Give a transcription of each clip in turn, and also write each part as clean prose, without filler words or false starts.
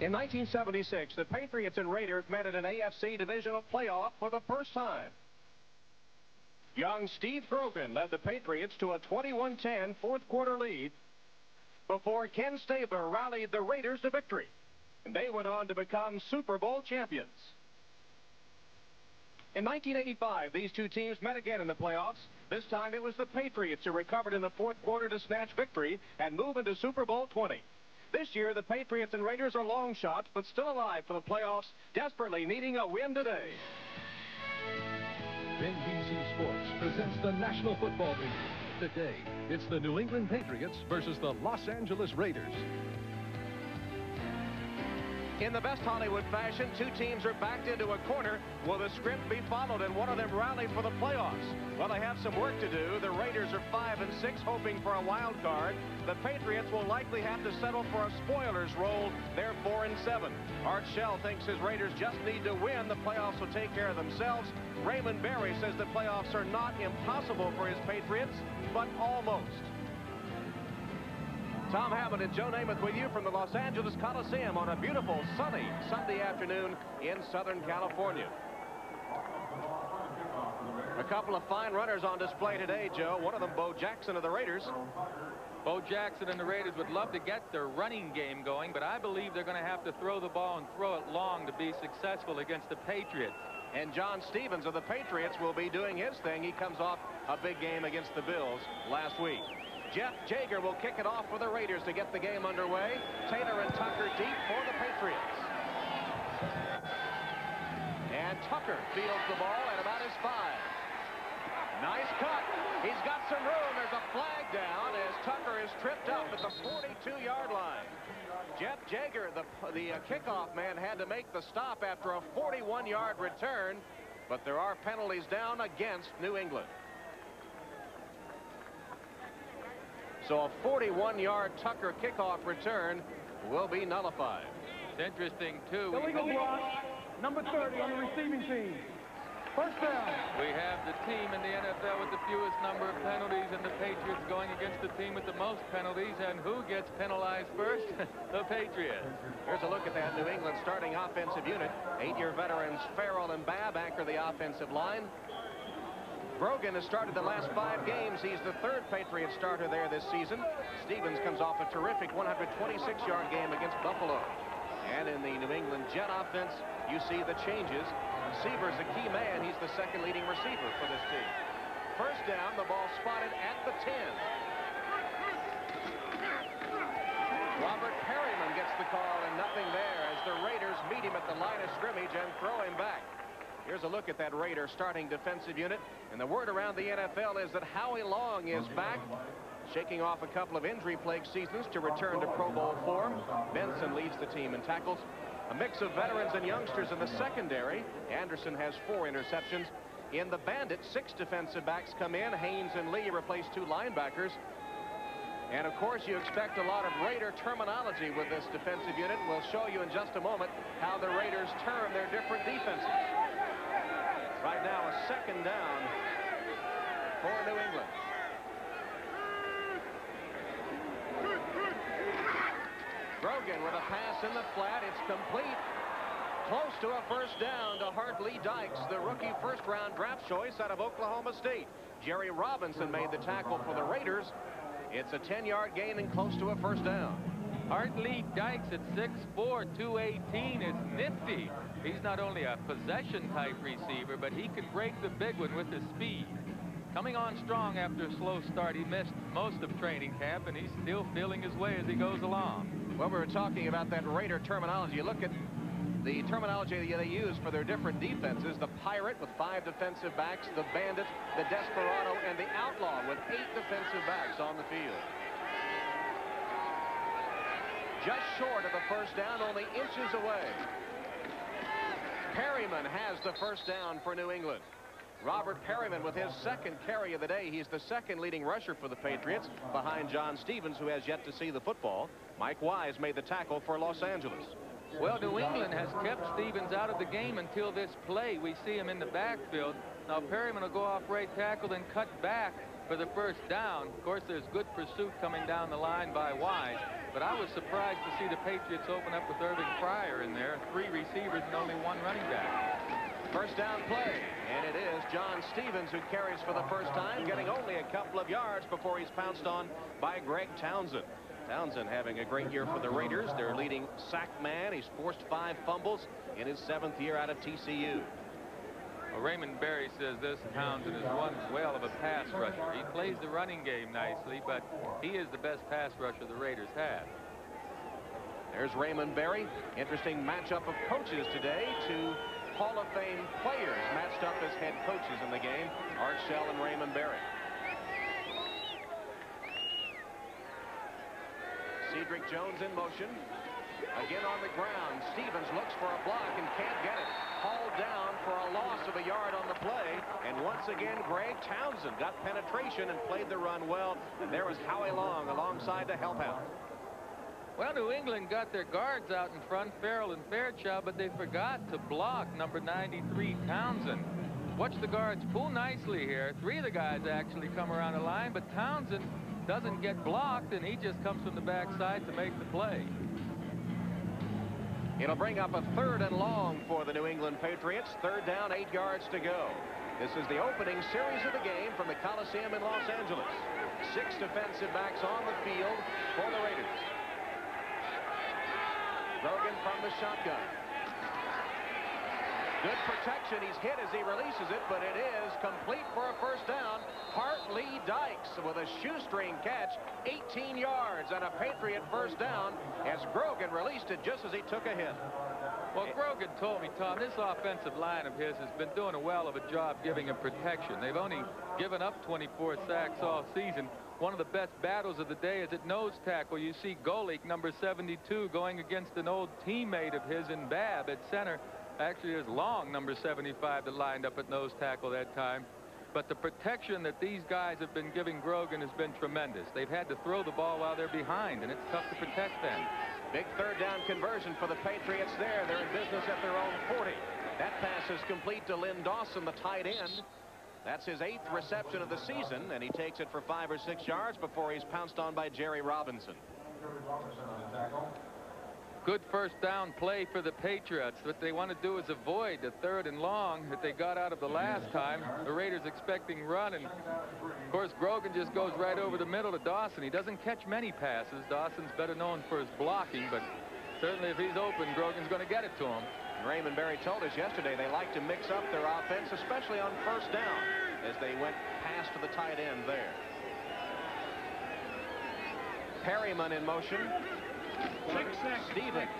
In 1976, the Patriots and Raiders met in an AFC divisional playoff for the first time. Young Steve Grogan led the Patriots to a 21-10 fourth-quarter lead before Ken Stabler rallied the Raiders to victory. And they went on to become Super Bowl champions. In 1985, these two teams met again in the playoffs. This time it was the Patriots who recovered in the fourth quarter to snatch victory and move into Super Bowl 20. This year, the Patriots and Raiders are long shots, but still alive for the playoffs, desperately needing a win today. NBC Sports presents the National Football League. Today, it's the New England Patriots versus the Los Angeles Raiders. In the best Hollywood fashion, two teams are backed into a corner. Will the script be followed and one of them rally for the playoffs? Well, they have some work to do. The Raiders are 5-6, hoping for a wild card. The Patriots will likely have to settle for a spoiler's role. They're 4-7. Art Shell thinks his Raiders just need to win. The playoffs will take care of themselves. Raymond Berry says the playoffs are not impossible for his Patriots, but almost. Tom Hammond and Joe Namath with you from the Los Angeles Coliseum on a beautiful, sunny Sunday afternoon in Southern California. A couple of fine runners on display today, Joe. One of them, Bo Jackson of the Raiders. Bo Jackson and the Raiders would love to get their running game going, but I believe they're going to have to throw the ball and throw it long to be successful against the Patriots. And John Stevens of the Patriots will be doing his thing. He comes off a big game against the Bills last week. Jeff Jager will kick it off for the Raiders to get the game underway. Taylor and Tucker deep for the Patriots. And Tucker fields the ball at about his 5. Nice cut. He's got some room. There's a flag down as Tucker is tripped up at the 42-yard line. Jeff Jager, the kickoff man, had to make the stop after a 41-yard return, but there are penalties down against New England. So a 41-yard Tucker kickoff return will be nullified. It's interesting, too. Illegal block, number 30 on the receiving team. First down. We have the team in the NFL with the fewest number of penalties, and the Patriots going against the team with the most penalties. And who gets penalized first? The Patriots. Here's a look at that New England starting offensive unit. 8-year veterans Farrell and Babb anchor the offensive line. Grogan has started the last 5 games. He's the 3rd Patriot starter there this season. Stevens comes off a terrific 126-yard game against Buffalo. And in the New England Jet offense, you see the changes. Seaver's a key man. He's the 2nd leading receiver for this team. First down, the ball spotted at the 10. Robert Perryman gets the call and nothing there as the Raiders meet him at the line of scrimmage and throw him back. Here's a look at that Raider starting defensive unit. And the word around the NFL is that Howie Long is back, shaking off a couple of injury-plagued seasons to return to Pro Bowl form. Benson leads the team in tackles. A mix of veterans and youngsters in the secondary. Anderson has 4 interceptions. In the Bandits, 6 defensive backs come in. Haynes and Lee replace 2 linebackers. And, of course, you expect a lot of Raider terminology with this defensive unit. We'll show you in just a moment how the Raiders term their different defenses. Right now, a 2nd down for New England. Grogan with a pass in the flat. It's complete. Close to a first down to Hart Lee Dykes, the rookie first-round draft choice out of Oklahoma State. Jerry Robinson made the tackle for the Raiders. It's a 10-yard gain and close to a first down. Hart Lee Dykes at 6'4", 218 is nifty. He's not only a possession-type receiver, but he can break the big one with his speed. Coming on strong after a slow start, he missed most of training camp, and he's still feeling his way as he goes along. Well, we were talking about that Raider terminology. Look at the terminology they use for their different defenses. The Pirate with 5 defensive backs, the Bandit, the Desperado, and the Outlaw with 8 defensive backs on the field. Just short of the first down, only inches away. Perryman has the first down for New England. Robert Perryman with his 2nd carry of the day. He's the 2nd leading rusher for the Patriots behind John Stevens, who has yet to see the football. Mike Wise made the tackle for Los Angeles. Well, New England has kept Stevens out of the game until this play. We see him in the backfield. Now Perryman will go off right tackle, then cut back for the first down. Of course, there's good pursuit coming down the line by Wise. But I was surprised to see the Patriots open up with Irving Fryer in there. 3 receivers and only 1 running back. First down play, and it is John Stevens who carries for the first time, getting only a couple of yards before he's pounced on by Greg Townsend. Townsend having a great year for the Raiders. Their leading sack man. He's forced 5 fumbles in his 7th year out of TCU. Well, Raymond Berry says this Townsend is one whale of a pass rusher. He plays the running game nicely, but he is the best pass rusher the Raiders have. There's Raymond Berry. Interesting matchup of coaches today. 2 Hall of Fame players matched up as head coaches in the game. Art Shell and Raymond Berry. Cedric Jones in motion. Again on the ground. Stevens looks for a block and can't get it. Hauled down for a loss of a yard on the play. And once again, Greg Townsend got penetration and played the run well. And there was Howie Long alongside to help out. Well, New England got their guards out in front, Farrell and Fairchild, but they forgot to block number 93, Townsend. Watch the guards pull nicely here. 3 of the guys actually come around the line, but Townsend doesn't get blocked, and he just comes from the backside to make the play. It'll bring up a 3rd and long for the New England Patriots. 3rd down, 8 yards to go. This is the opening series of the game from the Coliseum in Los Angeles. 6 defensive backs on the field for the Raiders. Grogan from the shotgun. Good protection. He's hit as he releases it, but it is complete for a first down. Hartley Dykes with a shoestring catch, 18 yards and a Patriot first down as Grogan released it just as he took a hit. Well, Grogan told me, Tom, this offensive line of his has been doing a well of a job giving him protection. They've only given up 24 sacks all season. One of the best battles of the day is at nose tackle. You see Golik, number 72, going against an old teammate of his in Babb at center. Actually, it was Long, number 75, that lined up at nose tackle that time. But the protection that these guys have been giving Grogan has been tremendous. They've had to throw the ball while they're behind, and it's tough to protect them. Big 3rd down conversion for the Patriots there. They're in business at their own 40. That pass is complete to Lynn Dawson, the tight end. That's his 8th reception of the season, and he takes it for 5 or 6 yards before he's pounced on by Jerry Robinson. Good first down play for the Patriots. What they want to do is avoid the 3rd and long that they got out of the last time. The Raiders expecting run, and of course Grogan just goes right over the middle to Dawson. He doesn't catch many passes. Dawson's better known for his blocking, but certainly if he's open, Grogan's going to get it to him. Raymond Berry told us yesterday they like to mix up their offense, especially on first down, as they went past to the tight end there. Perryman in motion. Stevens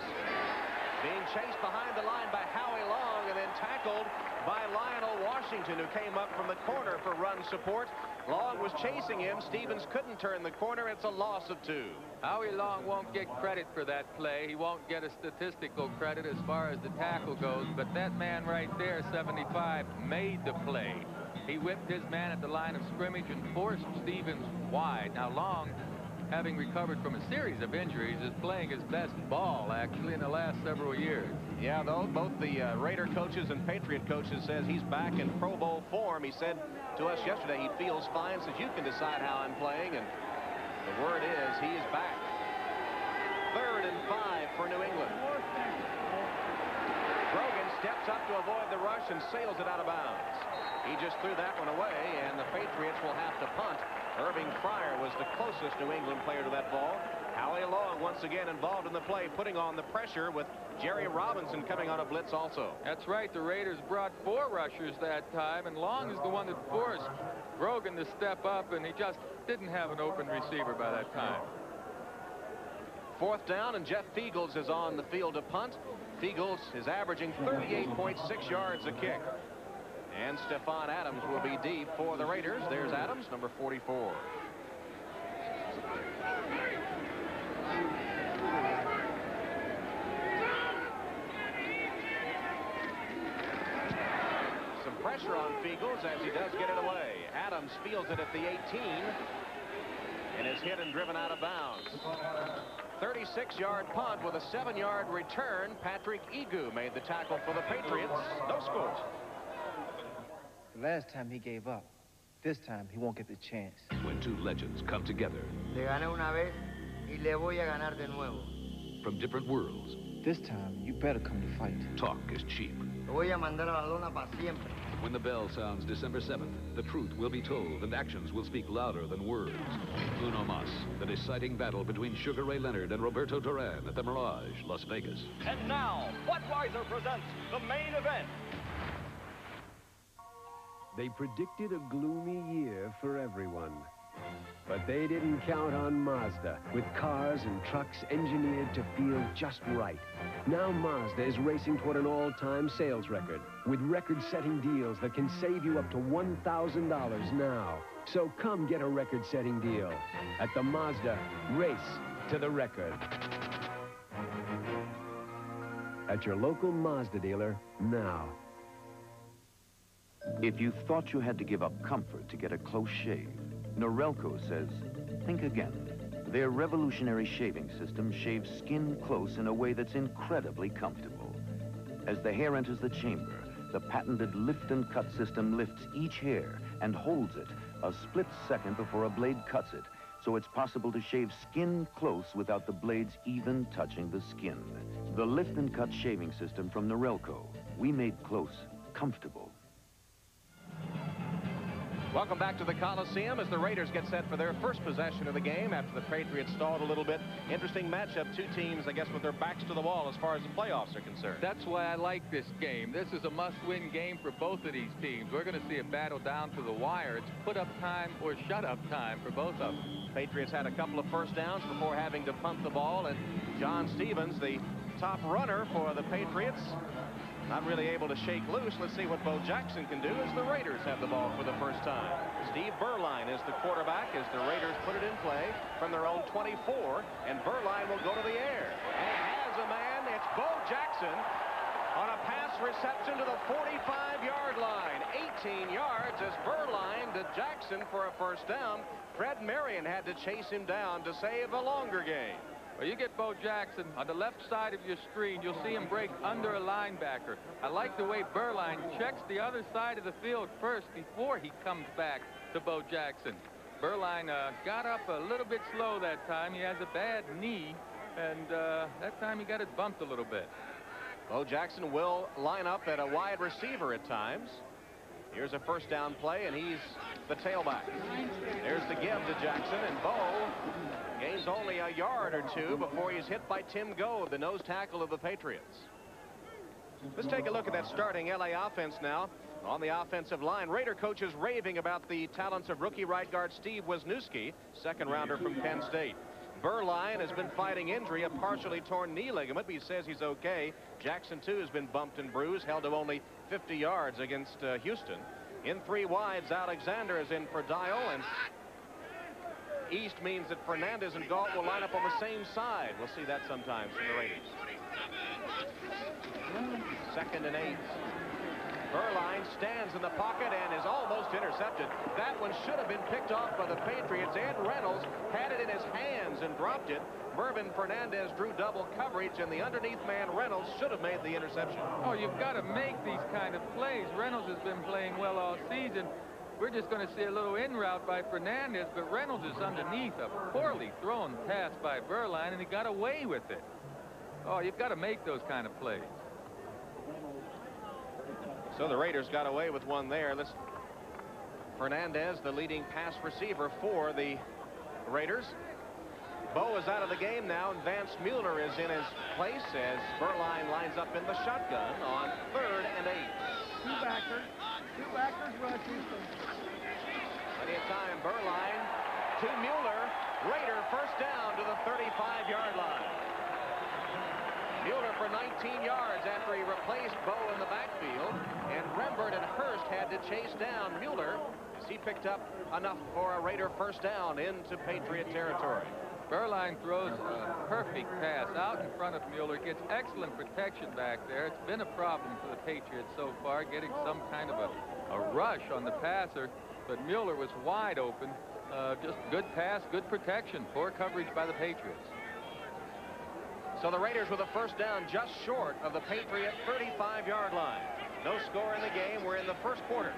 being chased behind the line by Howie Long and then tackled by Lionel Washington, who came up from the corner for run support. Long was chasing him. Stevens couldn't turn the corner. It's a loss of 2. Howie Long won't get credit for that play. He won't get a statistical credit as far as the tackle goes, but that man right there, 75, made the play. He whipped his man at the line of scrimmage and forced Stevens wide. Now Long, having recovered from a series of injuries, is playing his best ball actually in the last several years. Yeah, though both the Raider coaches and Patriot coaches says he's back in Pro Bowl form. He said to us yesterday he feels fine, says you can decide how I'm playing, and the word is he is back. 3rd and 5 for New England. Grogan steps up to avoid the rush and sails it out of bounds. He just threw that one away, and the Patriots will have to punt. Irving Fryer was the closest New England player to that ball. Howie Long once again involved in the play, putting on the pressure with Jerry Robinson coming on a blitz also. That's right. The Raiders brought 4 rushers that time, and Long is the one that forced Grogan to step up, and he just didn't have an open receiver by that time. 4th down, and Jeff Fiegels is on the field to punt. Fiegels is averaging 38.6 yards a kick. And Stephon Adams will be deep for the Raiders. There's Adams, number 44. Some pressure on Fiegels as he does get it away. Adams feels it at the 18 and is hit and driven out of bounds. 36-yard punt with a 7-yard return. Patrick Egu made the tackle for the Patriots. No score. Last time he gave up. This time he won't get the chance. When 2 legends come together. Le gané una vez y le voy a ganar de nuevo. From different worlds. This time, you better come to fight. Talk is cheap. Lo voy a mandar a la lona para siempre. When the bell sounds December 7th, the truth will be told and actions will speak louder than words. Uno Mas, the deciding battle between Sugar Ray Leonard and Roberto Duran at the Mirage, Las Vegas. And now, Budweiser presents the main event. They predicted a gloomy year for everyone. But they didn't count on Mazda, with cars and trucks engineered to feel just right. Now Mazda is racing toward an all-time sales record, with record-setting deals that can save you up to $1,000 now. So come get a record-setting deal at the Mazda Race to the Record. At your local Mazda dealer now. If you thought you had to give up comfort to get a close shave, Norelco says, think again. Their revolutionary shaving system shaves skin close in a way that's incredibly comfortable. As the hair enters the chamber, the patented lift and cut system lifts each hair and holds it a split second before a blade cuts it, so it's possible to shave skin close without the blades even touching the skin. The lift and cut shaving system from Norelco. We made close comfortable. Welcome back to the Coliseum as the Raiders get set for their first possession of the game after the Patriots stalled a little bit. Interesting matchup. Two teams, I guess, with their backs to the wall as far as the playoffs are concerned. That's why I like this game. This is a must-win game for both of these teams. We're going to see a battle down to the wire. It's put-up time or shut-up time for both of them. Patriots had a couple of first downs before having to punt the ball, and John Stevens, the top runner for the Patriots, not really able to shake loose. Let's see what Bo Jackson can do as the Raiders have the ball for the first time. Steve Berline is the quarterback as the Raiders put it in play from their own 24, and Berline will go to the air. And he has a man. It's Bo Jackson on a pass reception to the 45-yard line. 18 yards as Berline to Jackson for a first down. Fred Marion had to chase him down to save a longer game. Well, you get Bo Jackson on the left side of your screen. You'll see him break under a linebacker. I like the way Berline checks the other side of the field first before he comes back to Bo Jackson. Berline got up a little bit slow that time. He has a bad knee, and that time he got it bumped a little bit. Bo Jackson will line up at a wide receiver at times. Here's a first down play, and he's the tailback. There's the give to Jackson, and Bo gains only a yard or two before he's hit by Tim Gove, the nose tackle of the Patriots. Let's take a look at that starting LA offense now. On the offensive line, Raider coaches raving about the talents of rookie right guard Steve Wisniewski, second rounder from Penn State. Berline has been fighting injury, a partially torn knee ligament, but he says he's okay. Jackson, too, has been bumped and bruised, held to only 50 yards against Houston. In three wides, Alexander is in for Dial, and East means that Fernandez and Galt will line up on the same side. We'll see that sometimes from the Raiders. 2nd and 8. Berline stands in the pocket and is almost intercepted. That one should have been picked off by the Patriots. Ed Reynolds had it in his hands and dropped it. Mervin Fernandez drew double coverage, and the underneath man Reynolds should have made the interception. Oh, you've got to make these kind of plays. Reynolds has been playing well all season. We're just going to see a little in route by Fernandez, but Reynolds is underneath a poorly thrown pass by Berline, and he got away with it. Oh, you've got to make those kind of plays. So the Raiders got away with one there. Fernandez, the leading pass receiver for the Raiders. Bo is out of the game now, and Vance Mueller is in his place as Berline lines up in the shotgun on 3rd and 8. Two backers rushing. Plenty of time. Berline to Mueller. Raider first down to the 35-yard line. Mueller for 19 yards after he replaced Bo in the backfield, and Rembert and Hurst had to chase down Mueller as he picked up enough for a Raider first down into Patriot territory. Berline throws a perfect pass out in front of Mueller, gets excellent protection back there. It's been a problem for the Patriots so far, getting some kind of a rush on the passer, but Mueller was wide open. Just good pass, good protection, poor coverage by the Patriots. So the Raiders with a first down just short of the Patriot 35-yard line. No score in the game. We're in the first quarter.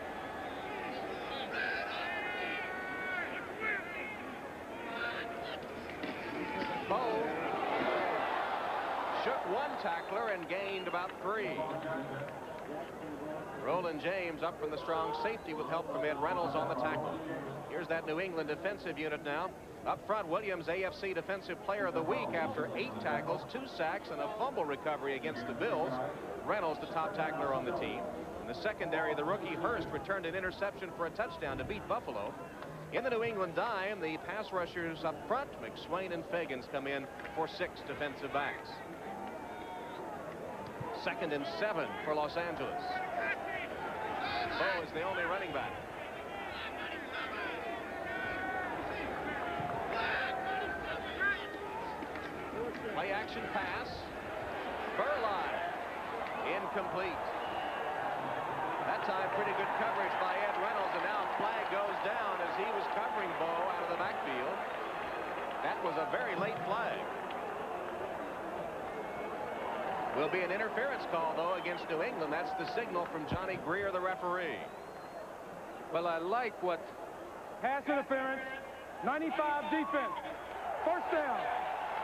Bowe shook one tackler and gained about 3. Roland James up from the strong safety with help from Ed Reynolds on the tackle. Here's that New England defensive unit now. Up front, Williams, AFC Defensive Player of the Week after 8 tackles, 2 sacks, and a fumble recovery against the Bills. Reynolds, the top tackler on the team. In the secondary, the rookie Hurst returned an interception for a touchdown to beat Buffalo. In the New England dime, the pass rushers up front, McSwain and Fagans, come in for 6 defensive backs. 2nd and 7 for Los Angeles. Bowe is the only running back. Play action pass. Burline. Incomplete. That time pretty good coverage by Ed Reynolds, and now a flag goes down as he was covering Bowe out of the backfield. That was a very late flag. Will be an interference call, though, against New England. That's the signal from Johnny Greer, the referee. Well, I like what... Pass interference, 95 defense. First down.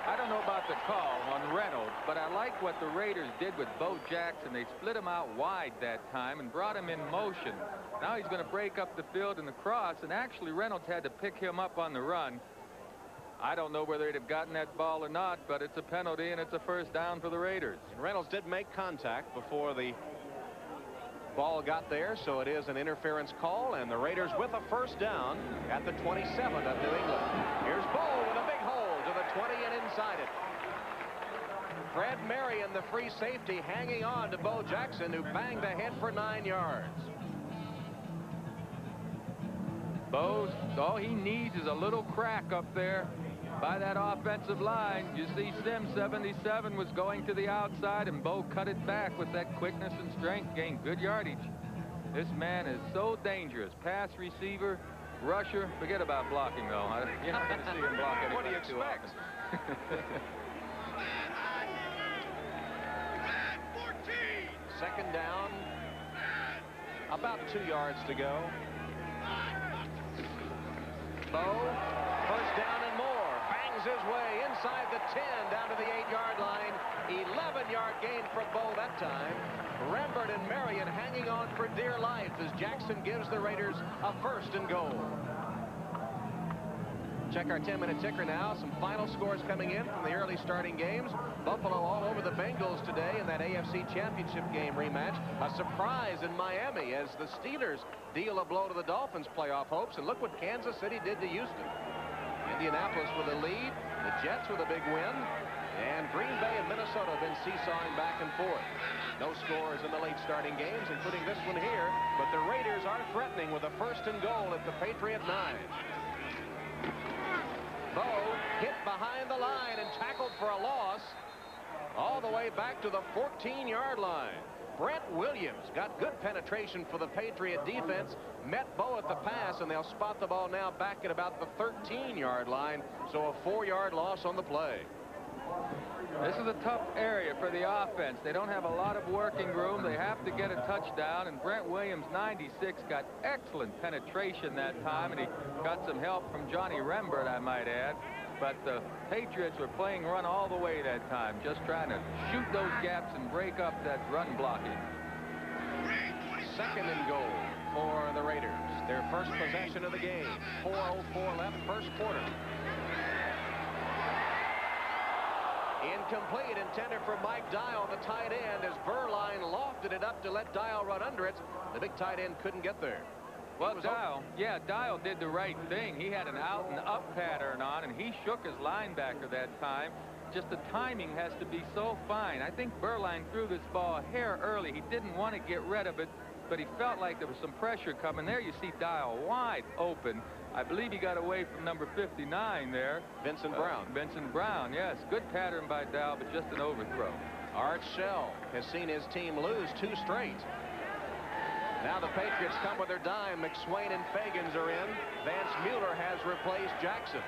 I don't know about the call on Reynolds, but I like what the Raiders did with Bo Jackson. They split him out wide that time and brought him in motion. Now he's going to break up the field in the cross, and actually Reynolds had to pick him up on the run. I don't know whether they'd have gotten that ball or not, but it's a penalty and it's a first down for the Raiders. And Reynolds did make contact before the ball got there, so it is an interference call, and the Raiders with a first down at the 27 of New England. Here's Bowe with a big hole to the 20 and inside it. Fred Marion, the free safety, hanging on to Bo Jackson, who banged ahead for 9 yards. Bowe, all he needs is a little crack up there by that offensive line. You see Sim 77 was going to the outside, and Bowe cut it back with that quickness and strength, gained good yardage. This man is so dangerous. Pass receiver, rusher, forget about blocking though. You're not going to see him block anybody. What do you expect? 2nd down, about 2 yards to go. Bowe, first down and more, bangs his way inside the 10 down to the 8-yard line. 11-yard gain for Bowe that time. Rembert and Marion hanging on for dear life as Jackson gives the Raiders a 1st and goal. Check our 10-minute ticker now. Some final scores coming in from the early starting games. Buffalo all over the Bengals today in that AFC Championship game rematch. A surprise in Miami as the Steelers deal a blow to the Dolphins' playoff hopes. And look what Kansas City did to Houston. Indianapolis with a lead. The Jets with a big win. And Green Bay and Minnesota have been seesawing back and forth. No scores in the late starting games, including this one here. But the Raiders are threatening with a 1st and goal at the Patriot 9. Bowe hit behind the line and tackled for a loss all the way back to the 14-yard line. Brent Williams got good penetration for the Patriot defense, met Bowe at the pass, and they'll spot the ball now back at about the 13-yard line, so a 4-yard loss on the play. This is a tough area for the offense. They don't have a lot of working room. They have to get a touchdown, and Brent Williams, 96, got excellent penetration that time, and he got some help from Johnny Rembert, I might add. But the Patriots were playing run all the way that time, just trying to shoot those gaps and break up that run blocking. 2nd and goal for the Raiders. Their first possession of the game. 4:04 left, first quarter. Incomplete, intended for Mike Dial, the tight end, as Burline lofted it up to let Dial run under it. The big tight end couldn't get there. Well, Dial did the right thing. He had an out and up pattern on, and he shook his linebacker that time. Just the timing has to be so fine. I think Burline threw this ball a hair early. He didn't want to get rid of it, but he felt like there was some pressure coming. There you see Dial wide open. I believe he got away from number 59 there. Vincent Brown. Vincent Brown, yes. Good pattern by Dial, but just an overthrow. Art Shell has seen his team lose 2 straight. Now the Patriots come with their dime. McSwain and Fagans are in. Vance Mueller has replaced Jackson.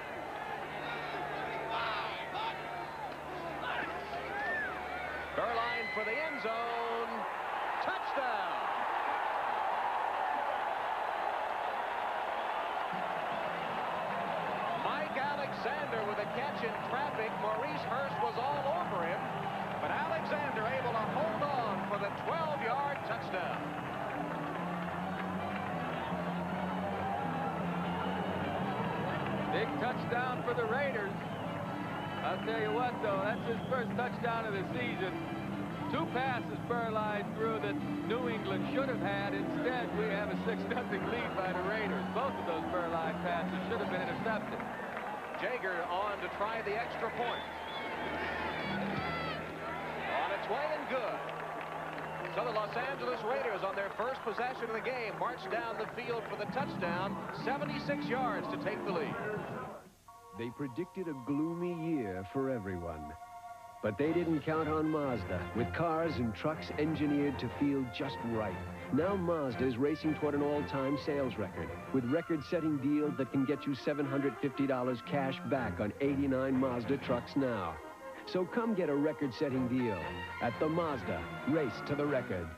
Burline for the end zone. Touchdown. Mike Alexander Alexander with a catch in traffic. Maurice Hurst was all over him, but Alexander able to hold on for the 12-yard touchdown. Big touchdown for the Raiders. I'll tell you what, though, that's his first touchdown of the season. 2 passes Burline threw that New England should have had. Instead, we have a 6-0 lead by the Raiders. Both of those Burline passes should have been intercepted. Jaeger on to try the extra point. On its way and good. So the Los Angeles Raiders, on their first possession of the game, march down the field for the touchdown. 76 yards to take the lead. They predicted a gloomy year for everyone. But they didn't count on Mazda, with cars and trucks engineered to feel just right. Now Mazda is racing toward an all-time sales record, with record-setting deals that can get you $750 cash back on 89 Mazda trucks now. So come get a record-setting deal at the Mazda Race to the Record.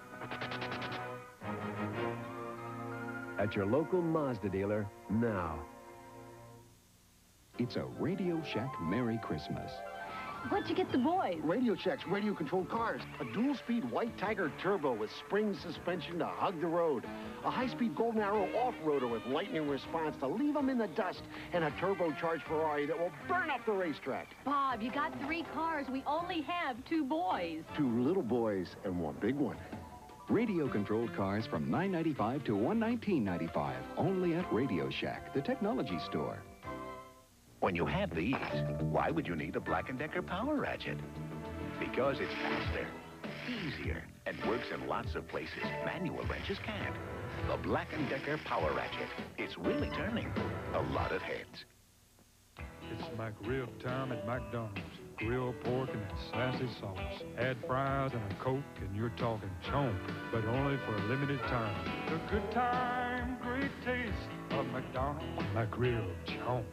At your local Mazda dealer now. It's a Radio Shack Merry Christmas. What'd you get the boys? Radio Shack's radio-controlled cars. A dual-speed White Tiger Turbo with spring suspension to hug the road. A high-speed Golden Arrow off-roader with lightning response to leave them in the dust. And a turbocharged Ferrari that will burn up the racetrack. Bob, you got 3 cars. We only have 2 boys. 2 little boys and 1 big one. Radio-controlled cars from $9.95 to $119.95. Only at Radio Shack, the technology store. When you have these, why would you need a Black & Decker Power Ratchet? Because it's faster, easier, and works in lots of places manual wrenches can't. The Black & Decker Power Ratchet. It's really turning a lot of heads. It's McRib time at McDonald's. Grilled pork and a sassy sauce. Add fries and a Coke and you're talking chomp, but only for a limited time. The good time, great taste of McDonald's. McRib chomp.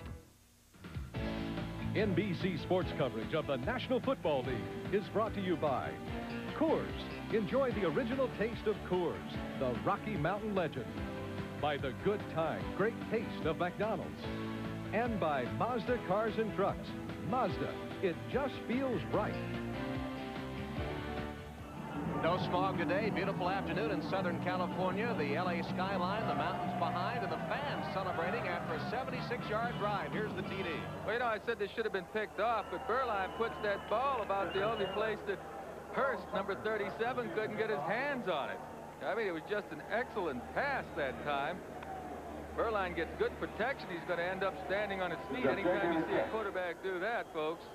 NBC sports coverage of the National Football League is brought to you by Coors. Enjoy the original taste of Coors, the Rocky Mountain legend. By the good time, great taste of McDonald's. And by Mazda Cars and Trucks. Mazda, it just feels right. No smog today. Beautiful afternoon in Southern California. The LA skyline, the mountains behind, and the fans celebrating after a 76-yard drive. Here's the TD. Well, you know, I said this should have been picked off, but Burline puts that ball about the only place that Hurst, number 37, couldn't get his hands on it. I mean, it was just an excellent pass that time. Burline gets good protection. He's going to end up standing on his feet. Anytime you see a quarterback do that, folks,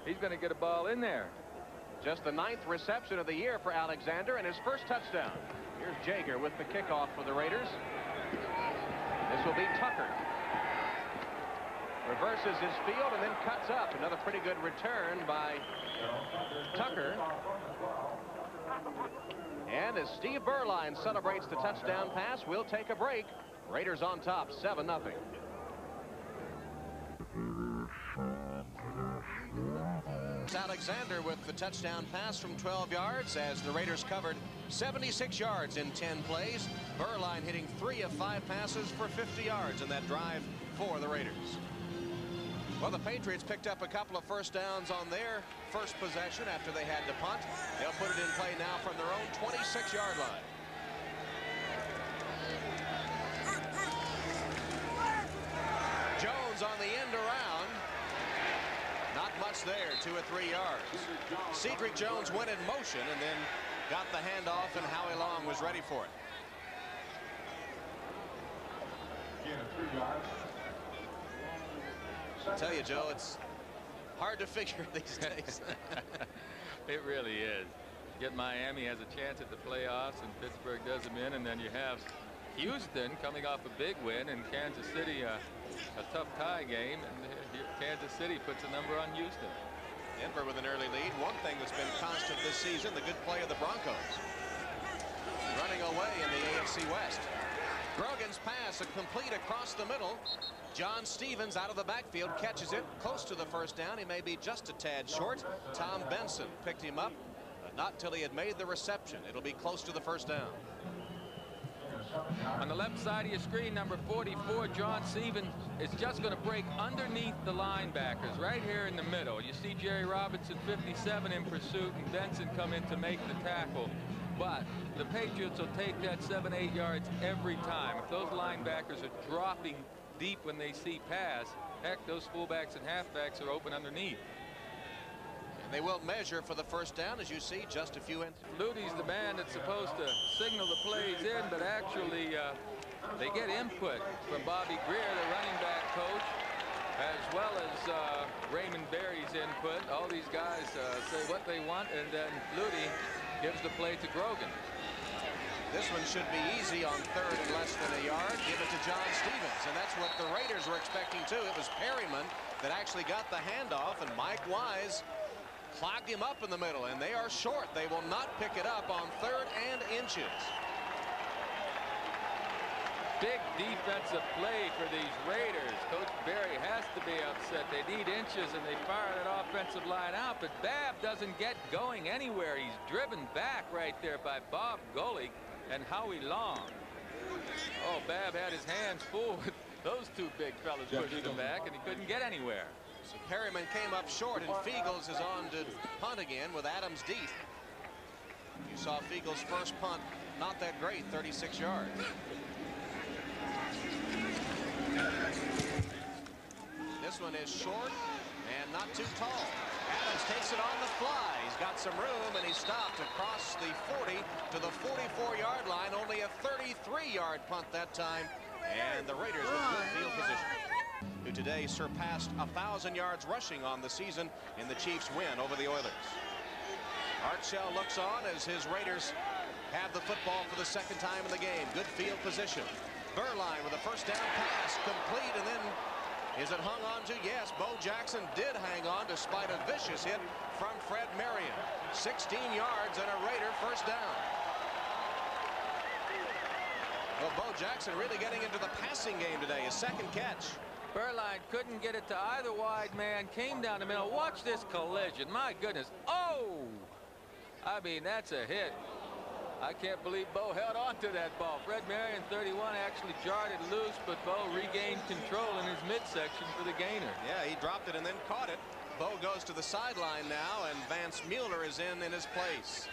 he's going to get a ball in there. Just the 9th reception of the year for Alexander and his first touchdown. Here's Jaeger with the kickoff for the Raiders. This will be Tucker. Reverses his field and then cuts up. Another pretty good return by Tucker. And as Steve Burline celebrates the touchdown pass, we'll take a break. Raiders on top, 7-0. Alexander with the touchdown pass from 12 yards as the Raiders covered 76 yards in 10 plays. Burline hitting 3 of 5 passes for 50 yards in that drive for the Raiders. Well, the Patriots picked up a couple of first downs on their first possession after they had to punt. They'll put it in play now from their own 26-yard line. Jones on the end around. Not much there, 2 or 3 yards. Cedric Jones went in motion and then got the handoff, and Howie Long was ready for it. I tell you, Joe, it's hard to figure these days. It really is. Get Miami has a chance at the playoffs, and Pittsburgh does them in, and then you have Houston coming off a big win, and Kansas City a tough tie game, and Kansas City puts a number on Houston. Denver with an early lead. One thing that's been constant this season, the good play of the Broncos. Running away in the AFC West. Grogan's pass, a complete across the middle. John Stevens out of the backfield catches it close to the first down. He may be just a tad short. Tom Benson picked him up, but not till he had made the reception. It'll be close to the first down. On the left side of your screen, number 44, John Stevens, is just going to break underneath the linebackers right here in the middle. You see Jerry Robinson, 57, in pursuit, and Benson come in to make the tackle. But the Patriots will take that 7-8 yards every time. If those linebackers are dropping deep when they see pass, heck, those fullbacks and halfbacks are open underneath. And they will measure for the first down, as you see, just a few inches. Fluty's the man that's supposed to signal the plays in, but actually they get input from Bobby Greer, the running back coach, as well as Raymond Berry's input. All these guys say what they want, and then Fluty gives the play to Grogan. This one should be easy on third and less than a yard. Give it to John Stevens, and that's what the Raiders were expecting too. It was Perryman that actually got the handoff, and Mike Wise clogged him up in the middle, and they are short. They will not pick it up on third and inches. Big defensive play for these Raiders. Coach Berry has to be upset. They need inches, and they fire that offensive line out, but Babb doesn't get going anywhere. He's driven back right there by Bob Golick and Howie Long. Oh, Babb had his hands full with those two big fellas pushing him back, and he couldn't get anywhere. So Perryman came up short, and Fiegels is on to punt again with Adams deep. You saw Fiegels' first punt, not that great, 36 yards. This one is short and not too tall. Adams takes it on the fly. He's got some room, and he stopped across the 40 to the 44-yard line. Only a 33-yard punt that time, and the Raiders with good field position, who today surpassed 1,000 yards rushing on the season in the Chiefs' win over the Oilers. Art Shell looks on as his Raiders have the football for the second time in the game. Good field position. Burline with a first down pass, complete, and then is it hung on to? Yes, Bo Jackson did hang on despite a vicious hit from Fred Marion. 16 yards and a Raider first down. Well, Bo Jackson really getting into the passing game today. His second catch. Burline couldn't get it to either wide man. Came down the middle. Watch this collision. My goodness. Oh! I mean, that's a hit. I can't believe Bo held on to that ball. Fred Marion, 31, actually jarred it loose, but Bo regained control in his midsection for the gainer. Yeah, he dropped it and then caught it. Bo goes to the sideline now, and Vance Mueller is in his place.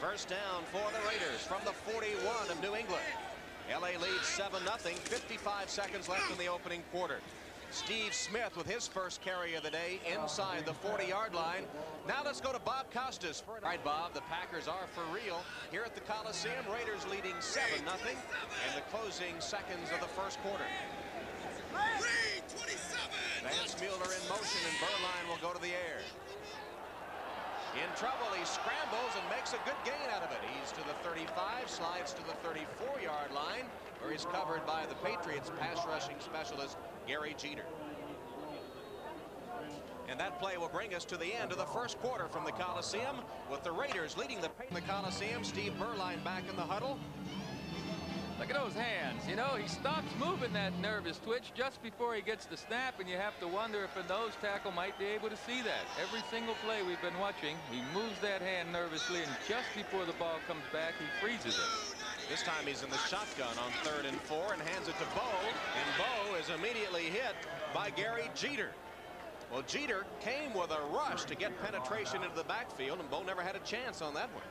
First down for the Raiders from the 41 of New England. LA leads 7-0, 55 seconds left in the opening quarter. Steve Smith with his first carry of the day inside the 40-yard line. Now let's go to Bob Costas. All right, Bob, the Packers are for real here at the Coliseum. Raiders leading 7-0 in the closing seconds of the first quarter. Vance Mueller in motion, and Burline will go to the air. In trouble, he scrambles and makes a good gain out of it. He's to the 35, slides to the 34-yard line, where he's covered by the Patriots pass rushing specialist Gary Jeter. And that play will bring us to the end of the first quarter from the Coliseum, with the Raiders leading the Coliseum. Steve Burline back in the huddle. Look at those hands. You know, he stops moving that nervous twitch just before he gets the snap, and you have to wonder if a nose tackle might be able to see that. Every single play we've been watching, he moves that hand nervously, and just before the ball comes back, he freezes it. This time he's in the shotgun on 3rd and 4 and hands it to Bo, and Bo is immediately hit by Gary Jeter. Well, Jeter came with a rush to get penetration into the backfield, and Bo never had a chance on that one.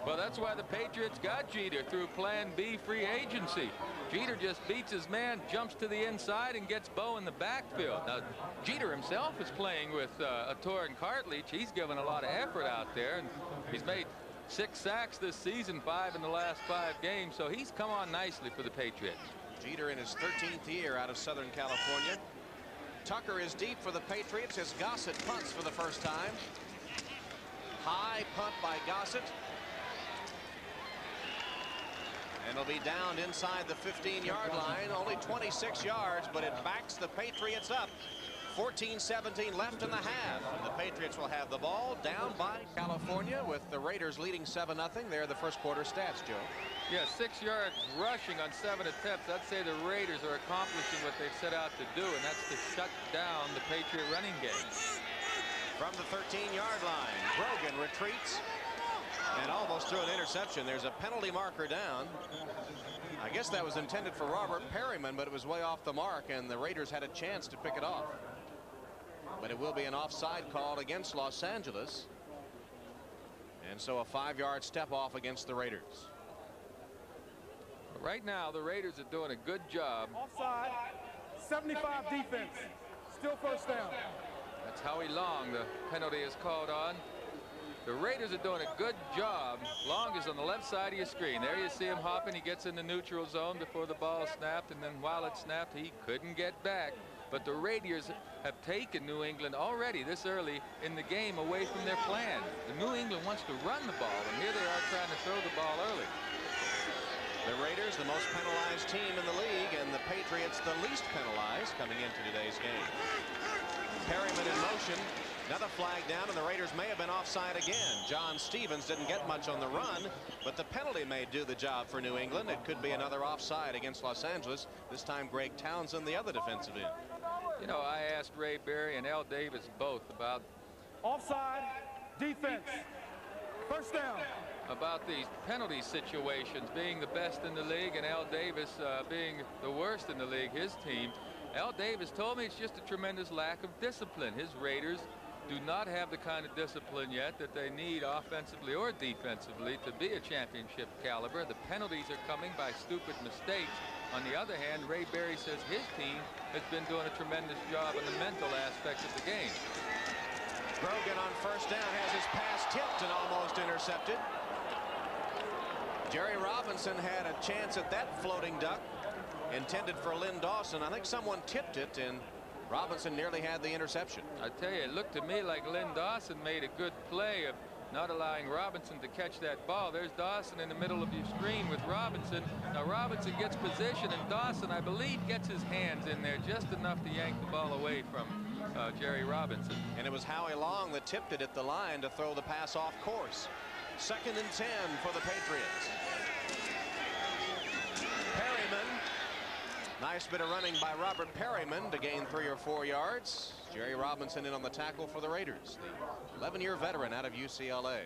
Well, that's why the Patriots got Jeter through Plan B free agency. Jeter just beats his man, jumps to the inside, and gets Bo in the backfield. Now, Jeter himself is playing with Ator and Cartledge. He's given a lot of effort out there, and he's made 6 sacks this season, 5 in the last 5 games, so he's come on nicely for the Patriots. Jeter in his 13th year out of Southern California. Tucker is deep for the Patriots as Gossett punts for the first time. High punt by Gossett. And it'll be downed inside the 15-yard line. Only 26 yards, but it backs the Patriots up. 14-17 left in the half. The Patriots will have the ball down by California with the Raiders leading 7-0. There the first quarter stats, Joe. Yeah, 6 yards rushing on 7 attempts. I'd say the Raiders are accomplishing what they've set out to do, and that's to shut down the Patriot running game. From the 13-yard line, Grogan retreats. And almost threw an interception. There's a penalty marker down. I guess that was intended for Robert Perryman, but it was way off the mark, and the Raiders had a chance to pick it off. But it will be an offside call against Los Angeles. And so a 5-yard step off against the Raiders. Right now, the Raiders are doing a good job. Offside, 75 defense. Still first down. That's Howie Long. The penalty is called on. The Raiders are doing a good job. Long is on the left side of your screen. There you see him hopping. He gets in the neutral zone before the ball snapped, and then while it snapped, he couldn't get back. But the Raiders have taken New England already this early in the game away from their plan. The New England wants to run the ball, and here they are trying to throw the ball early. The Raiders, the most penalized team in the league, and the Patriots, the least penalized coming into today's game. Perryman in motion. Another flag down, and the Raiders may have been offside again. John Stevens didn't get much on the run, but the penalty may do the job for New England. It could be another offside against Los Angeles. This time Greg Townsend, the other defensive end. You know, I asked Ray Berry and Al Davis both about offside defense. First down. About these penalty situations, being the best in the league, and Al Davis being the worst in the league, his team. Al Davis told me it's just a tremendous lack of discipline. His Raiders do not have the kind of discipline yet that they need offensively or defensively to be a championship caliber. The penalties are coming by stupid mistakes. On the other hand, Ray Berry says his team has been doing a tremendous job in the mental aspect of the game. Grogan on first down has his pass tipped and almost intercepted. Jerry Robinson had a chance at that floating duck intended for Lynn Dawson. I think someone tipped it, and Robinson nearly had the interception. I tell you, it looked to me like Lynn Dawson made a good play of not allowing Robinson to catch that ball. There's Dawson in the middle of your screen with Robinson. Now Robinson gets position, and Dawson, I believe, gets his hands in there just enough to yank the ball away from Jerry Robinson. And it was Howie Long that tipped it at the line to throw the pass off course. 2nd and 10 for the Patriots. Perryman. Nice bit of running by Robert Perryman to gain 3 or 4 yards. Jerry Robinson in on the tackle for the Raiders, the 11-year veteran out of UCLA.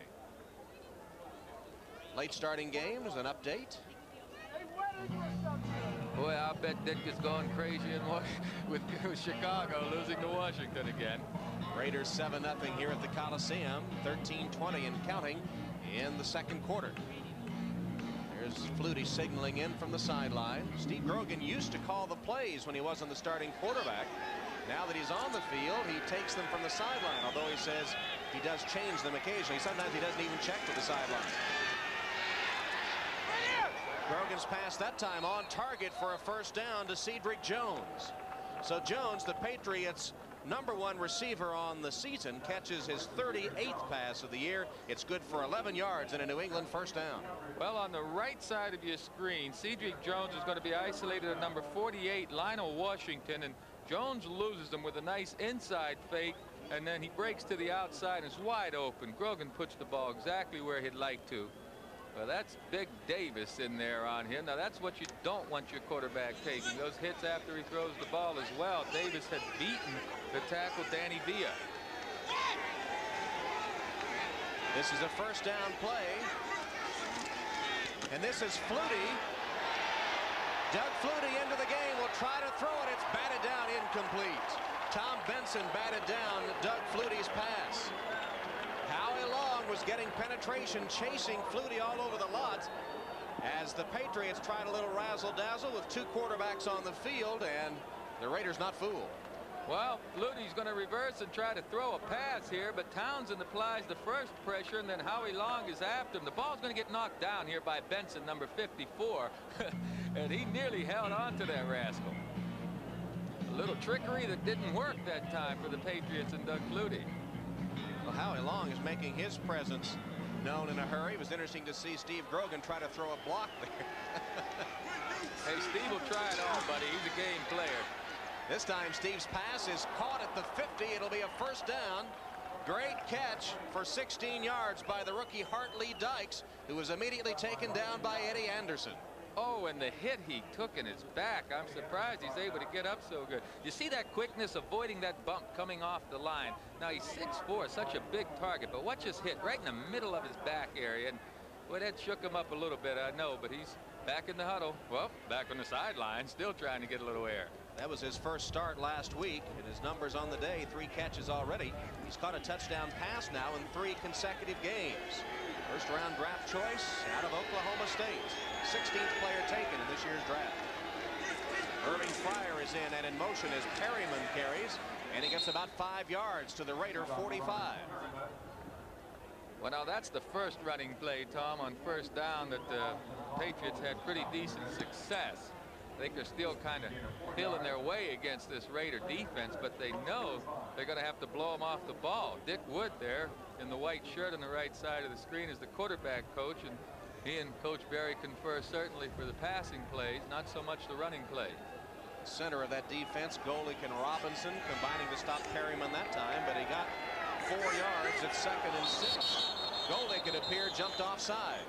Late starting games, an update. Boy, I bet Dick is going crazy with Chicago losing to Washington again. Raiders 7-0 here at the Coliseum. 13:20 and counting in the 2nd quarter. There's Flutie signaling in from the sideline. Steve Grogan used to call the plays when he wasn't the starting quarterback. Now that he's on the field, he takes them from the sideline, although he says he does change them occasionally. Sometimes he doesn't even check to the sideline. Grogan's pass that time on target for a first down to Cedric Jones. So Jones, the Patriots' #1 receiver on the season, catches his 38th pass of the year. It's good for 11 yards and a New England first down. Well, on the right side of your screen, Cedric Jones is going to be isolated at number 48, Lionel Washington, and Jones loses him with a nice inside fake, and then he breaks to the outside and is wide open. Grogan puts the ball exactly where he'd like to. Well, that's Big Davis in there on him. Now, that's what you don't want your quarterback taking. Those hits after he throws the ball as well. Davis had beaten the tackle Danny Villa. This is a first down play. And this is Flutie. Doug Flutie into the game, will try to throw it. It's batted down, incomplete. Tom Benson batted down Doug Flutie's pass. Howie Long was getting penetration, chasing Flutie all over the lot as the Patriots tried a little razzle-dazzle with 2 quarterbacks on the field, and the Raiders not fooled. Well, Flutie's going to reverse and try to throw a pass here, but Townsend applies the first pressure, and then Howie Long is after him. The ball's going to get knocked down here by Benson, number 54, and he nearly held on to that rascal. A little trickery that didn't work that time for the Patriots and Doug Flutie. Well, Howie Long is making his presence known in a hurry. It was interesting to see Steve Grogan try to throw a block there. Hey, Steve will try it all, buddy. He's a game player. This time Steve's pass is caught at the 50. It'll be a first down. Great catch for 16 yards by the rookie Hartley Dykes, who was immediately taken down by Eddie Anderson. Oh, and the hit he took in his back. I'm surprised he's able to get up so good. You see that quickness, avoiding that bump coming off the line. Now, he's 6'4", such a big target, but watch his hit right in the middle of his back area. And, well, that shook him up a little bit, I know, but he's back in the huddle. Well, back on the sideline, still trying to get a little air. That was his first start last week, and his numbers on the day, 3 catches already. He's caught a touchdown pass now in 3 consecutive games. First-round draft choice out of Oklahoma State. 16th player taken in this year's draft. Irving Fryer is in and in motion as Perryman carries, and he gets about 5 yards to the Raider 45. Well, now that's the first running play, Tom, on first down that the Patriots had pretty decent success. I think they're still kind of feeling their way against this Raider defense, but they know they're going to have to blow them off the ball. Dick Wood there in the white shirt on the right side of the screen is the quarterback coach, and he and Coach Berry confer certainly for the passing plays, not so much the running play. Center of that defense, Golick and Robinson combining to stop Perryman that time, but he got 4 yards at 2nd and 6. Golick, it appeared, jumped offside.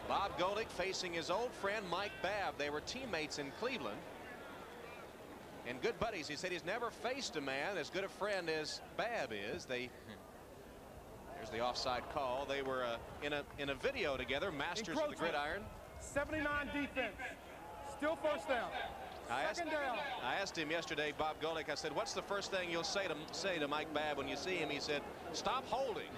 Bob Golick facing his old friend Mike Babb. They were teammates in Cleveland and good buddies. He said he's never faced a man as good a friend as Babb is. There's the offside call. They were in a video together, masters of the gridiron. 79 defense, still first down. I asked him yesterday, Bob Golick, I said, what's the first thing you'll say to Mike Babb when you see him? He said, stop holding.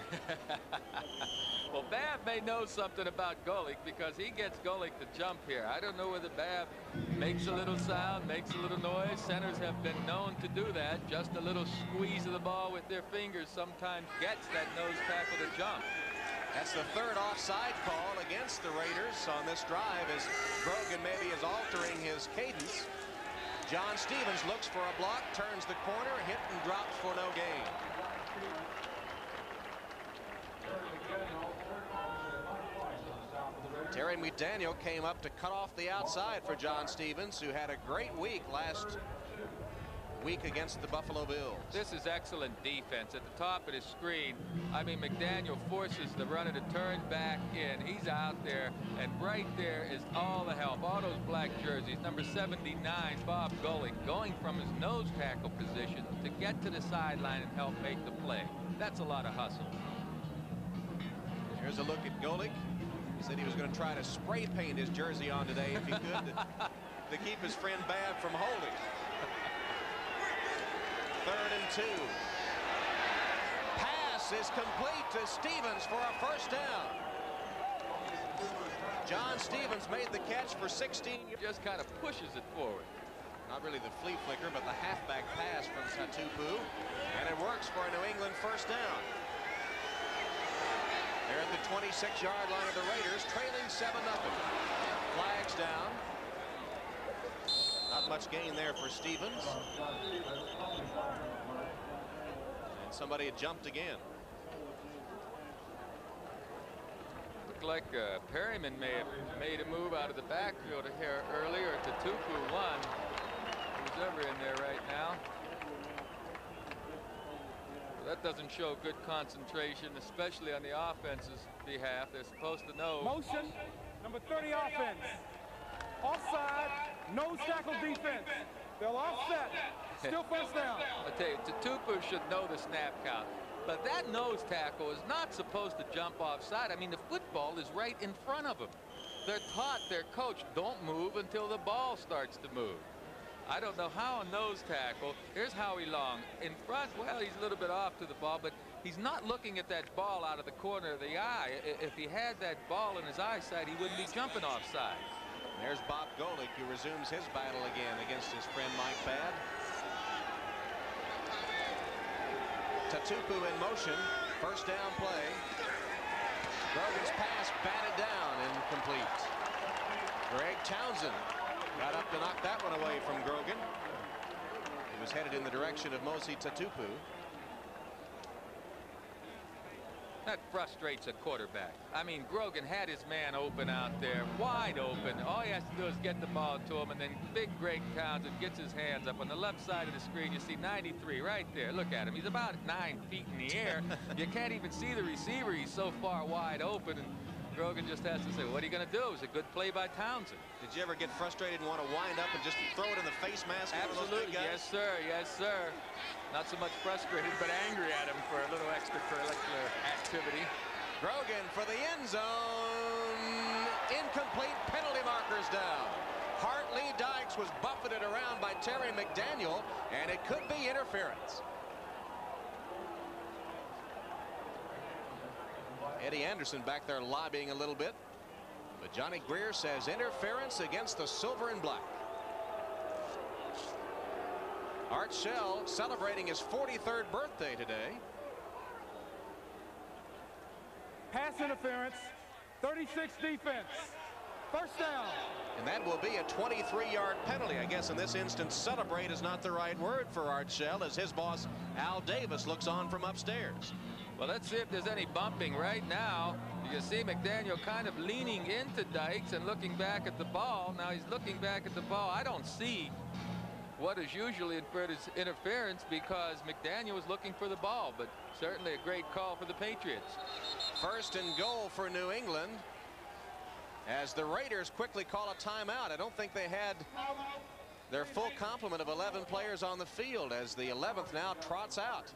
Well, Babb may know something about Golick because he gets Golick to jump here. I don't know whether Babb makes a little sound, makes a little noise. Centers have been known to do that. Just a little squeeze of the ball with their fingers sometimes gets that nose tackle to jump. That's the 3rd offside call against the Raiders on this drive as Grogan maybe is altering his cadence. John Stevens looks for a block, turns the corner, hit and drops for no gain. Terry McDaniel came up to cut off the outside for John Stevens, who had a great week last week against the Buffalo Bills. This is excellent defense. At the top of the screen, I mean, McDaniel forces the runner to turn back in. He's out there, and right there is all the help. All those black jerseys. Number 79, Bob Golick, going from his nose tackle position to get to the sideline and help make the play. That's a lot of hustle. Here's a look at Golick. He said he was going to try to spray paint his jersey on today if he could to keep his friend Babb from holding. 3rd and 2. Pass is complete to Stevens for a first down. John Stevens made the catch for 16. Just kind of pushes it forward. Not really the flea flicker, but the halfback pass from Tatupu. And it works for a New England first down. They're at the 26-yard line of the Raiders, trailing 7-0. Flags down. Not much gain there for Stevens. And somebody had jumped again. Looked like Perryman may have made a move out of the backfield here earlier. Tatupu won. Who's ever in there right now? That doesn't show good concentration, especially on the offense's behalf. They're supposed to know. Motion, number 30 offense. Offside, nose tackle defense. They'll offset. Still first down. I tell you, Tatupu should know the snap count. But that nose tackle is not supposed to jump offside. I mean, the football is right in front of him. They're taught, their coach, don't move until the ball starts to move. I don't know how a nose tackle. Here's Howie Long. In front, well, he's a little bit off to the ball, but he's not looking at that ball out of the corner of the eye. If he had that ball in his eyesight, he wouldn't be jumping offside. There's Bob Golick, who resumes his battle again against his friend Mike Babb. Tatupu in motion. First down play. Grogan's pass batted down, incomplete. Greg Townsend got up to knock that one away from Grogan. He was headed in the direction of Mosi Tatupu. That frustrates a quarterback. I mean, Grogan had his man open out there, wide open. All he has to do is get the ball to him, and then big Greg Townsend gets his hands up. On the left side of the screen, you see 93 right there. Look at him. He's about 9 feet in the air. You can't even see the receiver. He's so far wide open. And Grogan just has to say, what are you going to do? It was a good play by Townsend. Did you ever get frustrated and want to wind up and just throw it in the face mask? Absolutely. Yes, sir. Yes, sir. Not so much frustrated, but angry at him for a little extracurricular activity. Grogan for the end zone. Incomplete. Penalty markers down. Hartley Dykes was buffeted around by Terry McDaniel, and it could be interference. Eddie Anderson back there lobbying a little bit, but Johnny Greer says interference against the silver and black. Art Shell celebrating his 43rd birthday today. Pass interference, 36 defense. First down. And that will be a 23-yard penalty. I guess in this instance, celebrate is not the right word for Art Shell, as his boss, Al Davis, looks on from upstairs. Well, let's see if there's any bumping right now. You can see McDaniel kind of leaning into Dykes and looking back at the ball. Now he's looking back at the ball. I don't see what is usually inferred as interference because McDaniel was looking for the ball, but certainly a great call for the Patriots. First and goal for New England as the Raiders quickly call a timeout. I don't think they had their full complement of 11 players on the field as the 11th now trots out.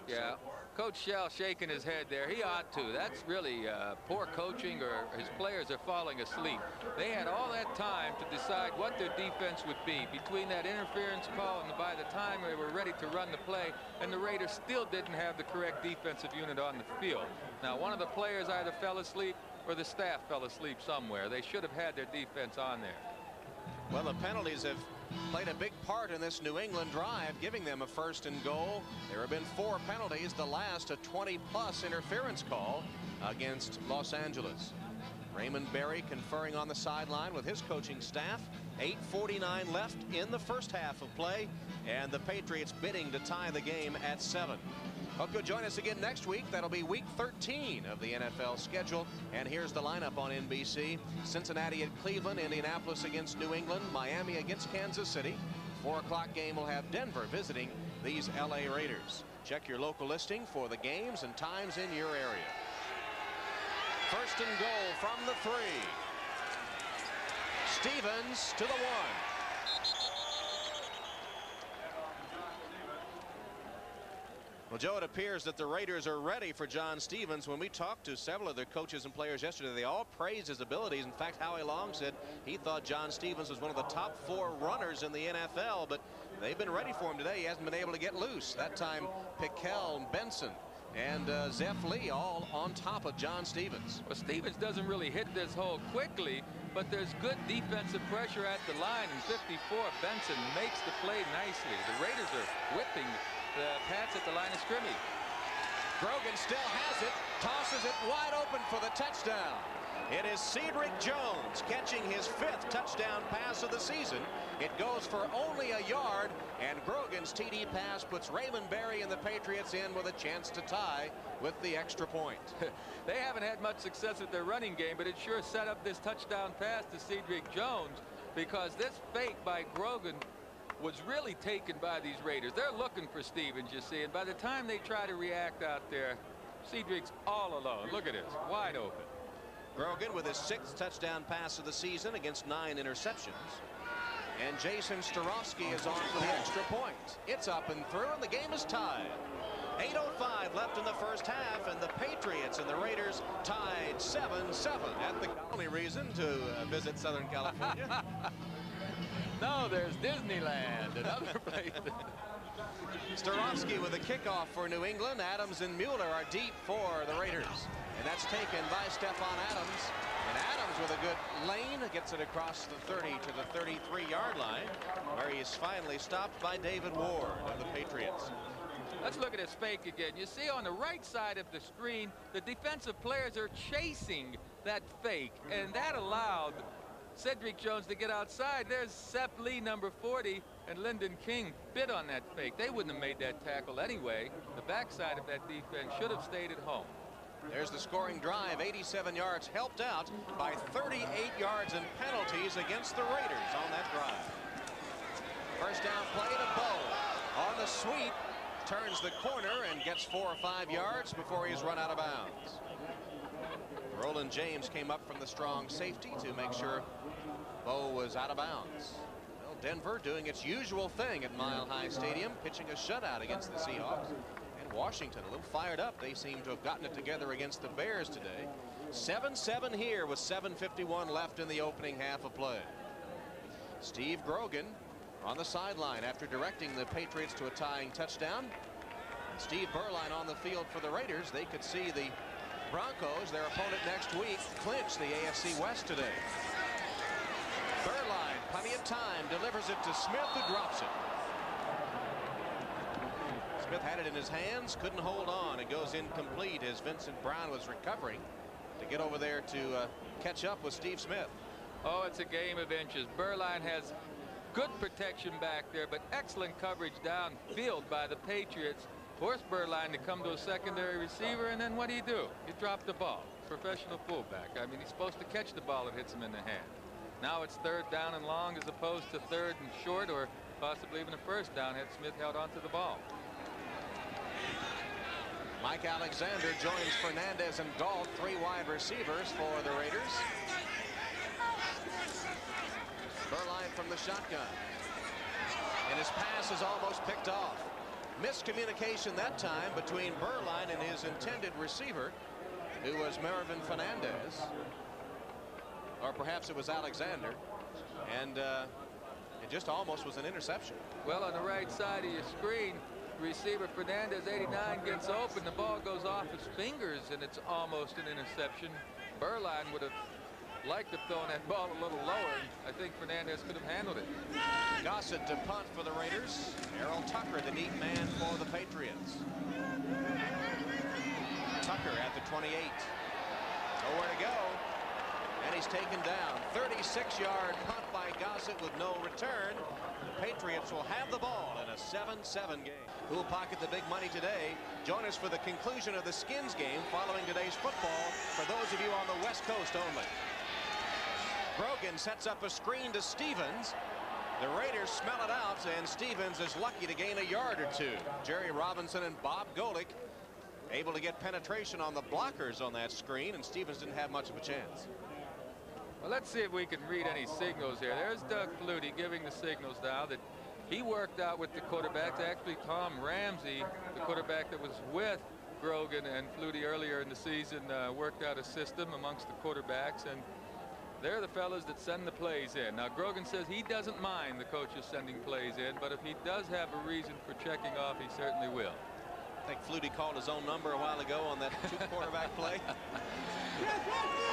Yeah, Coach Shell shaking his head there. He ought to. That's really poor coaching, or his players are falling asleep. They had all that time to decide what their defense would be between that interference call and by the time they were ready to run the play, and the Raiders still didn't have the correct defensive unit on the field. Now, one of the players either fell asleep or the staff fell asleep somewhere. They should have had their defense on there. Well, the penalties have played a big part in this New England drive, giving them a first and goal. There have been 4 penalties, the last a 20-plus interference call against Los Angeles. Raymond Berry conferring on the sideline with his coaching staff. 8:49 left in the first half of play, and the Patriots bidding to tie the game at 7. Hope you'll join us again next week. That'll be week 13 of the NFL schedule. And here's the lineup on NBC. Cincinnati at Cleveland, Indianapolis against New England, Miami against Kansas City. 4 o'clock game will have Denver visiting these LA Raiders. Check your local listing for the games and times in your area. First and goal from the 3. Stevens to the 1. Well, Joe, it appears that the Raiders are ready for John Stevens. When we talked to several of their coaches and players yesterday, they all praised his abilities. In fact, Howie Long said he thought John Stevens was one of the top 4 runners in the NFL, but they've been ready for him today. He hasn't been able to get loose. That time, Pickell and Benson and Zeph Lee all on top of John Stevens. Well, Stevens doesn't really hit this hole quickly, but there's good defensive pressure at the line. In 54, Benson makes the play nicely. The Raiders are whipping the Pats at the line of scrimmage. Grogan still has it, tosses it wide open for the touchdown. It is Cedric Jones catching his 5th touchdown pass of the season. It goes for only a yard, and Grogan's TD pass puts Raymond Berry and the Patriots in with a chance to tie with the extra point. They haven't had much success with their running game, but it sure set up this touchdown pass to Cedric Jones, because this fake by Grogan was really taken by these Raiders. They're looking for Stevens, you see, and by the time they try to react out there, Cedric's all alone. Look at this, wide open. Grogan with his 6th touchdown pass of the season against 9 interceptions. And Jason Starowski is on for the extra point. It's up and through, and the game is tied. 8:05 left in the first half, and the Patriots and the Raiders tied 7-7 at the only reason to visit Southern California. No, there's Disneyland and other places. Starowski with a kickoff for New England. Adams and Mueller are deep for the Raiders. And that's taken by Stephon Adams. And Adams with a good lane gets it across the 30 to the 33-yard line, where he is finally stopped by David Ward of the Patriots. Let's look at his fake again. You see on the right side of the screen, the defensive players are chasing that fake, and that allowed Cedric Jones to get outside. There's Zeph Lee, number 40, and Lyndon King bit on that fake. They wouldn't have made that tackle anyway. The backside of that defense should have stayed at home. There's the scoring drive, 87 yards, helped out by 38 yards and penalties against the Raiders on that drive. First down play to Bowe. On the sweep, turns the corner and gets 4 or 5 yards before he's run out of bounds. Roland James came up from the strong safety to make sure Bo was out of bounds. Well, Denver doing its usual thing at Mile High Stadium, pitching a shutout against the Seahawks. And Washington a little fired up. They seem to have gotten it together against the Bears today. 7-7 here with 7:51 left in the opening half of play. Steve Grogan on the sideline after directing the Patriots to a tying touchdown. Steve Berline on the field for the Raiders. They could see the Broncos, their opponent next week, clinch the AFC West today. Berline, plenty of time, delivers it to Smith, who drops it. Smith had it in his hands, couldn't hold on. It goes incomplete as Vincent Brown was recovering to get over there to catch up with Steve Smith. Oh, it's a game of inches. Berline has good protection back there, but excellent coverage downfield by the Patriots. Forced Berline to come to a secondary receiver, and then what do? He dropped the ball. Professional fullback. I mean, he's supposed to catch the ball that hits him in the hand. Now it's 3rd down and long as opposed to 3rd and short, or possibly even a 1st down had Smith held onto the ball. Mike Alexander joins Fernandez and Galt, 3 wide receivers for the Raiders. Berline from the shotgun. And his pass is almost picked off. Miscommunication that time between Berline and his intended receiver, who was Marvin Fernandez. Or perhaps it was Alexander. And it just almost was an interception. Well, on the right side of your screen, receiver Fernandez, 89, gets open. The ball goes off his fingers, and it's almost an interception. Berline would have liked to have thrown that ball a little lower. I think Fernandez could have handled it. Gossett to punt for the Raiders. Errol Tucker, the neat man for the Patriots. Tucker at the 28. Nowhere to go. And he's taken down. 36-yard punt by Gossett with no return. The Patriots will have the ball in a 7-7 game. Who will pocket the big money today? Join us for the conclusion of the Skins game following today's football for those of you on the West Coast only. Brogan sets up a screen to Stevens. The Raiders smell it out, and Stevens is lucky to gain a yard or 2. Jerry Robinson and Bob Golick able to get penetration on the blockers on that screen, and Stevens didn't have much of a chance. Well, let's see if we can read any signals here. There's Doug Flutie giving the signals now that he worked out with the quarterbacks. Actually, Tom Ramsey, the quarterback that was with Grogan and Flutie earlier in the season, worked out a system amongst the quarterbacks, and they're the fellas that send the plays in. Now, Grogan says he doesn't mind the coaches sending plays in, but if he does have a reason for checking off, he certainly will. I think Flutie called his own number a while ago on that 2-quarterback play.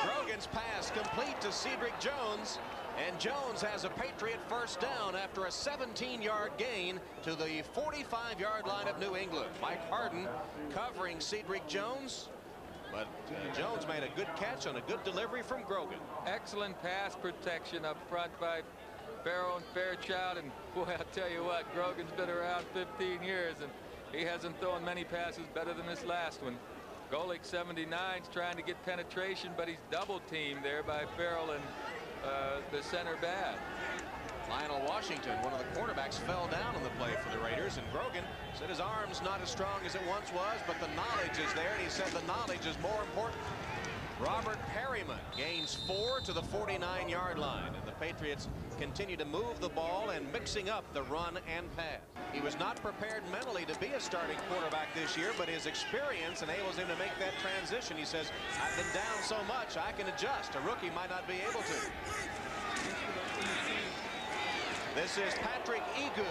Grogan's pass complete to Cedric Jones, and Jones has a Patriot 1st down after a 17-yard gain to the 45-yard line of New England. Mike Harden covering Cedric Jones. But Jones made a good catch on a good delivery from Grogan. Excellent pass protection up front by Farrell and Fairchild. And boy, I'll tell you what, Grogan's been around 15 years, and he hasn't thrown many passes better than this last one. Golick, 79's trying to get penetration, but he's double teamed there by Farrell and the center bad. Lionel Washington, one of the quarterbacks, fell down on the play for the Raiders, and Grogan said his arm's not as strong as it once was, but the knowledge is there, and he said the knowledge is more important. Robert Perryman gains 4 to the 49-yard line, and the Patriots continue to move the ball and mixing up the run and pass. He was not prepared mentally to be a starting quarterback this year, but his experience enables him to make that transition. He says, I've been down so much, I can adjust. A rookie might not be able to. This is Patrick Egu.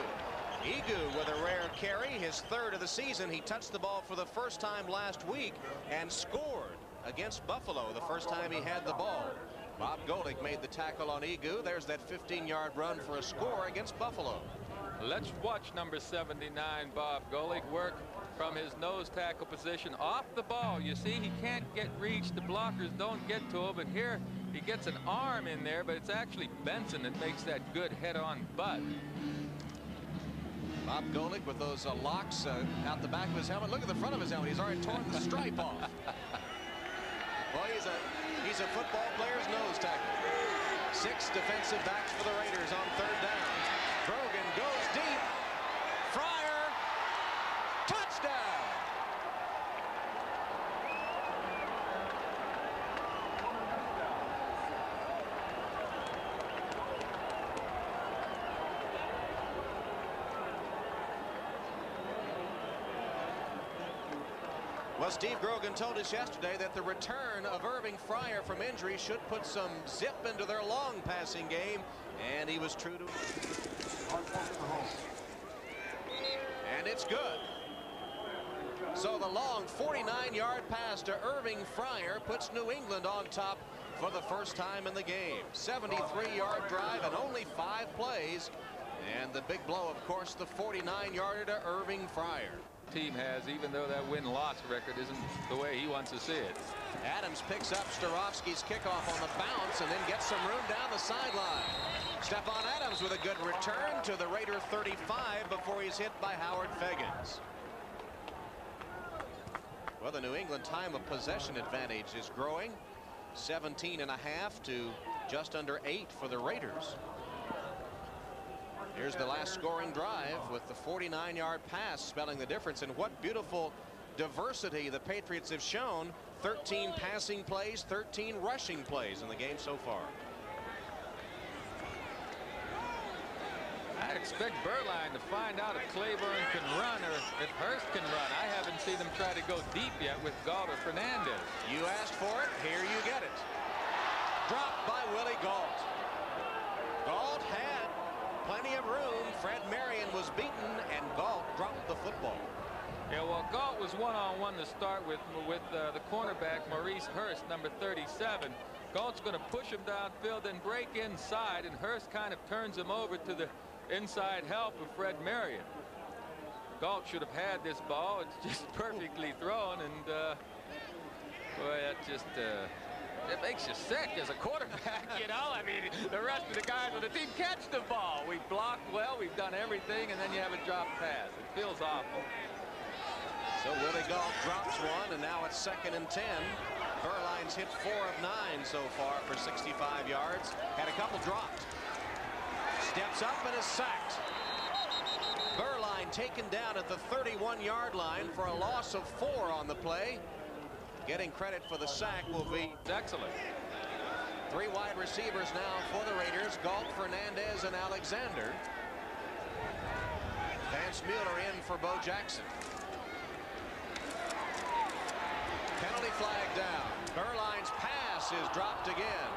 Egu with a rare carry, his 3rd of the season. He touched the ball for the first time last week and scored against Buffalo the first time he had the ball. Bob Golick made the tackle on Egu. There's that 15-yard run for a score against Buffalo. Let's watch number 79, Bob Golick, work from his nose tackle position off the ball. You see, he can't get reached. The blockers don't get to him, and here he gets an arm in there, but it's actually Benson that makes that good head-on butt. Bob Golick with those locks out the back of his helmet. Look at the front of his helmet. He's already torn the stripe off. Well, he's a football player's nose tackle. 6 defensive backs for the Raiders on 3rd down. Grogan goes deep. Fryer. Touchdown. Well, Steve Grogan told us yesterday that the return of Irving Fryer from injury should put some zip into their long passing game, and he was true to it. And it's good. So the long 49-yard pass to Irving Fryer puts New England on top for the first time in the game. 73-yard drive and only 5 plays. And the big blow, of course, the 49-yarder to Irving Fryer. Team has, even though that win-loss record isn't the way he wants to see it. Adams picks up Starofsky's kickoff on the bounce and then gets some room down the sideline. Stephon Adams with a good return to the Raider 35 before he's hit by Howard Fegans. Well, the New England time of possession advantage is growing. 17.5 to just under 8 for the Raiders. Here's the last scoring drive with the 49-yard pass spelling the difference. And what beautiful diversity the Patriots have shown. 13 passing plays, 13 rushing plays in the game so far. I expect Berline to find out if Claiborne can run or if Hurst can run. I haven't seen them try to go deep yet with Galt or Fernandez. You asked for it. Here you get it. Dropped by Willie Galt. Galt had plenty of room. Fred Marion was beaten, and Galt dropped the football. Yeah, well, Galt was one-on-one to start with the cornerback, Maurice Hurst, number 37. Galt's going to push him downfield and break inside, and Hurst kind of turns him over to the inside help of Fred Marion. Galt should have had this ball. It's just perfectly thrown, and boy, that just it makes you sick as a quarterback, you know. I mean, the rest of the guys on the team catch the ball. We blocked well, we've done everything, and then you have a drop pass. It feels awful. So Willie Galt drops one, and now it's 2nd and 10. Berline's hit 4 of 9 so far for 65 yards. Had a couple dropped. Steps up and is sacked. Berline taken down at the 31-yard line for a loss of 4 on the play. Getting credit for the sack will be excellent. 3 wide receivers now for the Raiders. Galt, Fernandez, and Alexander. Vance Mueller in for Bo Jackson. Penalty flag down. Berline's pass is dropped again.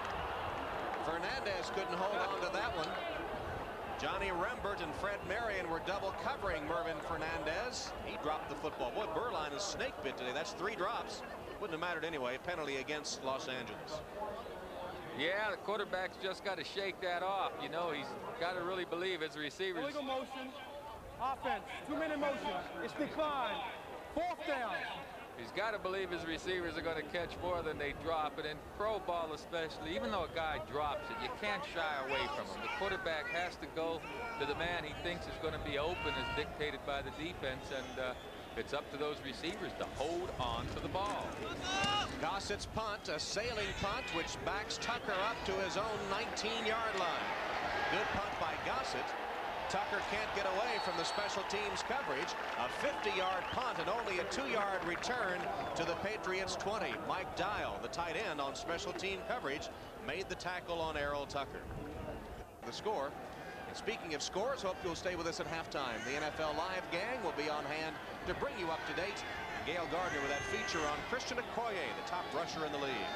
Fernandez couldn't hold on to that one. Johnny Rembert and Fred Marion were double covering Mervin Fernandez. He dropped the football. Boy, Berline is snake bit today. That's 3 drops. Wouldn't have mattered anyway. Penalty against Los Angeles. Yeah, the quarterback's just got to shake that off. You know, he's got to really believe his receivers. Illegal motion. Offense. 2-minute motion. It's declined. 4th down. He's got to believe his receivers are going to catch more than they drop. And in pro ball especially, even though a guy drops it, you can't shy away from him. The quarterback has to go to the man he thinks is going to be open as dictated by the defense. And it's up to those receivers to hold on to the ball. Gossett's punt, a sailing punt, which backs Tucker up to his own 19-yard line. Good punt by Gossett. Tucker can't get away from the special teams coverage. A 50-yard punt and only a 2-yard return to the Patriots 20. Mike Dial, the tight end on special team coverage, made the tackle on Errol Tucker. The score. And speaking of scores, hope you'll stay with us at halftime. The NFL Live gang will be on hand to bring you up to date. Gail Gardner with that feature on Christian Okoye, the top rusher in the league.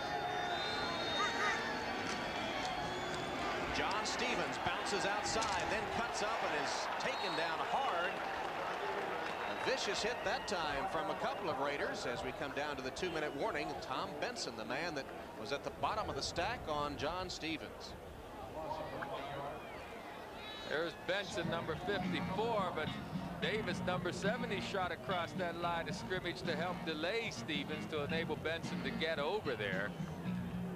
John Stevens bounces outside, then cuts up and is taken down hard. A vicious hit that time from a couple of Raiders as we come down to the 2-minute warning. Tom Benson, the man that was at the bottom of the stack on John Stevens. There's Benson, number 54, but Davis, number 70, shot across that line of scrimmage to help delay Stevens to enable Benson to get over there.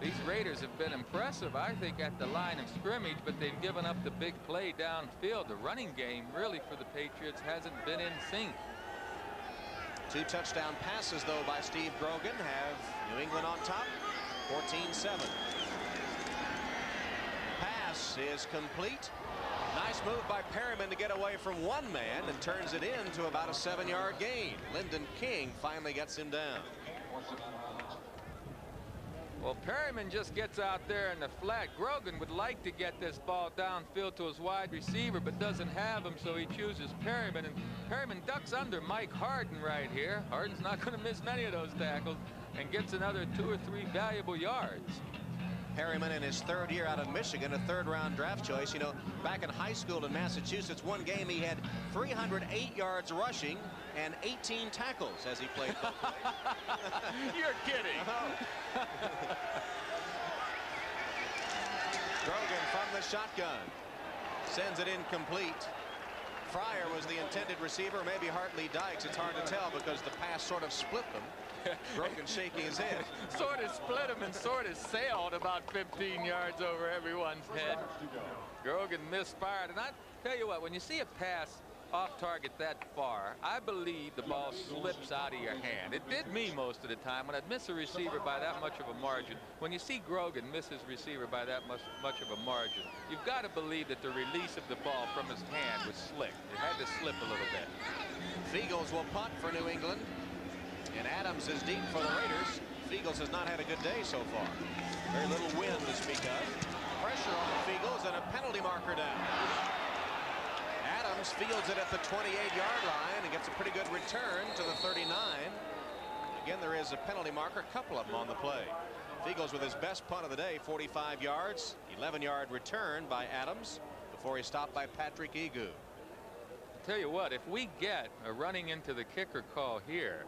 These Raiders have been impressive, I think, at the line of scrimmage, but they've given up the big play downfield. The running game, really, for the Patriots hasn't been in sync. 2 touchdown passes, though, by Steve Grogan have New England on top, 14-7. Pass is complete. Nice move by Perryman to get away from one man and turns it in to about a 7-yard gain. Lyndon King finally gets him down. Well, Perryman just gets out there in the flat. Grogan would like to get this ball downfield to his wide receiver, but doesn't have him, so he chooses Perryman. And Perryman ducks under Mike Harden right here. Harden's not going to miss many of those tackles and gets another 2 or 3 valuable yards. Perryman in his 3rd year out of Michigan, a 3rd-round draft choice. You know, back in high school in Massachusetts, one game he had 308 yards rushing and 18 tackles as he played football. You're kidding. Grogan from the shotgun sends it incomplete. Fryer was the intended receiver, maybe Hartley Dykes. It's hard to tell because the pass sort of split them. Grogan shaking his head. Sort of split him and sort of sailed about 15 yards over everyone's head. Grogan misfired. And I tell you what, when you see a pass off target that far, I believe the ball slips out of your hand. It did me most of the time when I'd miss a receiver by that much of a margin. When you see Grogan miss his receiver by that much of a margin, you've got to believe that the release of the ball from his hand was slick. It had to slip a little bit. Fiegels will punt for New England. And Adams is deep for the Raiders. Fiegels has not had a good day so far. Very little wind to speak of. Pressure on Fiegels and a penalty marker down. Adams fields it at the 28-yard line and gets a pretty good return to the 39. Again, there is a penalty marker, a couple of them on the play. Fiegels with his best punt of the day, 45 yards, 11-yard return by Adams before he's stopped by Patrick Egu. Tell you what, if we get a running into the kicker call here,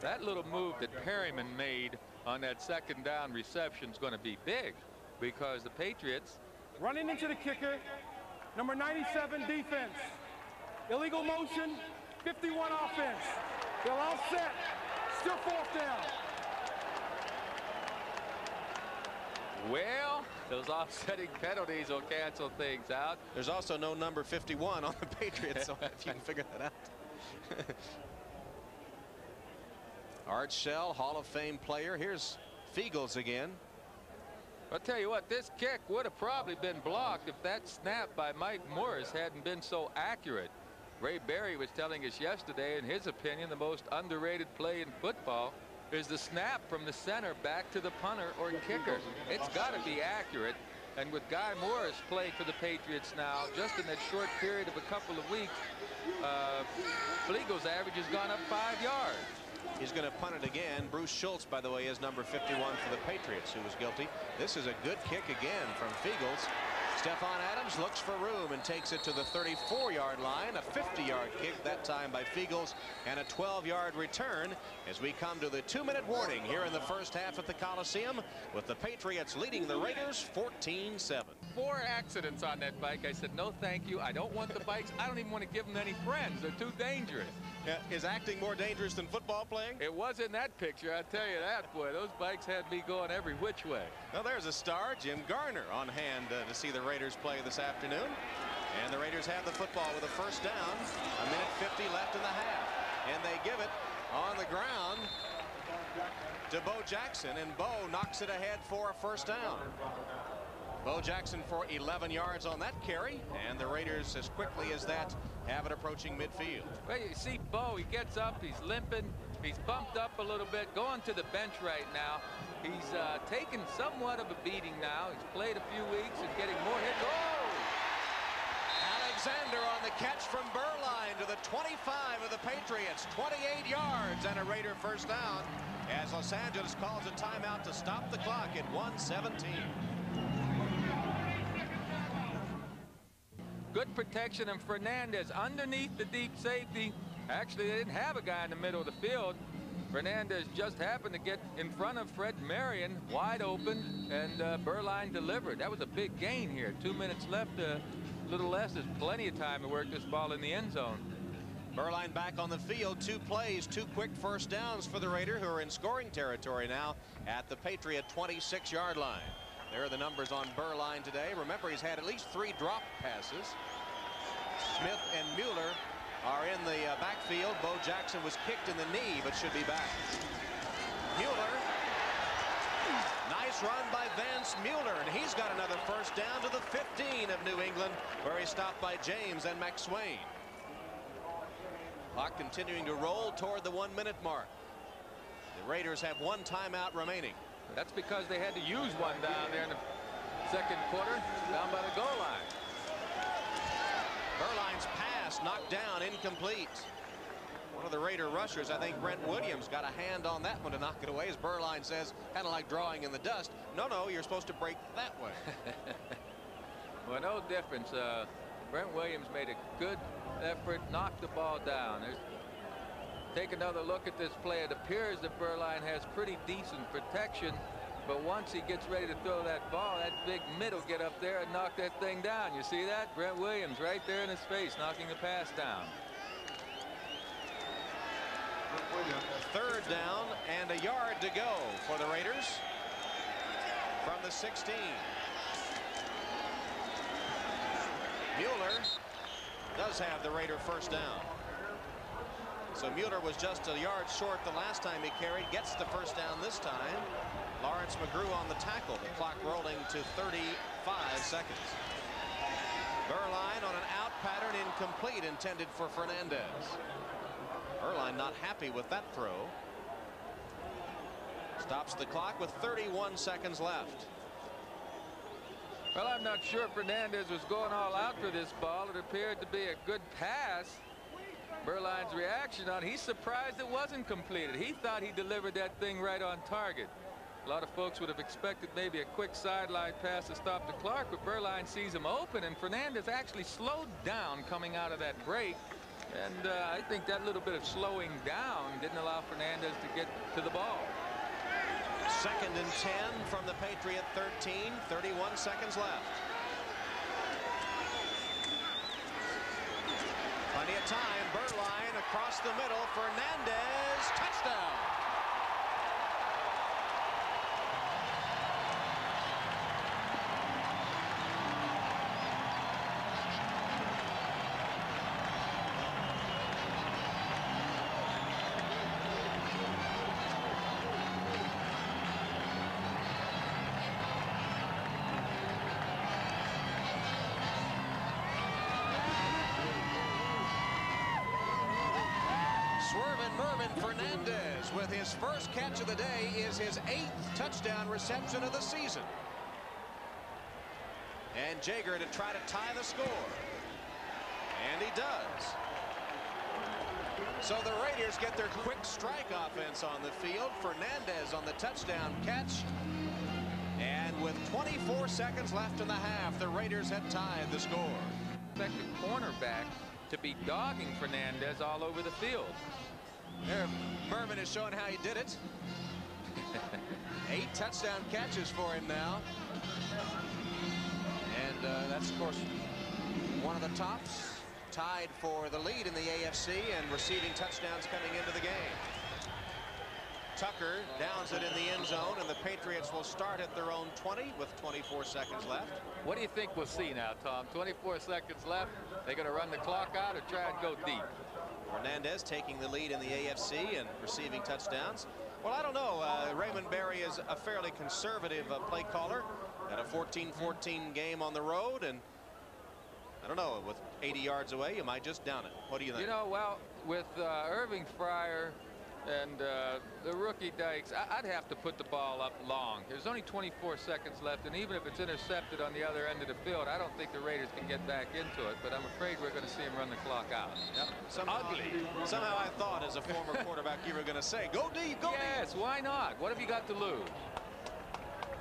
that little move that Perryman made on that 2nd down reception is going to be big, because the Patriots running into the kicker, number 97 defense, illegal motion, 51 offense. They're all set. Still 4th down. Well, those offsetting penalties will cancel things out. There's also no number 51 on the Patriots, so if you can figure that out. Art Shell, Hall of Fame player. Here's Fiegels again. I'll tell you what, this kick would have probably been blocked if that snap by Mike Morris hadn't been so accurate. Ray Berry was telling us yesterday, in his opinion, the most underrated play in football is the snap from the center back to the punter or kicker. It's got to be accurate. And with Guy Morris playing for the Patriots now, just in that short period of a couple of weeks, Flegel's average has gone up 5 yards. He's going to punt it again. Bruce Schultz, by the way, is number 51 for the Patriots, who was guilty. This is a good kick again from Fiegels. Stephon Adams looks for room and takes it to the 34-yard line. A 50-yard kick that time by Fiegels, and a 12-yard return as we come to the 2-minute warning here in the first half at the Coliseum, with the Patriots leading the Raiders 14-7. 4 accidents on that bike. I said, no, thank you. I don't want the bikes. I don't even want to give them any friends. They're too dangerous. Is acting more dangerous than football playing? It was in that picture, I tell you that. Boy, those bikes had me going every which way. Well, there's a star, Jim Garner, on hand to see the Raiders play this afternoon. And the Raiders have the football with a first down. 1:50 left in the half. And they give it on the ground to Bo Jackson, and Bo knocks it ahead for a first down. Bo Jackson for 11 yards on that carry, and the Raiders, as quickly as that, have it approaching midfield. Well, you see Bo, he gets up, he's limping, he's bumped up a little bit, going to the bench right now. He's taken somewhat of a beating now. He's played a few weeks and getting more hits. Oh! Alexander on the catch from Burline to the 25 of the Patriots. 28 yards and a Raider first down as Los Angeles calls a timeout to stop the clock at 1:17. Good protection, and Fernandez underneath the deep safety. Actually, they didn't have a guy in the middle of the field. Fernandez just happened to get in front of Fred Marion, wide open, and Burline delivered. That was a big gain here. 2 minutes left, a little less. There's plenty of time to work this ball in the end zone. Burline back on the field. 2 plays, 2 quick first downs for the Raider, who are in scoring territory now at the Patriot 26-yard line. There are the numbers on Burline today. Remember, he's had at least 3 drop passes. Smith and Mueller are in the backfield. Bo Jackson was kicked in the knee, but should be back. Mueller. Nice run by Vance Mueller, and he's got another first down to the 15 of New England, where he's stopped by James and McSwain. Clock continuing to roll toward the 1-minute mark. The Raiders have 1 timeout remaining. That's because they had to use one down there in the second quarter, down by the goal line. Berline's pass knocked down, incomplete. One of the Raider rushers, I think Brent Williams, got a hand on that one to knock it away. As Berline says, kind of like drawing in the dust. No, you're supposed to break that way. Well, no difference. Brent Williams made a good effort, knocked the ball down. Take another look at this play. It appears that Berline has pretty decent protection, but once he gets ready to throw that ball, that big mitt will get up there and knock that thing down. You see that? Brent Williams right there in his face, knocking the pass down. Third down and a yard to go for the Raiders from the 16. Mueller does have the Raider first down. So Mueller was just a yard short the last time he carried, gets the first down this time. Lawrence McGrew on the tackle, the clock rolling to 35 seconds. Berline on an out pattern, incomplete, intended for Fernandez. Berline not happy with that throw. Stops the clock with 31 seconds left. Well, I'm not sure Fernandez was going all out for this ball. It appeared to be a good pass. Berline's reaction on, he's surprised it wasn't completed. He thought he delivered that thing right on target. A lot of folks would have expected maybe a quick sideline pass to stop the clock, but Berline sees him open, and Fernandez actually slowed down coming out of that break. And I think that little bit of slowing down didn't allow Fernandez to get to the ball. Second and 10 from the Patriot 13, 31 seconds left. Plenty of time. Berline across the middle. Fernandez, touchdown. Fernandez with his first catch of the day is his 8th touchdown reception of the season. And Jaeger to try to tie the score. And he does. So the Raiders get their quick strike offense on the field. Fernandez on the touchdown catch. And with 24 seconds left in the half, the Raiders have tied the score. Expected cornerback to be dogging Fernandez all over the field. There, Mervin is showing how he did it. 8 touchdown catches for him now. And that's, of course, one of the tops. Tied for the lead in the AFC and receiving touchdowns coming into the game. Tucker downs it in the end zone, and the Patriots will start at their own 20 with 24 seconds left. What do you think we'll see now, Tom? 24 seconds left. They're going to run the clock out or try and go deep? Fernandez taking the lead in the AFC and receiving touchdowns. Well, I don't know. Raymond Berry is a fairly conservative play caller at a 14-14 game on the road, and I don't know, with 80 yards away, you might just down it. What do you think? You know, well, with Irving Fryer and the rookie Dykes, I'd have to put the ball up long. There's only 24 seconds left, and even if it's intercepted on the other end of the field, I don't think the Raiders can get back into it, but I'm afraid we're going to see him run the clock out. Yep. Somehow I thought, as a former quarterback, you were going to say, go deep, go deep. Yes, why not? What have you got to lose?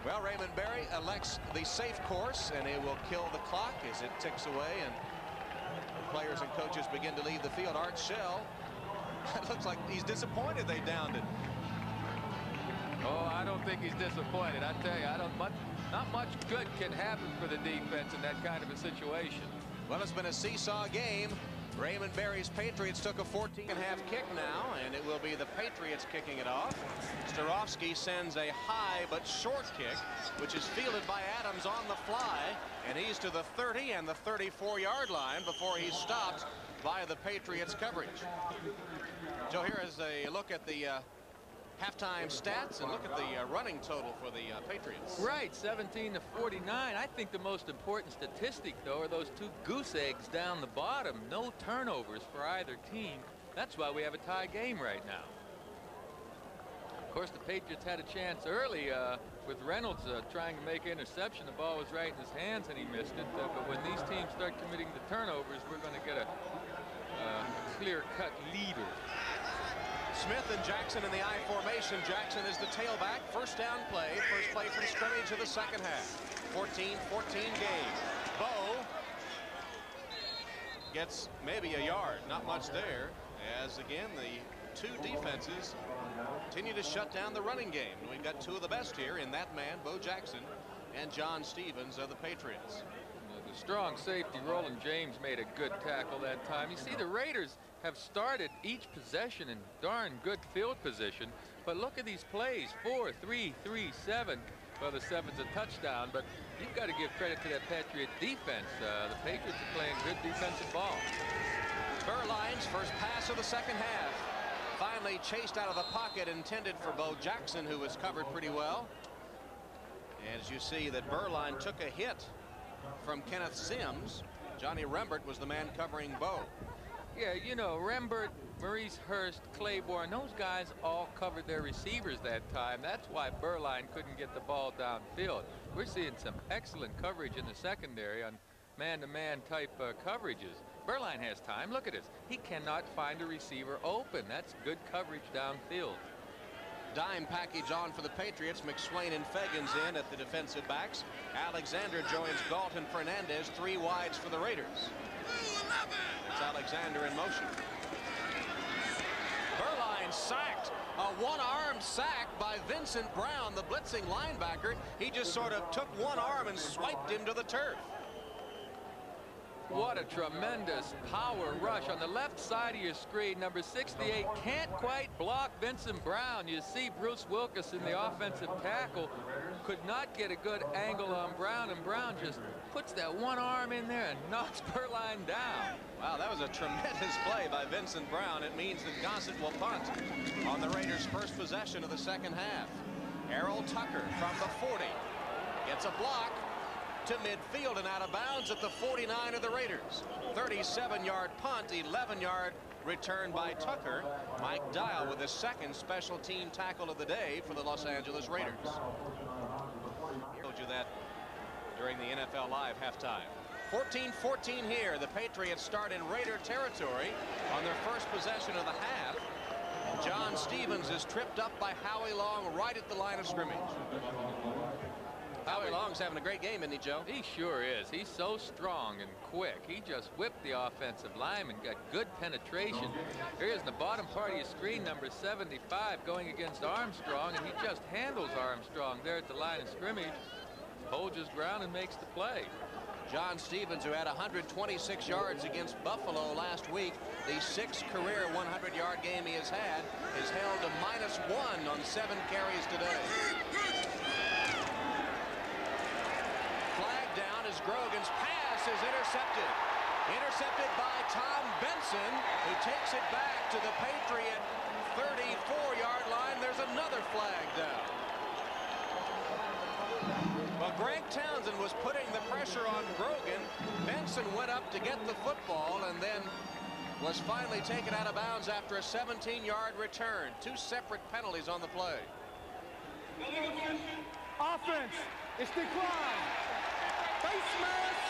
Well, Raymond Berry elects the safe course, and it will kill the clock as it ticks away, and the players and coaches begin to leave the field. Art Shell, it looks like he's disappointed they downed it. Oh, I don't think he's disappointed. I tell you, not much good can happen for the defense in that kind of a situation. Well, it's been a seesaw game. Raymond Berry's Patriots took a 14.5 kick now, and it will be the Patriots kicking it off. Starofsky sends a high but short kick, which is fielded by Adams on the fly, and he's to the 30 and the 34-yard line before he's stopped by the Patriots coverage. Joe, here is a look at the halftime stats, and look at the running total for the Patriots. Right, 17-49. I think the most important statistic, though, are those 2 goose eggs down the bottom. No turnovers for either team. That's why we have a tie game right now. Of course, the Patriots had a chance early with Reynolds trying to make an interception. The ball was right in his hands and he missed it. But when these teams start committing the turnovers, we're going to get a clear-cut leader. Smith and Jackson in the I formation. Jackson is the tailback. First down play. First play from scrimmage of the second half. 14-14 game. Bo gets maybe a yard. Not much there. As again, the two defenses continue to shut down the running game. We've got two of the best here in that man, Bo Jackson, and John Stevens of the Patriots. The strong safety, Roland James, made a good tackle that time. You see, the Raiders have started each possession in darn good field position. But look at these plays, 4, 3, 3, 7. Well, the 7's a touchdown, but you've got to give credit to that Patriot defense. The Patriots are playing good defensive ball. Burline's first pass of the second half. Finally chased out of the pocket, intended for Bo Jackson, who was covered pretty well. As you see that Burline took a hit from Kenneth Sims. Johnny Rembert was the man covering Bo. Yeah, you know, Rembert, Maurice Hurst, Claiborne, those guys all covered their receivers that time. That's why Burline couldn't get the ball downfield. We're seeing some excellent coverage in the secondary on man-to-man type coverages. Burline has time. Look at this. He cannot find a receiver open. That's good coverage downfield. Dime package on for the Patriots. McSwain and Feggins in at the defensive backs. Alexander joins Galton Fernandez. 3 wides for the Raiders. That's Alexander in motion. Burline sacked. A one-armed sack by Vincent Brown, the blitzing linebacker. He just sort of took one arm and swiped him to the turf. What a tremendous power rush on the left side of your screen. Number 68 can't quite block Vincent Brown. You see Bruce Wilkerson, the offensive tackle, could not get a good angle on Brown, and Brown just puts that one arm in there and knocks Burline down. Wow, that was a tremendous play by Vincent Brown. It means that Gossett will punt on the Raiders' first possession of the second half. Errol Tucker from the 40 gets a block to midfield and out of bounds at the 49 of the Raiders. 37-yard punt, 11-yard return by Tucker. Mike Dial with his second special team tackle of the day for the Los Angeles Raiders. I told you that during the NFL Live halftime. 14-14 here. The Patriots start in Raider territory on their first possession of the half. John Stevens is tripped up by Howie Long right at the line of scrimmage. Howie Long's having a great game, isn't he, Joe? He sure is. He's so strong and quick. He just whipped the offensive lineman, got good penetration. Here's in the bottom part of your screen, number 75 going against Armstrong, and he just handles Armstrong there at the line of scrimmage. Holds his ground and makes the play. John Stevens, who had 126 yards against Buffalo last week, the 6th career 100-yard game he has had, is held to -1 on 7 carries today. Flag down as Grogan's pass is intercepted. Intercepted by Tom Benson, who takes it back to the Patriot 34-yard line. There's another flag down. Well, Greg Townsend was putting the pressure on Grogan. Benson went up to get the football and then was finally taken out of bounds after a 17-yard return. 2 separate penalties on the play. Offense, it's declined. Face mask.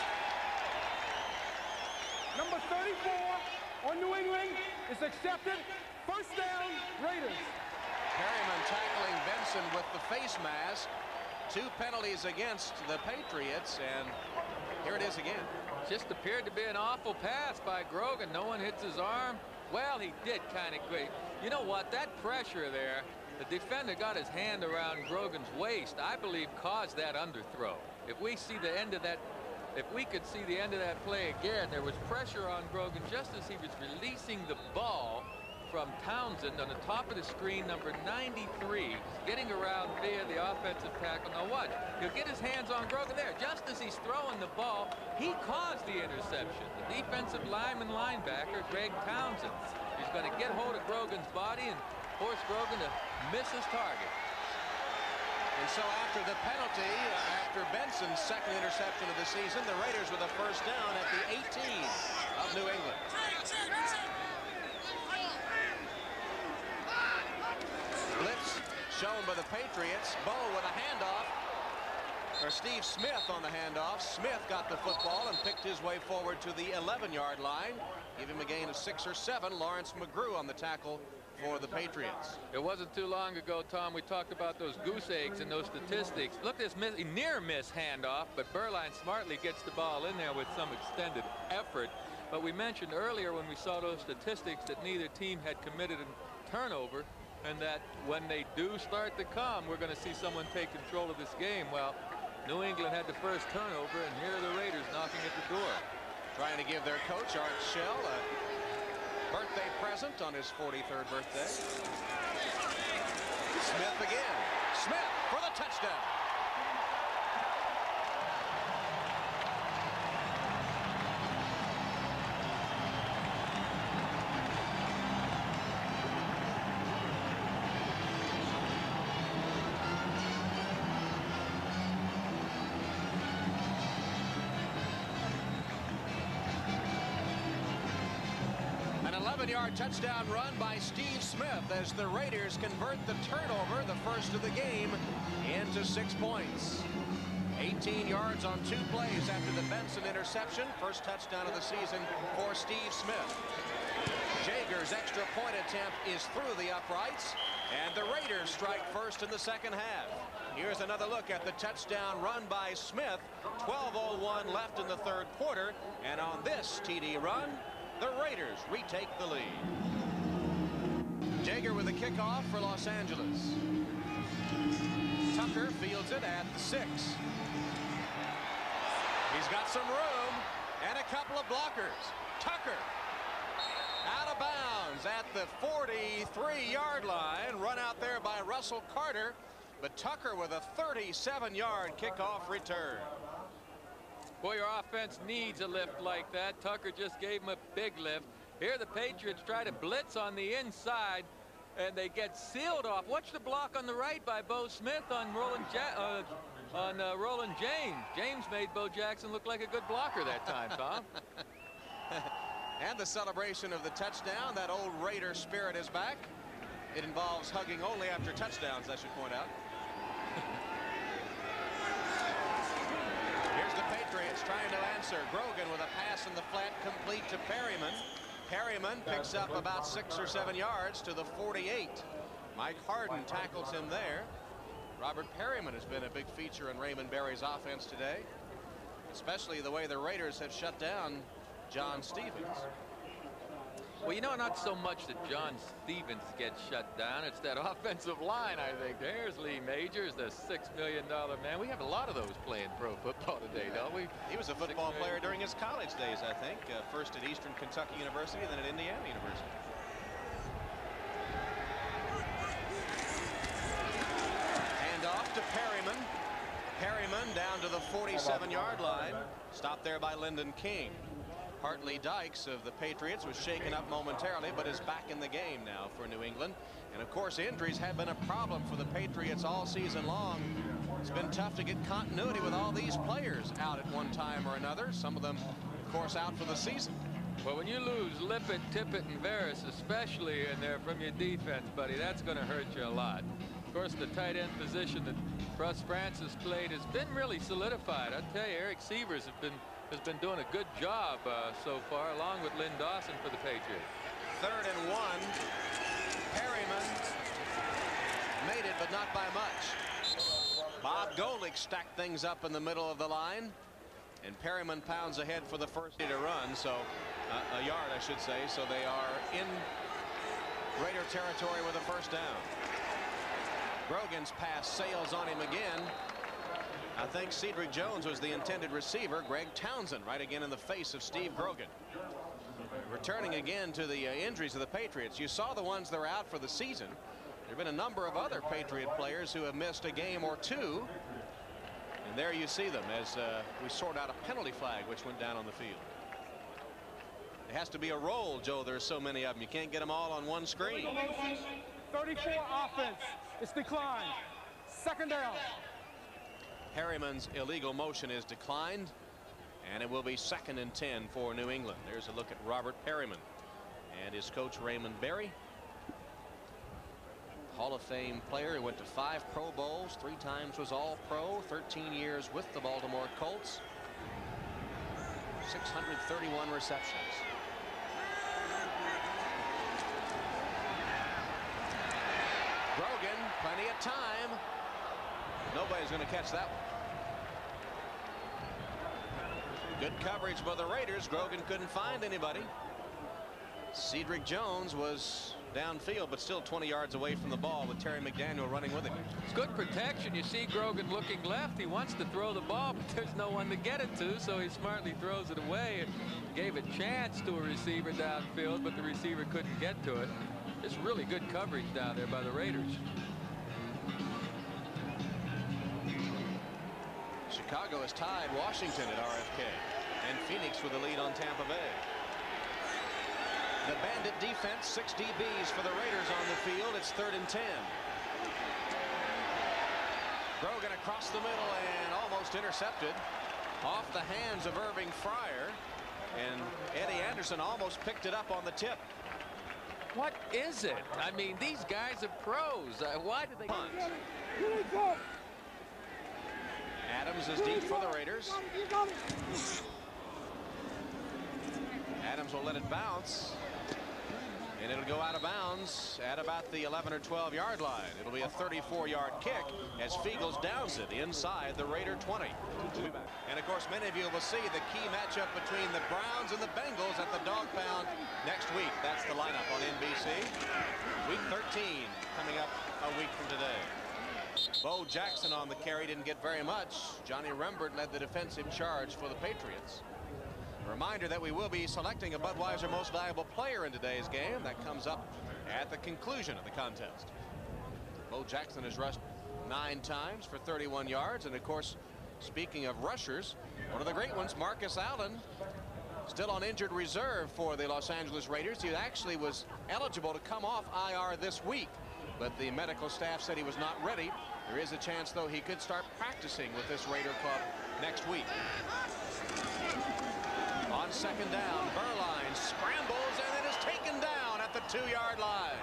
Number 34 on New England is accepted. First down, Raiders. Perryman tackling Benson with the face mask. 2 penalties against the Patriots, and here it is again. Just appeared to be an awful pass by Grogan. No one hits his arm. Well, he did kind of great. You know what? That pressure there, the defender got his hand around Grogan's waist, I believe caused that underthrow. If we see the end of that, if we could see the end of that play again, there was pressure on Grogan just as he was releasing the ball from Townsend on the top of the screen, number 93, getting around via the offensive tackle. Now watch, he'll get his hands on Grogan there. Just as he's throwing the ball, he caused the interception. The defensive lineman linebacker, Greg Townsend. He's going to get hold of Grogan's body and force Grogan to miss his target. And so after the penalty, after Benson's second interception of the season, the Raiders with a first down at the 18 of New England. Blitz shown by the Patriots. Bo with a handoff. Or Steve Smith on the handoff. Smith got the football and picked his way forward to the 11-yard line. Give him a gain of 6 or 7. Lawrence McGrew on the tackle for the Patriots. It wasn't too long ago, Tom, we talked about those goose eggs and those statistics. Look at this near miss handoff, but Berline smartly gets the ball in there with some extended effort. But we mentioned earlier when we saw those statistics that neither team had committed a turnover, and that when they do start to come, we're going to see someone take control of this game. Well, New England had the first turnover, and here are the Raiders knocking at the door. Trying to give their coach, Art Shell, a birthday present on his 43rd birthday. Smith again. Smith for the touchdown. An 11-yard touchdown run by Steve Smith as the Raiders convert the turnover, the first of the game, into 6 points. 18 yards on 2 plays after the Benson interception. First touchdown of the season for Steve Smith. Jager's extra point attempt is through the uprights, and the Raiders strike first in the second half. Here's another look at the touchdown run by Smith. 12:01 left in the third quarter, and on this TD run, the Raiders retake the lead. Jager with a kickoff for Los Angeles. Tucker fields it at the 6. He's got some room and a couple of blockers. Tucker out of bounds at the 43-yard line. Run out there by Russell Carter, but Tucker with a 37-yard kickoff return. Boy, your offense needs a lift like that. Tucker just gave him a big lift. Here the Patriots try to blitz on the inside, and they get sealed off. Watch the block on the right by Bo Smith on Roland James. James made Bo Jackson look like a good blocker that time, Tom. And the celebration of the touchdown. That old Raider spirit is back. It involves hugging only after touchdowns, I should point out. Here's the Patriots trying to answer. Grogan with a pass in the flat complete to Perryman. Perryman picks up about 6 or 7 yards to the 48. Mike Harden tackles him there. Robert Perryman has been a big feature in Raymond Berry's offense today, especially the way the Raiders have shut down John Stevens. Well, you know, not so much that John Stevens gets shut down. It's that offensive line, I think. There's Lee Majors, the $6 million man. We have a lot of those playing pro football today, don't we? He was a football player during his college days, I think. First at Eastern Kentucky University, then at Indiana University. Hand off to Perryman. Perryman down to the 47-yard line. Stopped there by Lyndon King. Hartley Dykes of the Patriots was shaken up momentarily, but is back in the game now for New England. And of course, injuries have been a problem for the Patriots all season long. It's been tough to get continuity with all these players out at one time or another. Some of them, of course, out for the season. Well, when you lose Lippett, Tippett, and Veras, especially in there from your defense, buddy, that's going to hurt you a lot. Of course, the tight end position that Russ Francis played has been really solidified. I tell you, Eric Sievers has been doing a good job so far, along with Lynn Dawson for the Patriots. 3rd and 1. Perryman made it, but not by much. Bob Golick stacked things up in the middle of the line, and Perryman pounds ahead for the first to run, so a yard, I should say. So they are in Raider territory with a first down. Grogan's pass sails on him again. I think Cedric Jones was the intended receiver. Greg Townsend right again in the face of Steve Grogan. Returning again to the injuries of the Patriots. You saw the ones that are out for the season. There have been a number of other Patriot players who have missed a game or two. And there you see them as we sort out a penalty flag which went down on the field. It has to be a roll, Joe. There's so many of them. You can't get them all on one screen. 34 offense. It's declined. 2nd down. Perryman's illegal motion is declined, and it will be 2nd and 10 for New England. There's a look at Robert Perryman and his coach Raymond Berry. Hall of Fame player who went to 5 Pro Bowls, 3 times was All-Pro, 13 years with the Baltimore Colts, 631 receptions. Grogan, plenty of time. Nobody's going to catch that one. Good coverage by the Raiders. Grogan couldn't find anybody. Cedric Jones was downfield, but still 20 yards away from the ball with Terry McDaniel running with him. It's good protection. You see Grogan looking left. He wants to throw the ball, but there's no one to get it to, so he smartly throws it away and gave a chance to a receiver downfield, but the receiver couldn't get to it. It's really good coverage down there by the Raiders. Chicago has tied Washington at RFK, and Phoenix with the lead on Tampa Bay. The Bandit defense, 6 DBs for the Raiders on the field. It's 3rd and 10. Grogan across the middle and almost intercepted off the hands of Irving Fryer, and Eddie Anderson almost picked it up on the tip. What is it? I mean, these guys are pros. Why do they punt? Adams is deep for the Raiders. Adams will let it bounce, and it'll go out of bounds at about the 11 or 12 yard line. It'll be a 34-yard kick as Fiegels downs it inside the Raider 20. And of course, many of you will see the key matchup between the Browns and the Bengals at the Dog Pound next week. That's the lineup on NBC. Week 13 coming up a week from today. Bo Jackson on the carry, didn't get very much. Johnny Rembert led the defensive charge for the Patriots. A reminder that we will be selecting a Budweiser Most Valuable Player in today's game. That comes up at the conclusion of the contest. Bo Jackson has rushed 9 times for 31 yards. And of course, speaking of rushers, one of the great ones, Marcus Allen, still on injured reserve for the Los Angeles Raiders. He actually was eligible to come off IR this week, but the medical staff said he was not ready. There is a chance, though, he could start practicing with this Raider club next week. On 2nd down, Berline scrambles and it is taken down at the 2-yard line.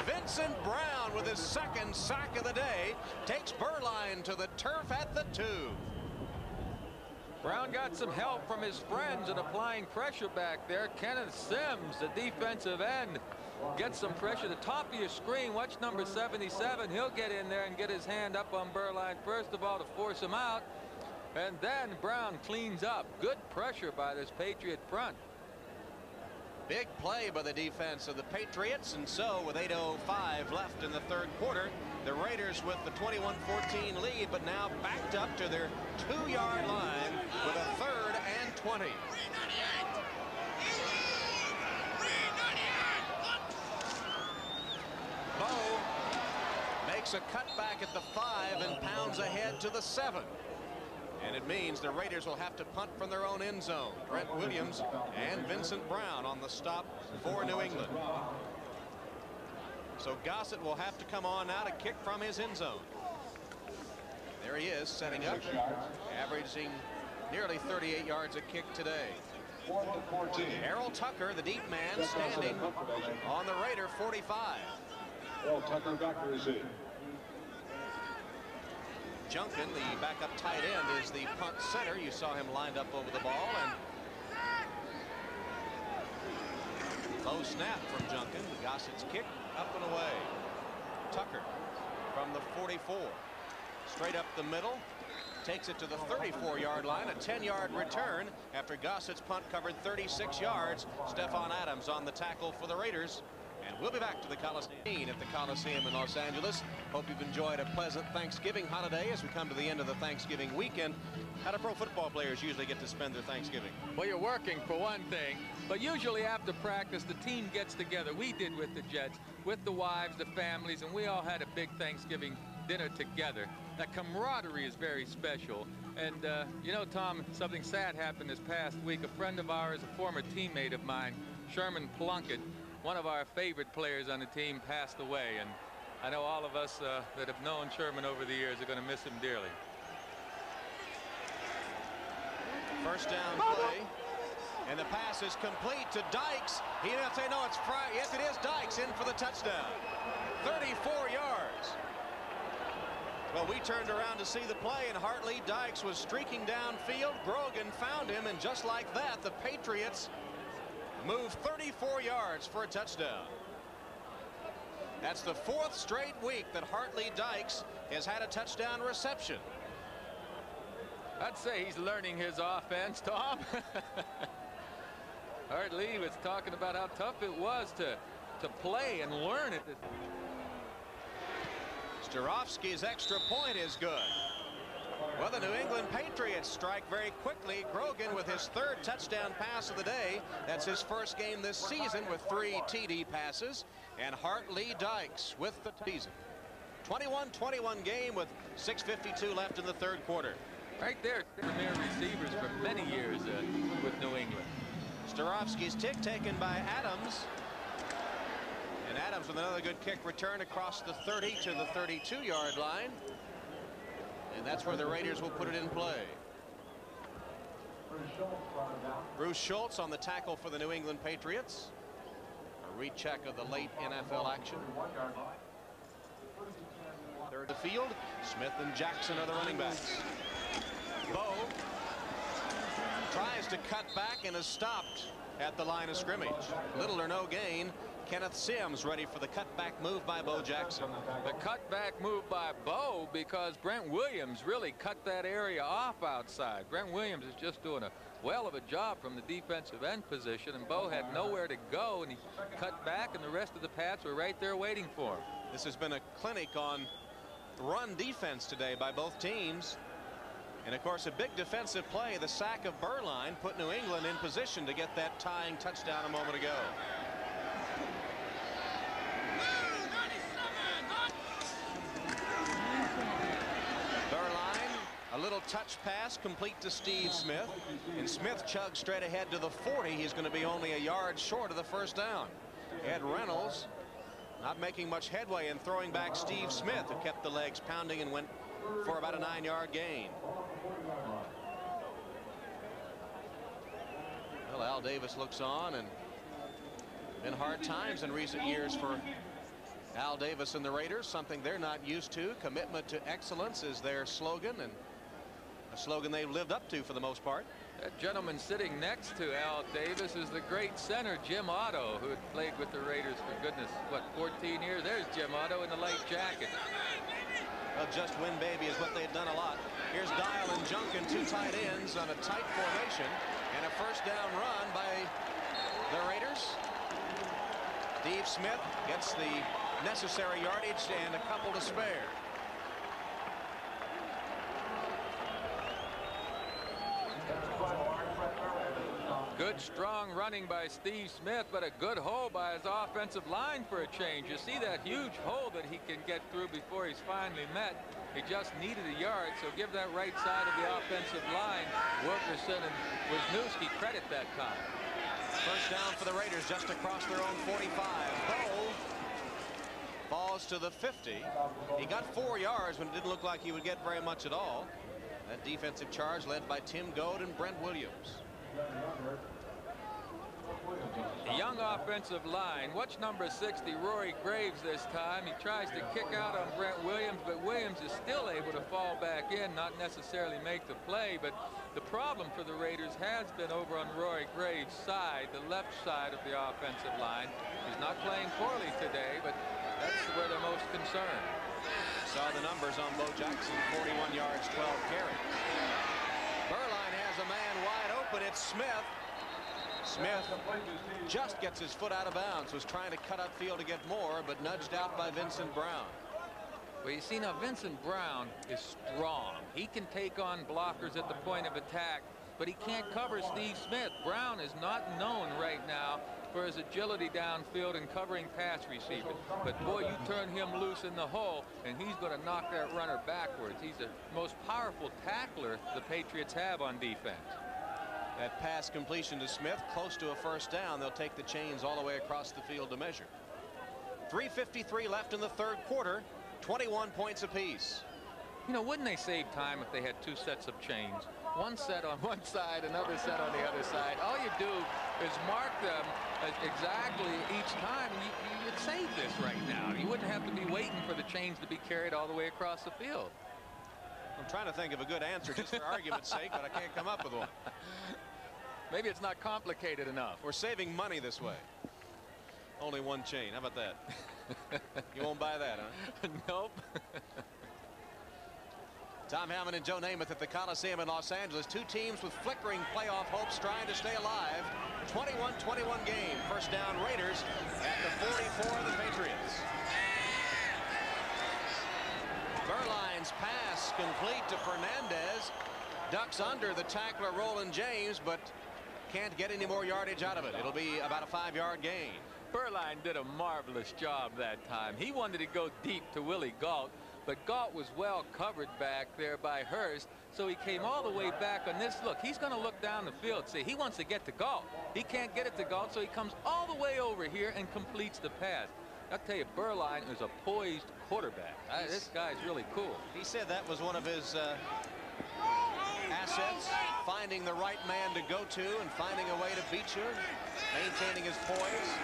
Vincent Brown with his 2nd sack of the day takes Berline to the turf at the 2. Brown got some help from his friends in applying pressure back there. Kenneth Sims, the defensive end, gets some pressure. The top of your screen, watch number 77. He'll get in there and get his hand up on Berline first of all to force him out. And then Brown cleans up. Good pressure by this Patriot front. Big play by the defense of the Patriots. And so with 8:05 left in the 3rd quarter, the Raiders with the 21-14 lead, but now backed up to their 2-yard line with a 3rd and 20. Bo makes a cutback at the 5 and pounds ahead to the 7. And it means the Raiders will have to punt from their own end zone. Brent Williams and Vincent Brown on the stop for New England. So Gossett will have to come on now to kick from his end zone. There he is, setting up, averaging nearly 38 yards a kick today. Errol Tucker, the deep man, standing on the Raider 45. Errol Tucker back to receive. Junkin, the backup tight end, is the punt center. You saw him lined up over the ball, and low snap from Junkin. Gossett's kick up and away. Tucker from the 44, straight up the middle, takes it to the 34-yard line. A 10-yard return after Gossett's punt covered 36 yards. Stephon Adams on the tackle for the Raiders. And we'll be back to the Coliseum at the Coliseum in Los Angeles. Hope you've enjoyed a pleasant Thanksgiving holiday as we come to the end of the Thanksgiving weekend. How do pro football players usually get to spend their Thanksgiving? Well, you're working for one thing, but usually after practice, the team gets together. We did with the Jets, with the wives, the families, and we all had a big Thanksgiving dinner together. That camaraderie is very special. And, you know, Tom, something sad happened this past week. A friend of ours, a former teammate of mine, Sherman Plunkett, one of our favorite players on the team, passed away, and I know all of us that have known Sherman over the years are going to miss him dearly. First down play, and the pass is complete to Dykes. He'll say no, it's Fry. Yes, it is Dykes in for the touchdown. 34 yards. Well, we turned around to see the play, and Hartley Dykes was streaking downfield. Grogan found him, and just like that, the Patriots moved 34 yards for a touchdown. That's the 4th straight week that Hartley Dykes has had a touchdown reception. I'd say he's learning his offense, Tom. Hartley was talking about how tough it was to play and learn it. Starofsky's extra point is good. Well, the New England Patriots strike very quickly. Grogan with his 3rd touchdown pass of the day. That's his first game this season with 3 TD passes. And Hartley Dykes with the season. 21-21 game with 6:52 left in the 3rd quarter. Right there, premier receivers for many years with New England. Starofsky's kick taken by Adams. And Adams with another good kick return across the 30 to the 32-yard line. And that's where the Raiders will put it in play. Bruce Schultz on the tackle for the New England Patriots. A recheck of the late NFL action. Third to field. Smith and Jackson are the running backs. Bowe tries to cut back and is stopped at the line of scrimmage. Little or no gain. Kenneth Sims ready for the cutback move by Bo Jackson. The cutback move by Bo, because Brent Williams really cut that area off outside. Brent Williams is just doing a well of a job from the defensive end position, and Bo had nowhere to go, and he cut back, and the rest of the Pats were right there waiting for him. This has been a clinic on run defense today by both teams. And of course, a big defensive play, the sack of Berline, put New England in position to get that tying touchdown a moment ago. Berline, a little touch pass complete to Steve Smith, and Smith chugs straight ahead to the 40. He's going to be only a yard short of the first down. Ed Reynolds not making much headway in throwing back Steve Smith, who kept the legs pounding and went for about a 9-yard gain. Well, Al Davis looks on, and been hard times in recent years for Al Davis and the Raiders, something they're not used to. Commitment to excellence is their slogan, and a slogan they've lived up to for the most part. That gentleman sitting next to Al Davis is the great center Jim Otto, who had played with the Raiders for goodness, what, 14 years. There's Jim Otto in the light jacket. Well, just win baby is what they've done a lot. Here's Dial and Junkin, 2 tight ends on a tight formation, and a first down run by the Raiders. Steve Smith gets the necessary yardage and a couple to spare. Good strong running by Steve Smith, but a good hole by his offensive line for a change. You see that huge hole that he can get through before he's finally met. He just needed a yard, so give that right side of the offensive line, Wilkerson and Wisniewski, credit that time. First down for the Raiders just across their own 45. Bowe falls to the 50. He got 4 yards when it didn't look like he would get very much at all. That defensive charge led by Tim Goad and Brent Williams. The young offensive line. Watch number 60, Rory Graves, this time. He tries to kick out on Brent Williams, but Williams is still able to fall back in, not necessarily make the play. But the problem for the Raiders has been over on Rory Graves' side, the left side of the offensive line. He's not playing poorly today, but that's where they're most concerned. Saw the numbers on Bo Jackson, 41 yards, 12 carries. Berline has a man wide open. It's Smith. Smith just gets his foot out of bounds, was trying to cut upfield to get more, but nudged out by Vincent Brown. Well, you see now, Vincent Brown is strong. He can take on blockers at the point of attack, but he can't cover Steve Smith. Brown is not known right now for his agility downfield and covering pass receivers. But boy, you turn him loose in the hole, and he's going to knock that runner backwards. He's the most powerful tackler the Patriots have on defense. That pass completion to Smith, close to a first down. They'll take the chains all the way across the field to measure. 3:53 left in the third quarter, 21 points apiece. You know, wouldn't they save time if they had 2 sets of chains? One set on one side, another set on the other side. All you do is mark them exactly each time, and you'd save this right now. You wouldn't have to be waiting for the chains to be carried all the way across the field. I'm trying to think of a good answer just for argument's sake, but I can't come up with one. Maybe it's not complicated enough. We're saving money this way. Only one chain. How about that? You won't buy that, huh? Nope. Tom Hammond and Joe Namath at the Coliseum in Los Angeles. Two teams with flickering playoff hopes trying to stay alive. 21-21 game. First down Raiders at the 44 of the Patriots. Burline's pass complete to Fernandez. Ducks under the tackler Roland James, but can't get any more yardage out of it. It'll be about a 5-yard gain. Burline did a marvelous job that time. He wanted to go deep to Willie Gault, but Gault was well covered back there by Hurst, so he came all the way back on this. Look, he's going to look down the field. See, he wants to get to Gault. He can't get it to Gault, so he comes all the way over here and completes the pass. I'll tell you, Burline is a poised quarterback. This guy's really cool. He said that was one of his assets, finding the right man to go to and finding a way to beat you, maintaining his poise.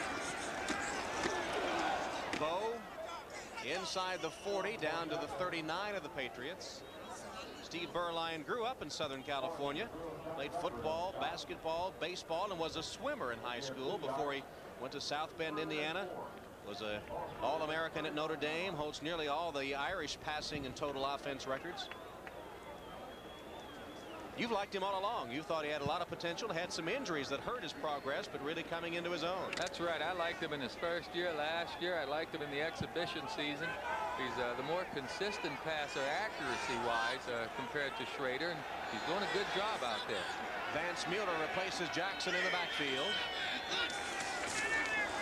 Bo inside the 40 down to the 39 of the Patriots. Steve Burline grew up in Southern California, played football, basketball, baseball, and was a swimmer in high school before he went to South Bend, Indiana. Was a All-American at Notre Dame, holds nearly all the Irish passing and total offense records. You've liked him all along. You thought he had a lot of potential, had some injuries that hurt his progress, but really coming into his own. That's right. I liked him in his first year last year. I liked him in the exhibition season. He's the more consistent passer accuracy-wise compared to Schrader, and he's doing a good job out there. Vance Mueller replaces Jackson in the backfield.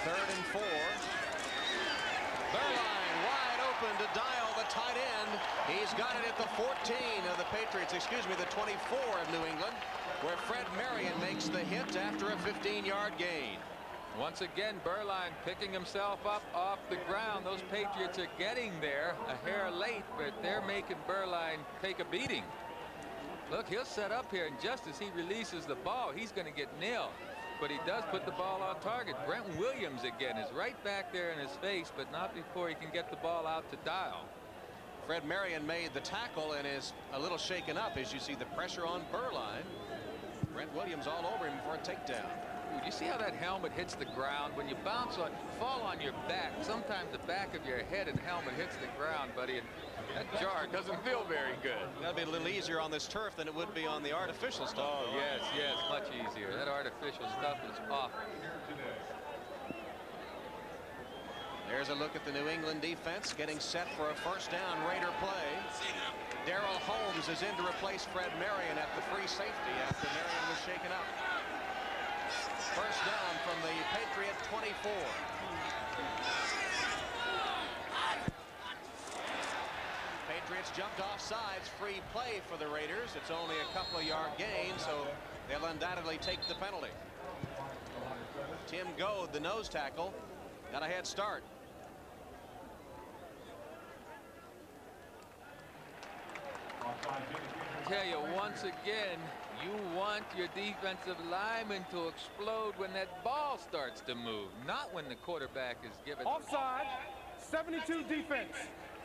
3rd and 4. Burline wide open to Dial, the tight end. He's got it at the 14 of the Patriots, excuse me, the 24 of New England, where Fred Marion makes the hit after a 15-yard gain. Once again, Burline picking himself up off the ground. Those Patriots are getting there a hair late, but they're making Burline take a beating. Look, he'll set up here, and just as he releases the ball, he's going to get nailed. But he does put the ball on target. Brent Williams again is right back there in his face, but not before he can get the ball out to Dial. Fred Marion made the tackle and is a little shaken up as you see the pressure on Burline. Brent Williams all over him for a takedown. Ooh, you see how that helmet hits the ground? When you fall on your back, sometimes the back of your head and helmet hits the ground, buddy. And that jar doesn't feel very good. That'll be a little easier on this turf than it would be on the artificial stuff. Oh, yes, much easier. That artificial stuff is awful. There's a look at the New England defense getting set for a first down Raider play. Darrell Holmes is in to replace Fred Marion at the free safety after Marion was shaken up. First down from the Patriot 24. Patriots jumped off sides, free play for the Raiders. It's only a couple of yard gain, so they'll undoubtedly take the penalty. Tim Goad, the nose tackle, got a head start. I tell you once again, you want your defensive lineman to explode when that ball starts to move, not when the quarterback is given. Offside, 72 defense,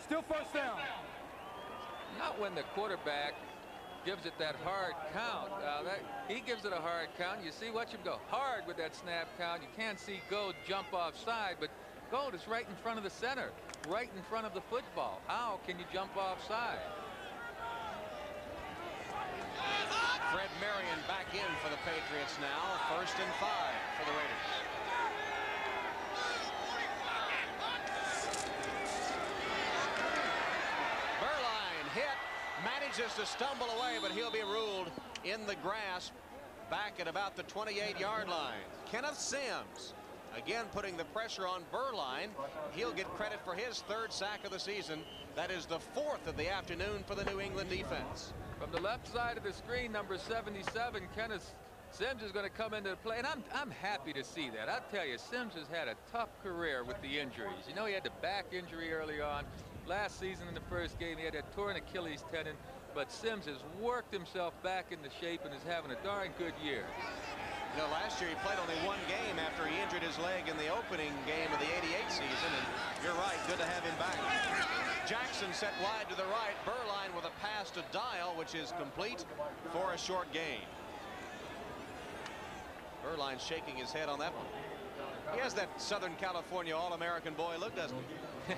still first down. Not when the quarterback gives it that hard count. He gives it a hard count. You see, watch him go hard with that snap count. You can't see Gold jump offside, but Gold is right in front of the center, right in front of the football. How can you jump offside? Fred Marion back in for the Patriots now. 1st and 5 for the Raiders. Burline hit, manages to stumble away, but he'll be ruled in the grasp back at about the 28-yard line. Kenneth Sims again putting the pressure on Burline. He'll get credit for his 3rd sack of the season. That is the 4th of the afternoon for the New England defense. From the left side of the screen, number 77, Kenneth Sims is going to come into the play, and I'm happy to see that. I'll tell you, Sims has had a tough career with the injuries. You know, he had the back injury early on. Last season in the first game, he had a torn Achilles tendon. but Sims has worked himself back into shape and is having a darn good year. You know, last year he played only one game after he injured his leg in the opening game of the '88 season, and you're right, good to have him back. Jackson set wide to the right. Berline with a pass to Dial, which is complete for a short gain. Berline shaking his head on that one. He has that Southern California All-American boy look, doesn't he?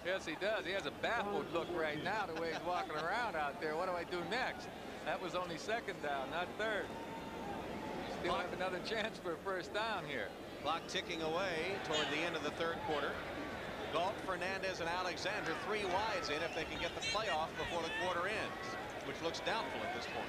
Yes, he does. He has a baffled look right now, the way he's walking around out there. What do I do next? That was only second down, not third. Still have another chance for a first down here. Clock ticking away toward the end of the third quarter. Galt, Fernandez, and Alexander 3 wides in if they can get the playoff before the quarter ends, which looks doubtful at this point.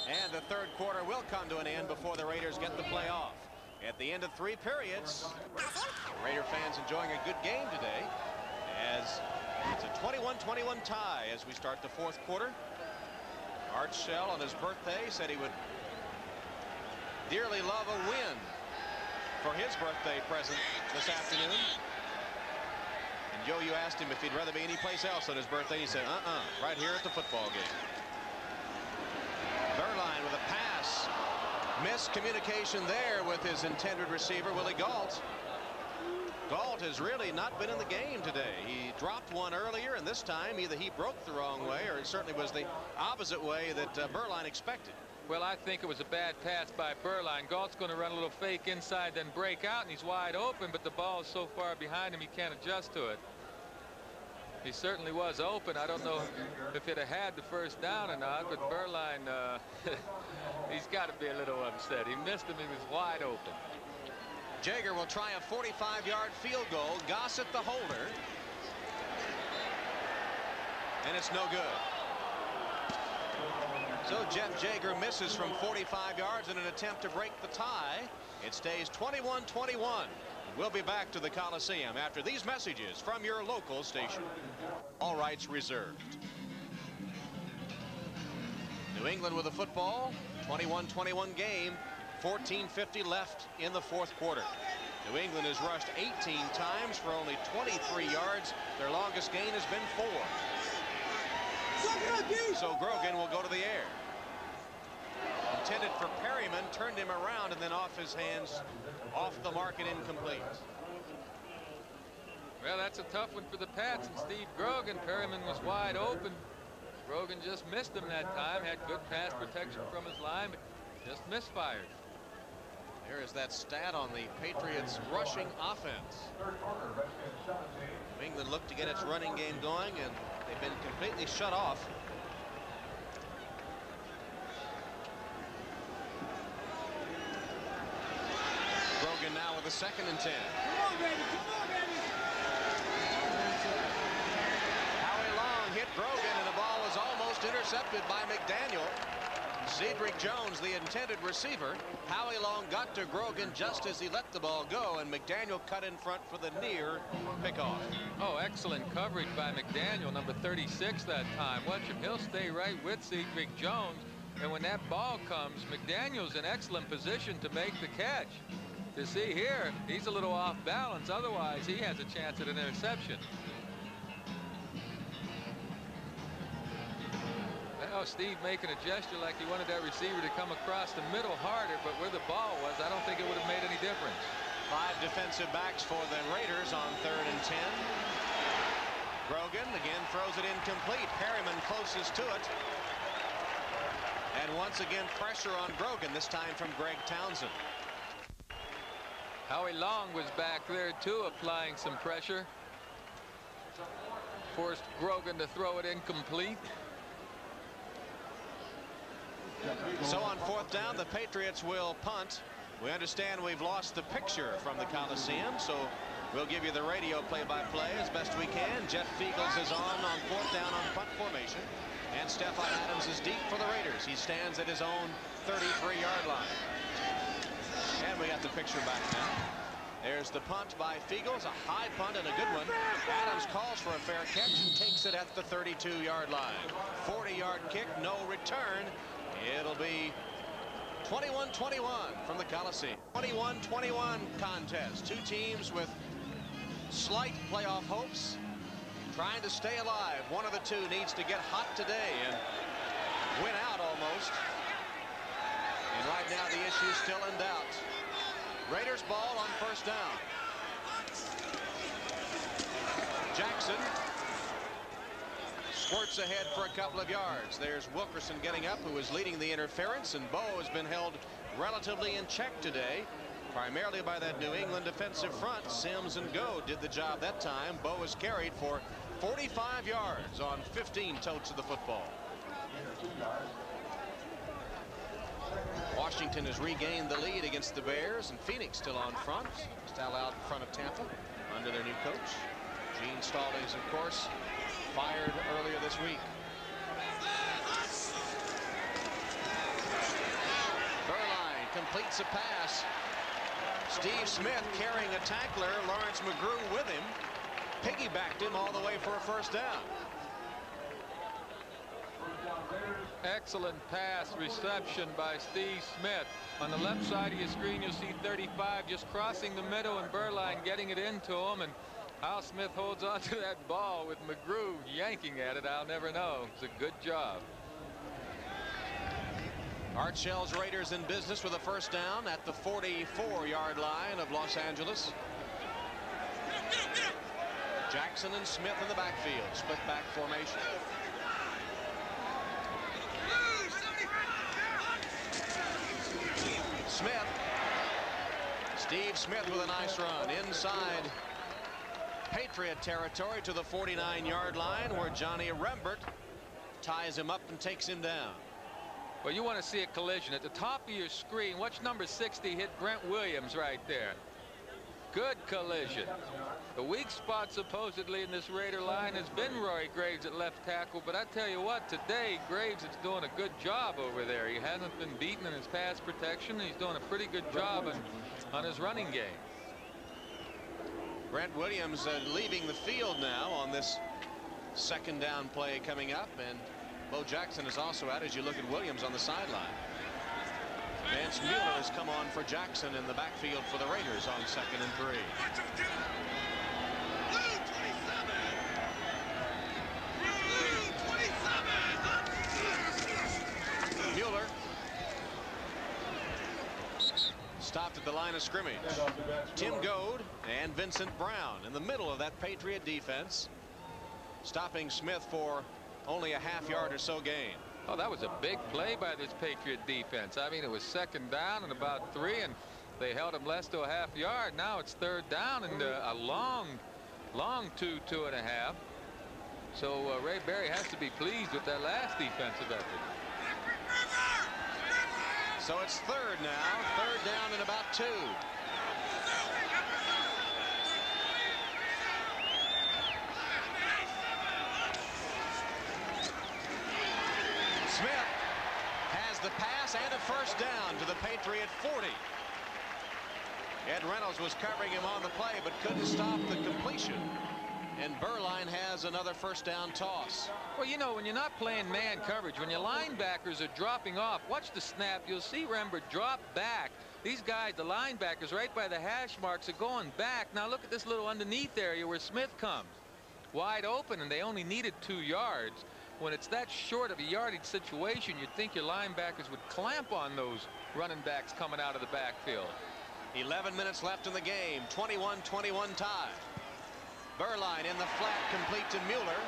And the third quarter will come to an end before the Raiders get the playoff. At the end of 3 periods, Raider fans enjoying a good game today, as it's a 21-21 tie as we start the fourth quarter. Art Shell on his birthday said he would dearly love a win for his birthday present this afternoon. And Joe, you asked him if he'd rather be anyplace else on his birthday. He said, right here at the football game. Berline with a pass. Miscommunication there with his intended receiver, Willie Galt. Galt has really not been in the game today. He dropped one earlier, and this time either he broke the wrong way or it certainly was the opposite way that Berline expected. Well, I think it was a bad pass by Berline. Galt's going to run a little fake inside, then break out, and he's wide open, but the ball is so far behind him he can't adjust to it. He certainly was open. I don't know if it had the first down or not, but Berline, he's got to be a little upset. He missed him. He was wide open. Jaeger will try a 45-yard field goal. Gossett the holder. And it's no good. So Jeff Jaeger misses from 45 yards in an attempt to break the tie. It stays 21-21. We'll be back to the Coliseum after these messages from your local station. All rights reserved. New England with the football. 21-21 game. 14:50 left in the fourth quarter. New England has rushed 18 times for only 23 yards. Their longest gain has been 4. So Grogan will go to the air. Intended for Perryman, turned him around and then off his hands, off the mark and incomplete. Well, that's a tough one for the Pats and Steve Grogan. Perryman was wide open. Grogan just missed him that time. Had good pass protection from his line, but just misfired. There is that stat on the Patriots rushing offense. New England looked to get its running game going, and they've been completely shut off. Grogan now with a 2nd and 10. Come on, baby. Come on, baby. Howie Long hit Grogan, and the ball was almost intercepted by McDaniel. Cedric Jones, the intended receiver. Howie Long got to Grogan just as he let the ball go, and McDaniel cut in front for the near pickoff. Oh, excellent coverage by McDaniel, number 36 that time. Watch him. He'll stay right with Cedric Jones, and when that ball comes, McDaniel's in excellent position to make the catch. To see here, he's a little off balance. Otherwise, he has a chance at an interception. Now Steve making a gesture like he wanted that receiver to come across the middle harder, but where the ball was, I don't think it would have made any difference. 5 defensive backs for the Raiders on 3rd and 10. Grogan again throws it incomplete. Perryman closest to it. And once again pressure on Grogan, this time from Greg Townsend. Howie Long was back there too, applying some pressure. Forced Grogan to throw it incomplete. So on 4th down, the Patriots will punt. We understand we've lost the picture from the Coliseum, so we'll give you the radio play-by-play as best we can. Jeff Fiegels is on 4th down on punt formation, and Stephon Adams is deep for the Raiders. He stands at his own 33-yard line. And we got the picture back now. There's the punt by Fiegels, a high punt and a good one. Adams calls for a fair catch and takes it at the 32-yard line. 40-yard kick, no return. It'll be 21-21 from the Coliseum. 21-21 contest. Two teams with slight playoff hopes, trying to stay alive. One of the two needs to get hot today and win out almost. And right now the issue is still in doubt. Raiders ball on first down. Jackson squirts ahead for a couple of yards. There's Wilkerson getting up, who is leading the interference, and Bo has been held relatively in check today, primarily by that New England defensive front. Sims and Go did the job that time. Bo is carried for 45 yards on 15 totes of the football. Washington has regained the lead against the Bears, and Phoenix still on front. Still out in front of Tampa under their new coach. Gene Stallings, of course, fired earlier this week. Burline completes a pass. Steve Smith carrying a tackler, Lawrence McGrew with him, piggybacked him all the way for a first down. Excellent pass reception by Steve Smith. On the left side of your screen, you'll see 35 just crossing the middle, and Burline getting it into him, and how Smith holds on to that ball with McGrew yanking at it, I'll never know. It's a good job. Art Shell's Raiders in business with a first down at the 44-yard line of Los Angeles. Jackson and Smith in the backfield, split back formation. Smith. Steve Smith with a nice run inside Patriot territory to the 49-yard line, where Johnny Rembert ties him up and takes him down. Well, you want to see a collision at the top of your screen. Watch number 60 hit Brent Williams right there. Good collision. The weak spot supposedly in this Raider line has been Roy Graves at left tackle, but I tell you what, today Graves is doing a good job over there. He hasn't been beaten in his pass protection. He's doing a pretty good job on his running game. Brent Williams leaving the field now on this second down play coming up, and Bo Jackson is also out as you look at Williams on the sideline. Vance Mueller has come on for Jackson in the backfield for the Raiders on 2nd and 3. Mueller stopped at the line of scrimmage. Tim Goad and Vincent Brown in the middle of that Patriot defense, stopping Smith for only a half-yard or so gain. Oh, that was a big play by this Patriot defense. I mean, it was 2nd down and about 3, and they held him less to a half-yard. Now it's 3rd down and a long 2.5. So Ray Berry has to be pleased with that last defensive effort. So it's 3rd now. 3rd down and about 2. Smith has the pass and a first down to the Patriot 40. Ed Reynolds was covering him on the play but couldn't stop the completion. And Burline has another first down toss. Well, you know, when you're not playing man coverage, when your linebackers are dropping off, watch the snap. You'll see Rembert drop back. These guys, the linebackers right by the hash marks, are going back. Now look at this little underneath area where Smith comes. Wide open, and they only needed 2 yards. When it's that short of a yardage situation, you'd think your linebackers would clamp on those running backs coming out of the backfield. 11 minutes left in the game. 21-21 tie. Burline in the flat, complete to Mueller.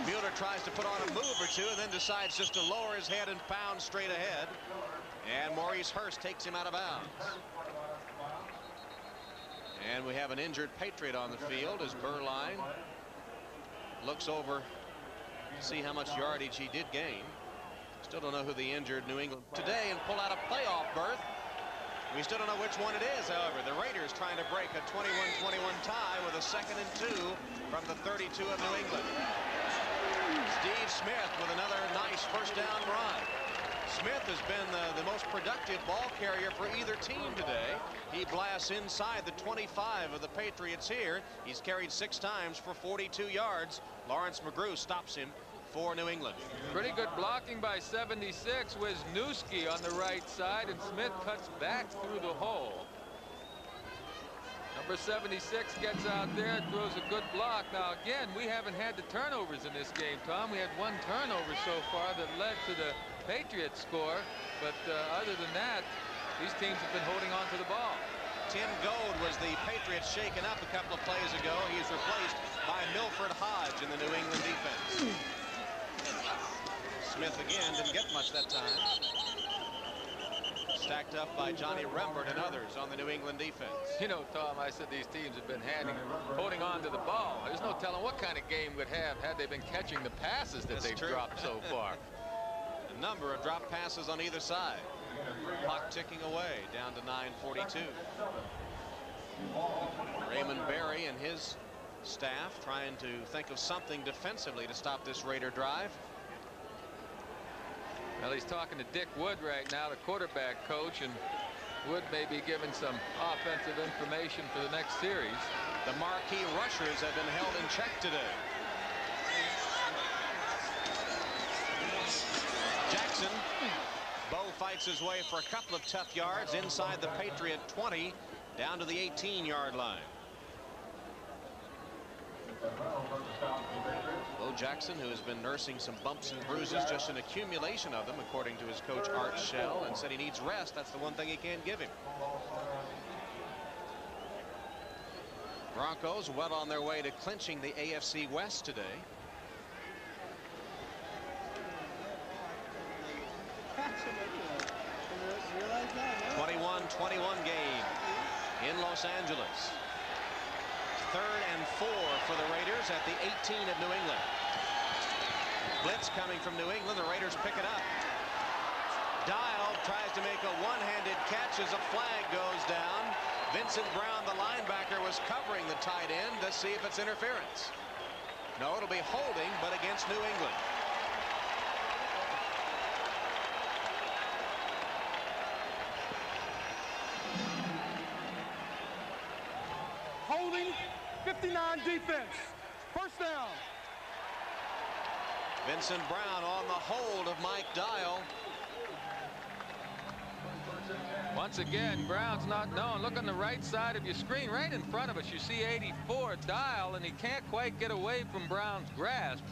Mueller tries to put on a move or two and then decides just to lower his head and pound straight ahead. And Maurice Hurst takes him out of bounds. And we have an injured Patriot on the field as Burline looks over to see how much yardage he did gain. Still don't know who the injured New England today and pull out a playoff berth. We still don't know which one it is, however. The Raiders trying to break a 21-21 tie with a 2nd and 2 from the 32 of New England. Steve Smith with another nice first down run. Smith has been the most productive ball carrier for either team today. He blasts inside the 25 of the Patriots here. He's carried 6 times for 42 yards. Lawrence McGrew stops him for New England. Pretty good blocking by 76. Wisniewski on the right side, and Smith cuts back through the hole. Number 76 gets out there, throws a good block. Now again, we haven't had the turnovers in this game, Tom. We had one turnover so far that led to the Patriots score, but other than that, these teams have been holding on to the ball. Tim Goad was the Patriots shaken up a couple of plays ago. He's replaced by Milford Hodge in the New England defense. Smith again didn't get much that time. Stacked up by Johnny Rembert and others on the New England defense. You know, Tom, I said these teams have been holding on to the ball. There's no telling what kind of game would have had they been catching the passes that they've dropped so far. A number of drop passes on either side. Clock ticking away down to 9:42. Raymond Berry and his staff trying to think of something defensively to stop this Raider drive. Well, he's talking to Dick Wood right now, the quarterback coach, and Wood may be giving some offensive information for the next series. The marquee rushers have been held in check today. Jackson. Bo fights his way for a couple of tough yards inside the Patriot 20 down to the 18-yard line. Bo Jackson, who has been nursing some bumps and bruises, just an accumulation of them, according to his coach Art Shell, and said he needs rest. That's the one thing he can't give him. Broncos well on their way to clinching the AFC West today. 21-21 game in Los Angeles. 3rd and 4 for the Raiders at the 18 of New England. Blitz coming from New England. The Raiders pick it up. Dial tries to make a one-handed catch as a flag goes down. Vincent Brown, the linebacker, was covering the tight end to see if it's interference. No, it'll be holding, but against New England. Holding, 59 defense. First down. Vincent Brown on the hold of Mike Dial. Once again, Brown's not known. Look on the right side of your screen, right in front of us. You see 84 Dial, and he can't quite get away from Brown's grasp.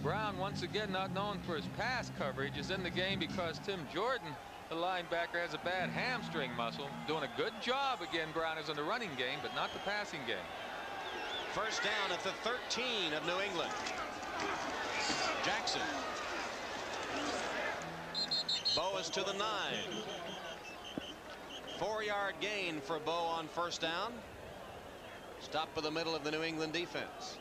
Brown, once again, not known for his pass coverage, is in the game because Tim Jordan, the linebacker, has a bad hamstring muscle. Doing a good job again, Brown is in the running game, but not the passing game. First down at the 13 of New England. Jackson. Bo is to the 9. 4-yard gain for Bo on first down. Stop by the middle of the New England defense.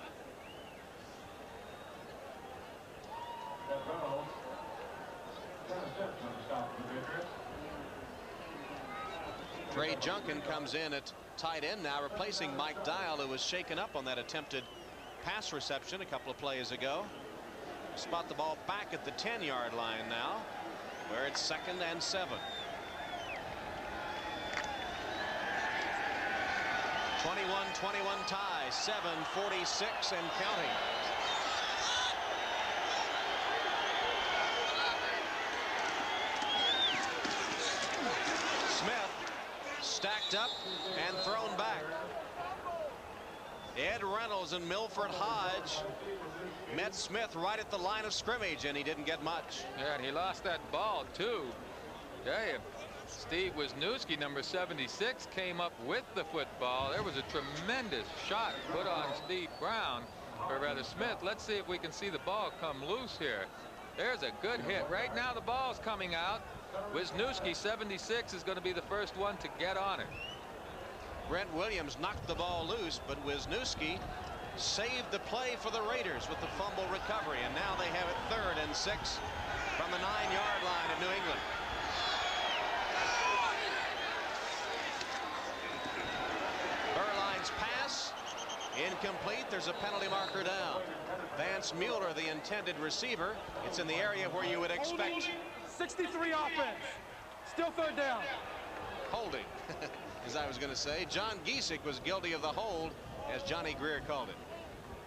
Trey Junkin comes in at tight end now, replacing Mike Dial, who was shaken up on that attempted pass reception a couple of plays ago. Spot the ball back at the 10-yard line now, where it's 2nd and 7. 21-21 tie, 7:46 and counting. Smith stacked up and thrown back. Ed Reynolds and Milford Hodge met Smith right at the line of scrimmage, and he didn't get much. Yeah, and he lost that ball too. Yeah, Steve Wisniewski, number 76, came up with the football. There was a tremendous shot put on Steve Brown, or rather Smith. Let's see if we can see the ball come loose here. There's a good hit. Right now the ball's coming out. Wisniewski, 76, is going to be the first one to get on it. Brent Williams knocked the ball loose, but Wisniewski saved the play for the Raiders with the fumble recovery, and now they have it 3rd and 6 from the 9-yard line of New England. Berline's pass incomplete. There's a penalty marker down. Vance Mueller, the intended receiver. It's in the area where you would expect. 63 offense. Still 3rd down. Holding, as I was going to say. John Giesick was guilty of the hold, as Johnny Greer called it.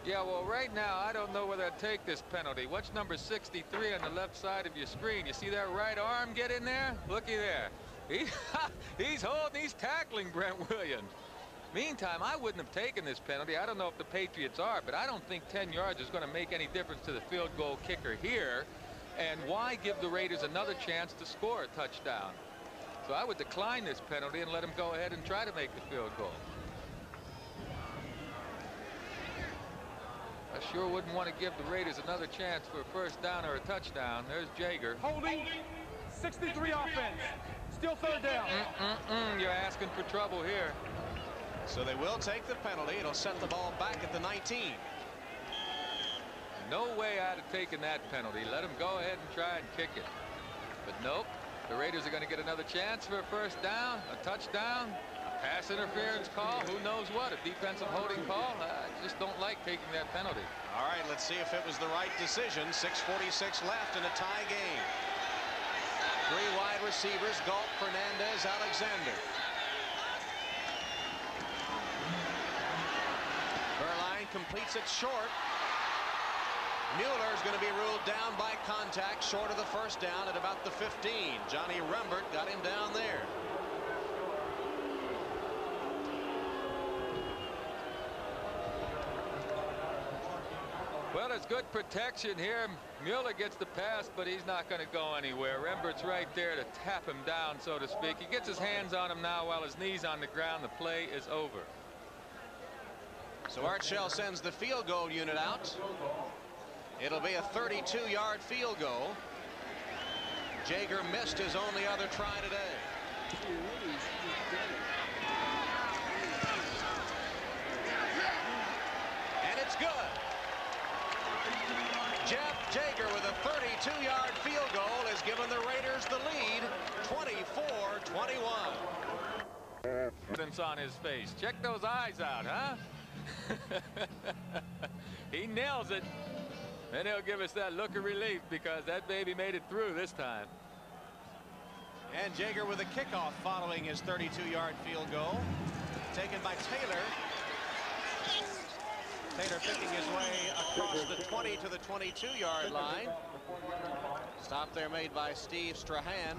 Yeah, well, right now, I don't know whether I'd take this penalty. What's number 63 on the left side of your screen? You see that right arm get in there? Looky there. He's tackling Brent Williams. Meantime, I wouldn't have taken this penalty. I don't know if the Patriots are, but I don't think 10 yards is going to make any difference to the field goal kicker here. And why give the Raiders another chance to score a touchdown? So I would decline this penalty and let him go ahead and try to make the field goal. I sure wouldn't want to give the Raiders another chance for a first down or a touchdown. There's Jaeger. Holding, 63 offense. Still third down. You're asking for trouble here. So they will take the penalty. It'll set the ball back at the 19. No way I'd have taken that penalty. Let him go ahead and try and kick it. But nope. The Raiders are going to get another chance for a first down, a touchdown, a pass interference call. Who knows what? A defensive holding call. I just don't like taking that penalty. All right, let's see if it was the right decision. 6:46 left in a tie game. 3 wide receivers, Galt, Fernandez, Alexander. Berline completes it short. Mueller is going to be ruled down by contact short of the first down at about the 15. Johnny Rembert got him down there. Well, there's good protection here. Mueller gets the pass, but he's not going to go anywhere. Rembert's right there to tap him down, so to speak. He gets his hands on him now while his knee's on the ground. The play is over. So Art Shell sends the field goal unit out. It'll be a 32-yard field goal. Jaeger missed his only other try today. And it's good. Jeff Jaeger with a 32-yard field goal has given the Raiders the lead, 24-21. On his face. Check those eyes out, huh? He nails it. And he'll give us that look of relief because that baby made it through this time. And Jaeger with a kickoff following his 32-yard field goal. Taken by Taylor. Taylor picking his way across the 20 to the 22-yard line. Stop there made by Steve Strahan.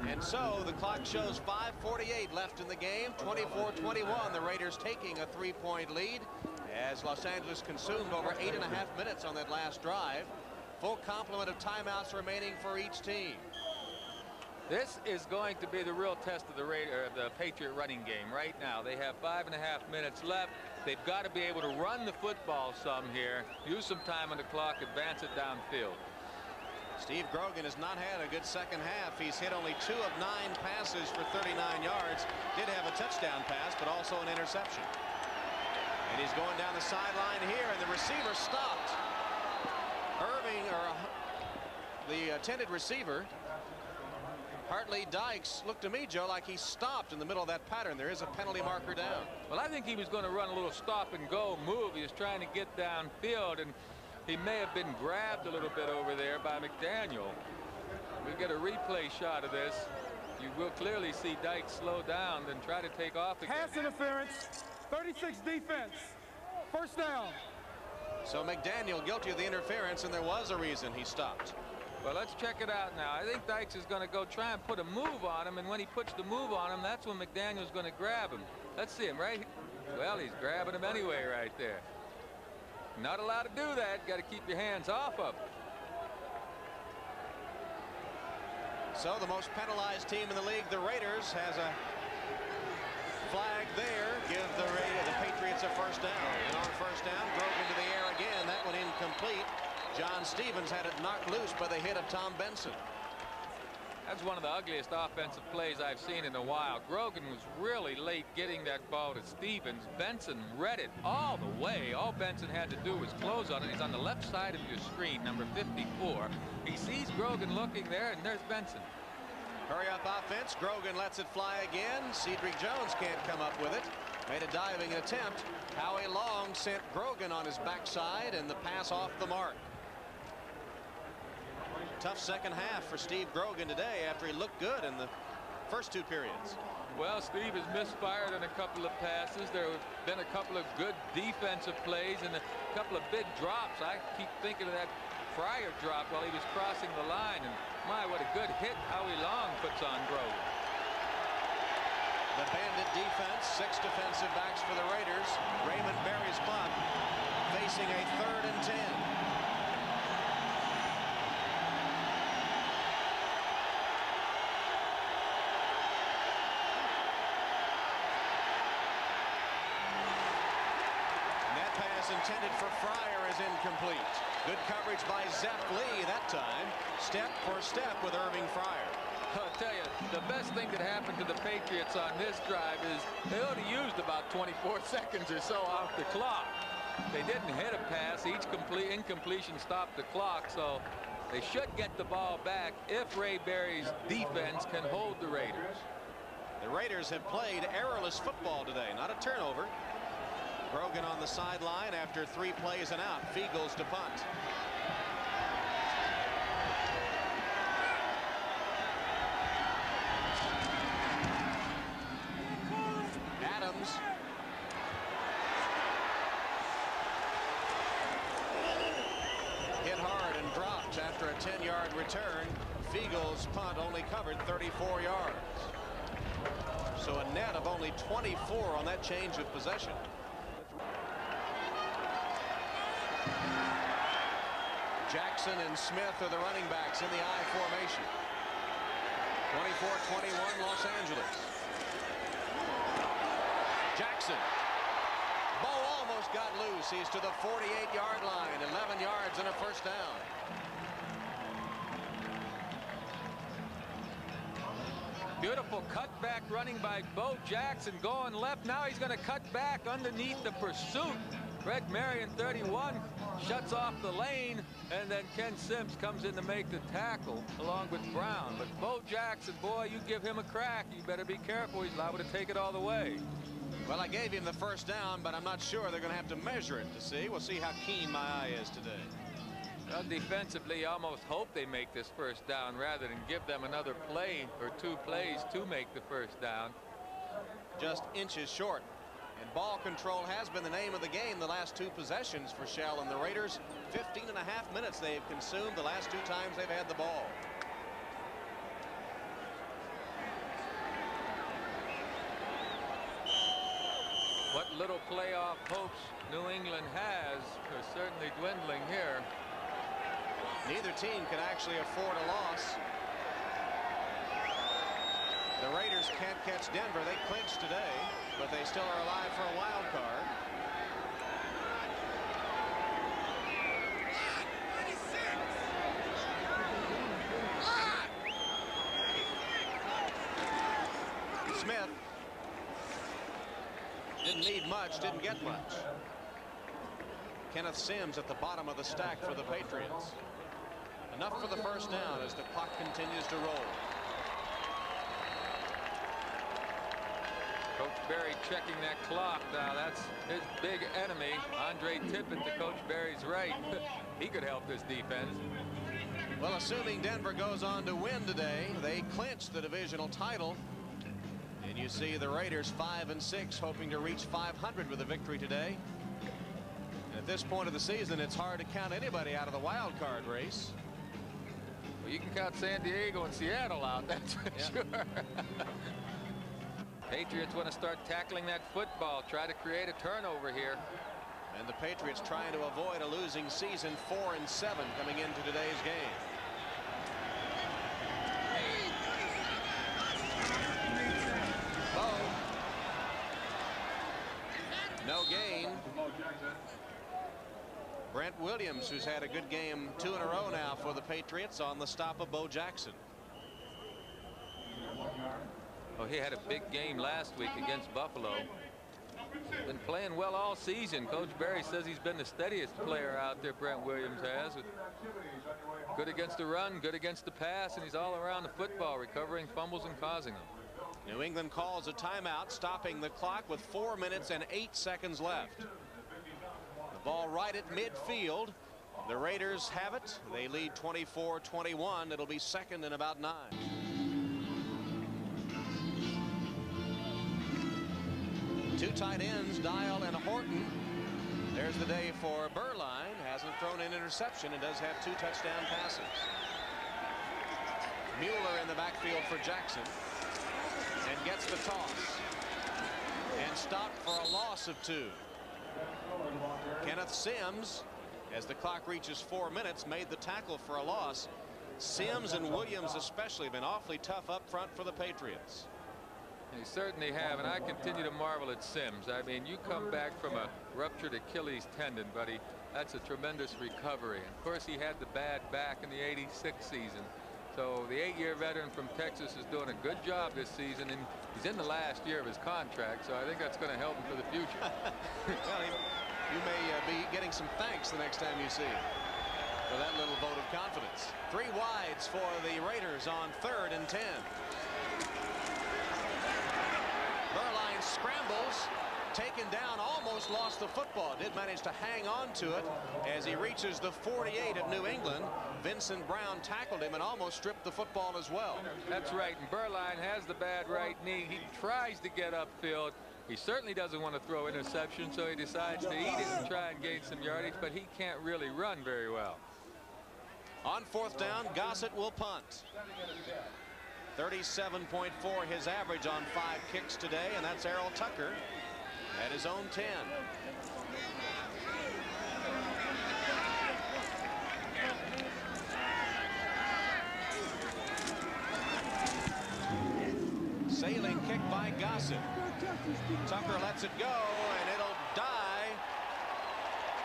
And so the clock shows 5:48 left in the game. 24-21. The Raiders taking a 3-point lead as Los Angeles consumed over 8.5 minutes on that last drive. Full complement of timeouts remaining for each team. This is going to be the real test of the Patriot running game right now. They have 5.5 minutes left. They've got to be able to run the football some here, use some time on the clock, advance it downfield. Steve Grogan has not had a good second half. He's hit only 2 of 9 passes for 39 yards. Did have a touchdown pass, but also an interception. And he's going down the sideline here, and the receiver stopped. Irving, or the intended receiver, Hartley Dykes, looked to me, Joe, like he stopped in the middle of that pattern. There is a penalty marker down. Well, I think he was going to run a little stop and go move. He was trying to get downfield, and he may have been grabbed a little bit over there by McDaniel. We get a replay shot of this. You will clearly see Dykes slow down, then try to take off again. Pass interference, 36 defense, first down. So McDaniel guilty of the interference, and there was a reason he stopped. Well, let's check it out now. I think Dykes is going to go try and put a move on him, and when he puts the move on him, that's when McDaniel's going to grab him. Let's see him right. Well, he's grabbing him anyway right there. Not allowed to do that. Got to keep your hands off of him. So the most penalized team in the league, the Raiders, has a flag there. Give the Patriots a first down. And on first down, drove into the air again. That one incomplete. John Stevens had it knocked loose by the hit of Tom Benson. That's one of the ugliest offensive plays I've seen in a while. Grogan was really late getting that ball to Stevens. Benson read it all the way. All Benson had to do was close on it. He's on the left side of your screen, number 54. He sees Grogan looking there, and there's Benson. Hurry up offense. Grogan lets it fly again. Cedric Jones can't come up with it. Made a diving attempt. Howie Long sent Grogan on his backside, and the pass off the mark. Tough second half for Steve Grogan today after he looked good in the first 2 periods. Well, Steve has misfired on a couple of passes. There have been a couple of good defensive plays and a couple of big drops. I keep thinking of that Fryer drop while he was crossing the line. And my, what a good hit Howie Long puts on Grogan. The Bandit defense, 6 defensive backs for the Raiders. Raymond Berry's punt facing a 3rd and 10. Intended for Fryer is incomplete. Good coverage by Zepp Lee that time. Step for step with Irving Fryer. I'll tell you, the best thing that happened to the Patriots on this drive is they only used about 24 seconds or so off the clock. They didn't hit a pass. Each incompletion stopped the clock, so they should get the ball back if Ray Berry's defense can hold the Raiders. The Raiders have played errorless football today, not a turnover. Grogan on the sideline after 3 plays and out. Fiegels to punt. Adams. Hit hard and dropped after a 10-yard return. Fiegels' punt only covered 34 yards. So a net of only 24 on that change of possession. Jackson and Smith are the running backs in the I formation. 24-21 Los Angeles. Jackson. Bo almost got loose. He's to the 48-yard line. 11 yards and a first down. Beautiful cutback running by Bo Jackson going left. Now he's going to cut back underneath the pursuit. Fred Marion, 31, shuts off the lane, and then Ken Sims comes in to make the tackle along with Brown. But Bo Jackson, boy, you give him a crack, you better be careful. He's liable to take it all the way. Well, I gave him the first down, but I'm not sure they're going to have to measure it to see. We'll see how keen my eye is today. Well, defensively, I almost hope they make this first down rather than give them another play or 2 plays to make the first down. Just inches short. And ball control has been the name of the game the last 2 possessions for Shell and the Raiders. 15.5 minutes they've consumed the last 2 times they've had the ball. What little playoff hopes New England has are certainly dwindling here. Neither team can actually afford a loss. The Raiders can't catch Denver. They clinched today, but they still are alive for a wild card. Smith didn't need much, didn't get much. Kenneth Sims at the bottom of the stack for the Patriots. Enough for the first down as the clock continues to roll. Coach Berry checking that clock. Now that's his big enemy, Andre Tippett, to Coach Berry's right. He could help this defense. Well, assuming Denver goes on to win today, they clinch the divisional title. And you see the Raiders 5-6, hoping to reach 500 with a victory today. And at this point of the season, it's hard to count anybody out of the wild card race. Well, you can count San Diego and Seattle out, that's for sure. Patriots want to start tackling that football, try to create a turnover here. And the Patriots trying to avoid a losing season, 4-7 coming into today's game. No gain. Brent Williams, who's had a good game 2 in a row now for the Patriots, on the stop of Bo Jackson. Oh, he had a big game last week against Buffalo. Been playing well all season. Coach Berry says he's been the steadiest player out there, Brent Williams has. Good against the run, good against the pass, and he's all around the football, recovering fumbles and causing them. New England calls a timeout, stopping the clock with 4 minutes and 8 seconds left. The ball right at midfield. The Raiders have it. They lead 24-21. It'll be second and about 9. Two tight ends, Dial and Horton. There's the day for Berline. Hasn't thrown an interception and does have 2 touchdown passes. Mueller in the backfield for Jackson and gets the toss and stopped for a loss of 2. Kenneth Sims, as the clock reaches 4 minutes, made the tackle for a loss. Sims and Williams especially have been awfully tough up front for the Patriots. They certainly have, and I continue to marvel at Sims. I mean, you come back from a ruptured Achilles tendon, buddy. That's a tremendous recovery. And of course, he had the bad back in the '86 season. So the 8-year veteran from Texas is doing a good job this season, and he's in the last year of his contract, so I think that's going to help him for the future. Well, you may be getting some thanks the next time you see him for that little vote of confidence. 3 wides for the Raiders on 3rd and 10. Berline scrambles, taken down, almost lost the football. Did manage to hang on to it as he reaches the 48 of New England. Vincent Brown tackled him and almost stripped the football as well. That's right, and Berline has the bad right knee. He tries to get upfield. He certainly doesn't want to throw interception, so he decides to eat it and try and gain some yardage, but he can't really run very well. On 4th down, Gossett will punt. 37.4 his average on 5 kicks today, and that's Errol Tucker at his own 10. Sailing kick by Gossett. Tucker lets it go, and it'll die.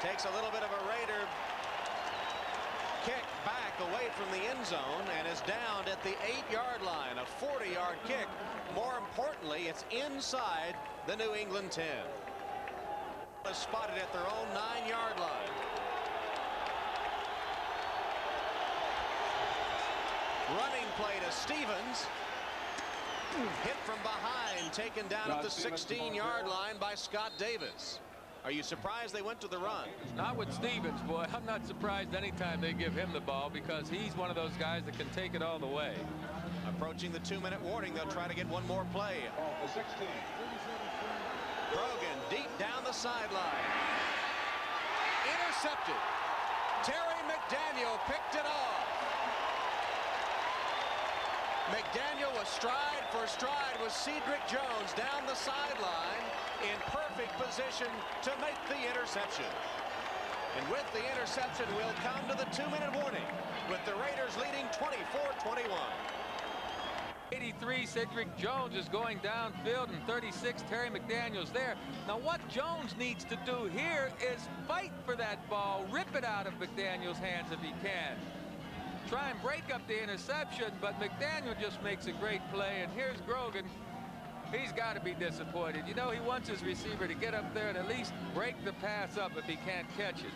Takes a little bit of a Raider kick back away from the end zone and is down at the 8-yard line. A 40-yard kick. More importantly, it's inside the New England 10. Is spotted at their own 9-yard line. Running play to Stevens. Hit from behind, taken down at the 16-yard line by Scott Davis. Are you surprised they went to the run? Not with Stevens, boy. I'm not surprised anytime they give him the ball because he's one of those guys that can take it all the way. Approaching the 2-minute warning, they'll try to get one more play. Grogan deep down the sideline. Intercepted. Terry McDaniel picked it off. McDaniel was stride for stride with Cedric Jones down the sideline in perfect position to make the interception. And with the interception, we'll come to the 2-minute warning with the Raiders leading 24-21. 83, Cedric Jones is going downfield, and 36, Terry McDaniel's there. Now what Jones needs to do here is fight for that ball, rip it out of McDaniel's hands if he can. Try and break up the interception, but McDaniel just makes a great play, and here's Grogan. He's got to be disappointed. You know, he wants his receiver to get up there and at least break the pass up if he can't catch it.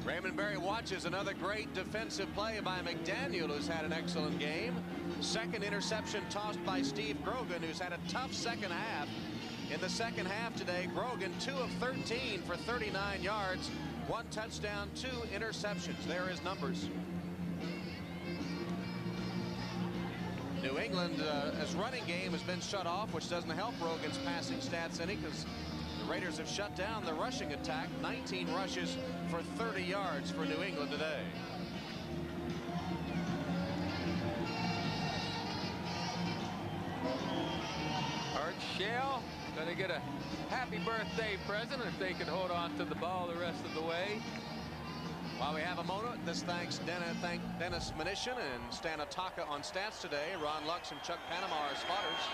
Raymond Berry watches another great defensive play by McDaniel, who's had an excellent game. Second interception tossed by Steve Grogan, who's had a tough second half. In the second half today, Grogan 2 of 13 for 39 yards, 1 touchdown, 2 interceptions. There are his numbers. New England, as running game has been shut off, which doesn't help Grogan's passing stats any, because the Raiders have shut down the rushing attack. 19 rushes for 30 yards for New England today. Art Shell going to get a happy birthday present if they can hold on to the ball the rest of the way. While we have a moment, this thanks Dennis Mnuchin and Stan Ataka on stats today. Ron Lux and Chuck Panama are spotters.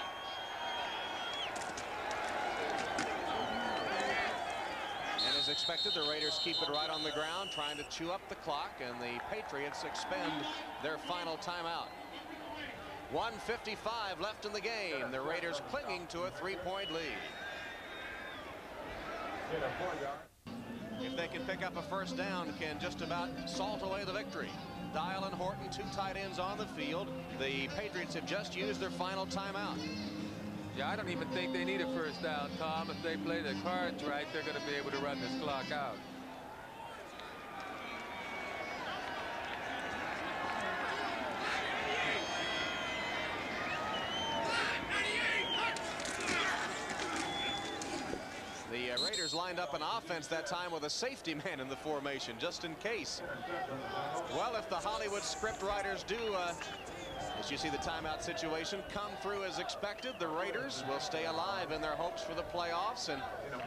And as expected, the Raiders keep it right on the ground, trying to chew up the clock, and the Patriots expend their final timeout. 1:55 left in the game. The Raiders clinging to a 3-point lead. If they can pick up a first down, can just about salt away the victory. Dial and Horton, 2 tight ends on the field. The Patriots have just used their final timeout. Yeah, I don't even think they need a first down, Tom. If they play their cards right, they're going to be able to run this clock out. lined up an offense that time with a safety man in the formation, just in case. Well, if the Hollywood script writers do, as you see the timeout situation, come through as expected, the Raiders will stay alive in their hopes for the playoffs. And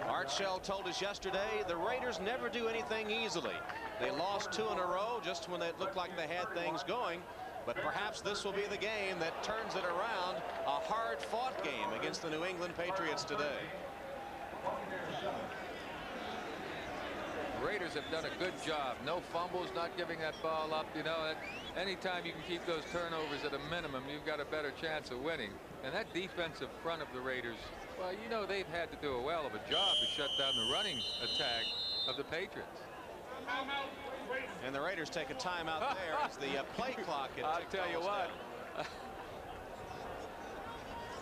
Art Shell told us yesterday the Raiders never do anything easily. They lost 2 in a row just when it looked like they had things going. But perhaps this will be the game that turns it around, a hard-fought game against the New England Patriots today. The Raiders have done a good job. No fumbles, not giving that ball up. You know, anytime you can keep those turnovers at a minimum, you've got a better chance of winning. And that defensive front of the Raiders, well, you know, they've had to do a well of a job to shut down the running attack of the Patriots. And the Raiders take a timeout there as the play clock. I'll tell you what.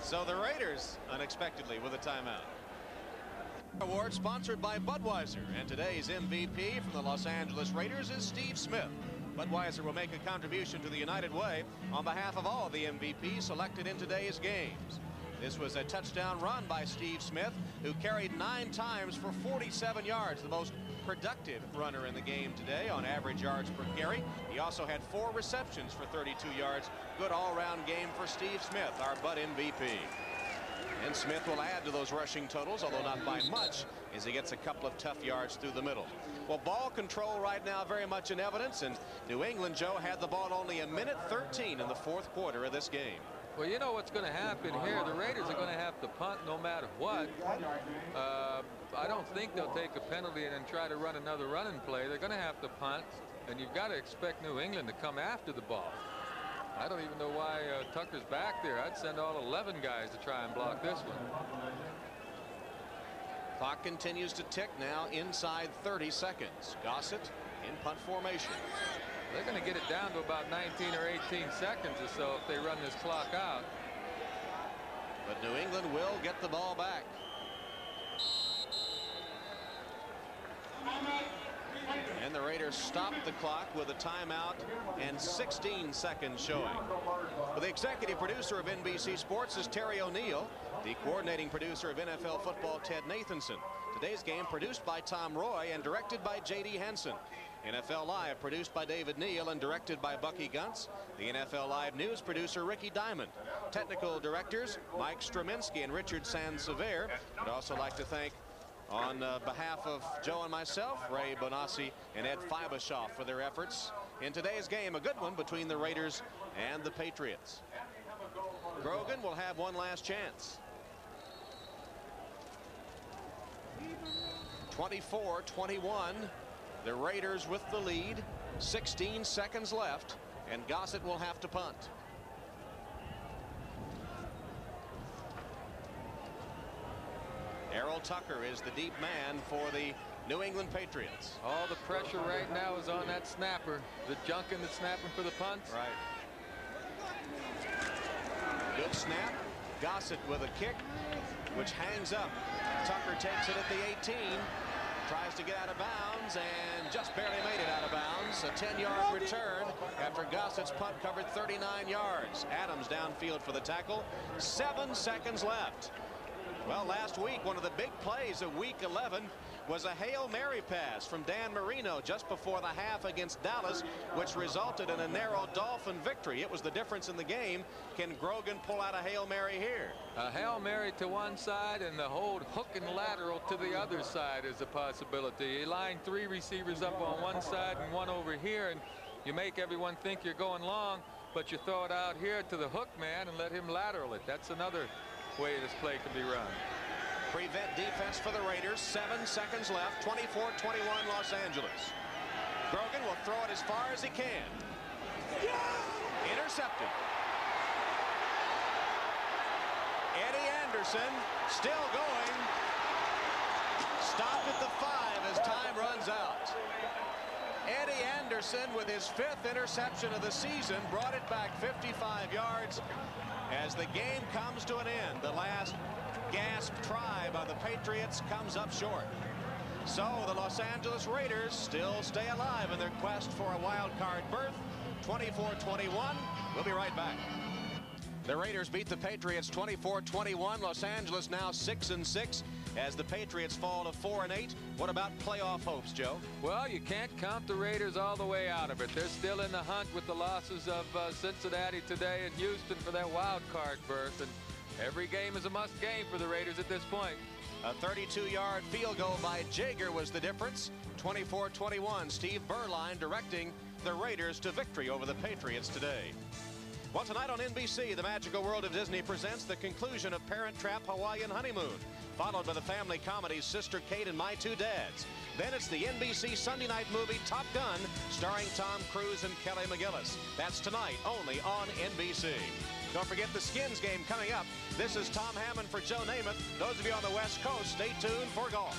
So the Raiders unexpectedly with a timeout. Award sponsored by Budweiser, and today's MVP from the Los Angeles Raiders is Steve Smith. Budweiser will make a contribution to the United Way on behalf of all the MVPs selected in today's games. This was a touchdown run by Steve Smith, who carried 9 times for 47 yards, the most productive runner in the game today on average yards per carry. He also had 4 receptions for 32 yards. Good all-round game for Steve Smith, our Bud MVP. And Smith will add to those rushing totals, although not by much, as he gets a couple of tough yards through the middle. Well, ball control right now very much in evidence, and New England, Joe, had the ball only 1:13 in the 4th quarter of this game. Well, you know what's going to happen here. The Raiders are going to have to punt no matter what. I don't think they'll take a penalty and then try to run another running play. They're going to have to punt, and you've got to expect New England to come after the ball. I don't even know why Tucker's back there. I'd send all 11 guys to try and block this one. Clock continues to tick now inside 30 seconds. Gossett in punt formation. They're going to get it down to about 19 or 18 seconds or so if they run this clock out. But New England will get the ball back. And the Raiders stop the clock with a timeout and 16 seconds showing. Well, the executive producer of NBC Sports is Terry O'Neill. The coordinating producer of NFL football, Ted Nathanson. Today's game produced by Tom Roy and directed by J.D. Henson. NFL Live produced by David Neal and directed by Bucky Guntz. The NFL Live News producer Ricky Diamond. Technical directors Mike Strominski and Richard Sansevier. I'd also like to thank, on behalf of Joe and myself, Ray Bonassi and Ed Fibashoff for their efforts in today's game. A good one between the Raiders and the Patriots. Grogan will have one last chance. 24-21. The Raiders with the lead. 16 seconds left, and Gossett will have to punt. Errol Tucker is the deep man for the New England Patriots. All the pressure right now is on that snapper. The junkin that's snapping for the punts. Right. Good snap. Gossett with a kick, which hangs up. Tucker takes it at the 18. Tries to get out of bounds and just barely made it out of bounds. A 10-yard return after Gossett's punt covered 39 yards. Adams downfield for the tackle. 7 seconds left. Well, last week, one of the big plays of Week 11 was a Hail Mary pass from Dan Marino just before the half against Dallas, which resulted in a narrow Dolphin victory. It was the difference in the game. Can Grogan pull out a Hail Mary here? A Hail Mary to one side and the hold hook and lateral to the other side is a possibility. You line 3 receivers up on one side and 1 over here, and you make everyone think you're going long, but you throw it out here to the hook man and let him lateral it. That's another way this play can be run. Prevent defense for the Raiders. 7 seconds left. 24-21 Los Angeles. Grogan will throw it as far as he can. Intercepted. Eddie Anderson still going. Stopped at the 5 as time runs out. Eddie Anderson with his 5th interception of the season brought it back 55 yards as the game comes to an end. The last gasp try by the Patriots comes up short. So the Los Angeles Raiders still stay alive in their quest for a wild card berth. 24-21. We'll be right back. The Raiders beat the Patriots 24-21. Los Angeles now 6-6. as the Patriots fall to 4-8. What about playoff hopes, Joe? Well, you can't count the Raiders all the way out of it. They're still in the hunt with the losses of Cincinnati today and Houston for that wild card berth. And every game is a must game for the Raiders at this point. A 32-yard field goal by Jager was the difference. 24-21. Steve Berline directing the Raiders to victory over the Patriots today. Well, tonight on NBC, the magical world of Disney presents the conclusion of Parent Trap Hawaiian Honeymoon, followed by the family comedies Sister Kate and My Two Dads. Then it's the NBC Sunday night movie Top Gun, starring Tom Cruise and Kelly McGillis. That's tonight only on NBC. Don't forget the Skins game coming up. This is Tom Hammond for Joe Namath. Those of you on the West Coast, stay tuned for golf.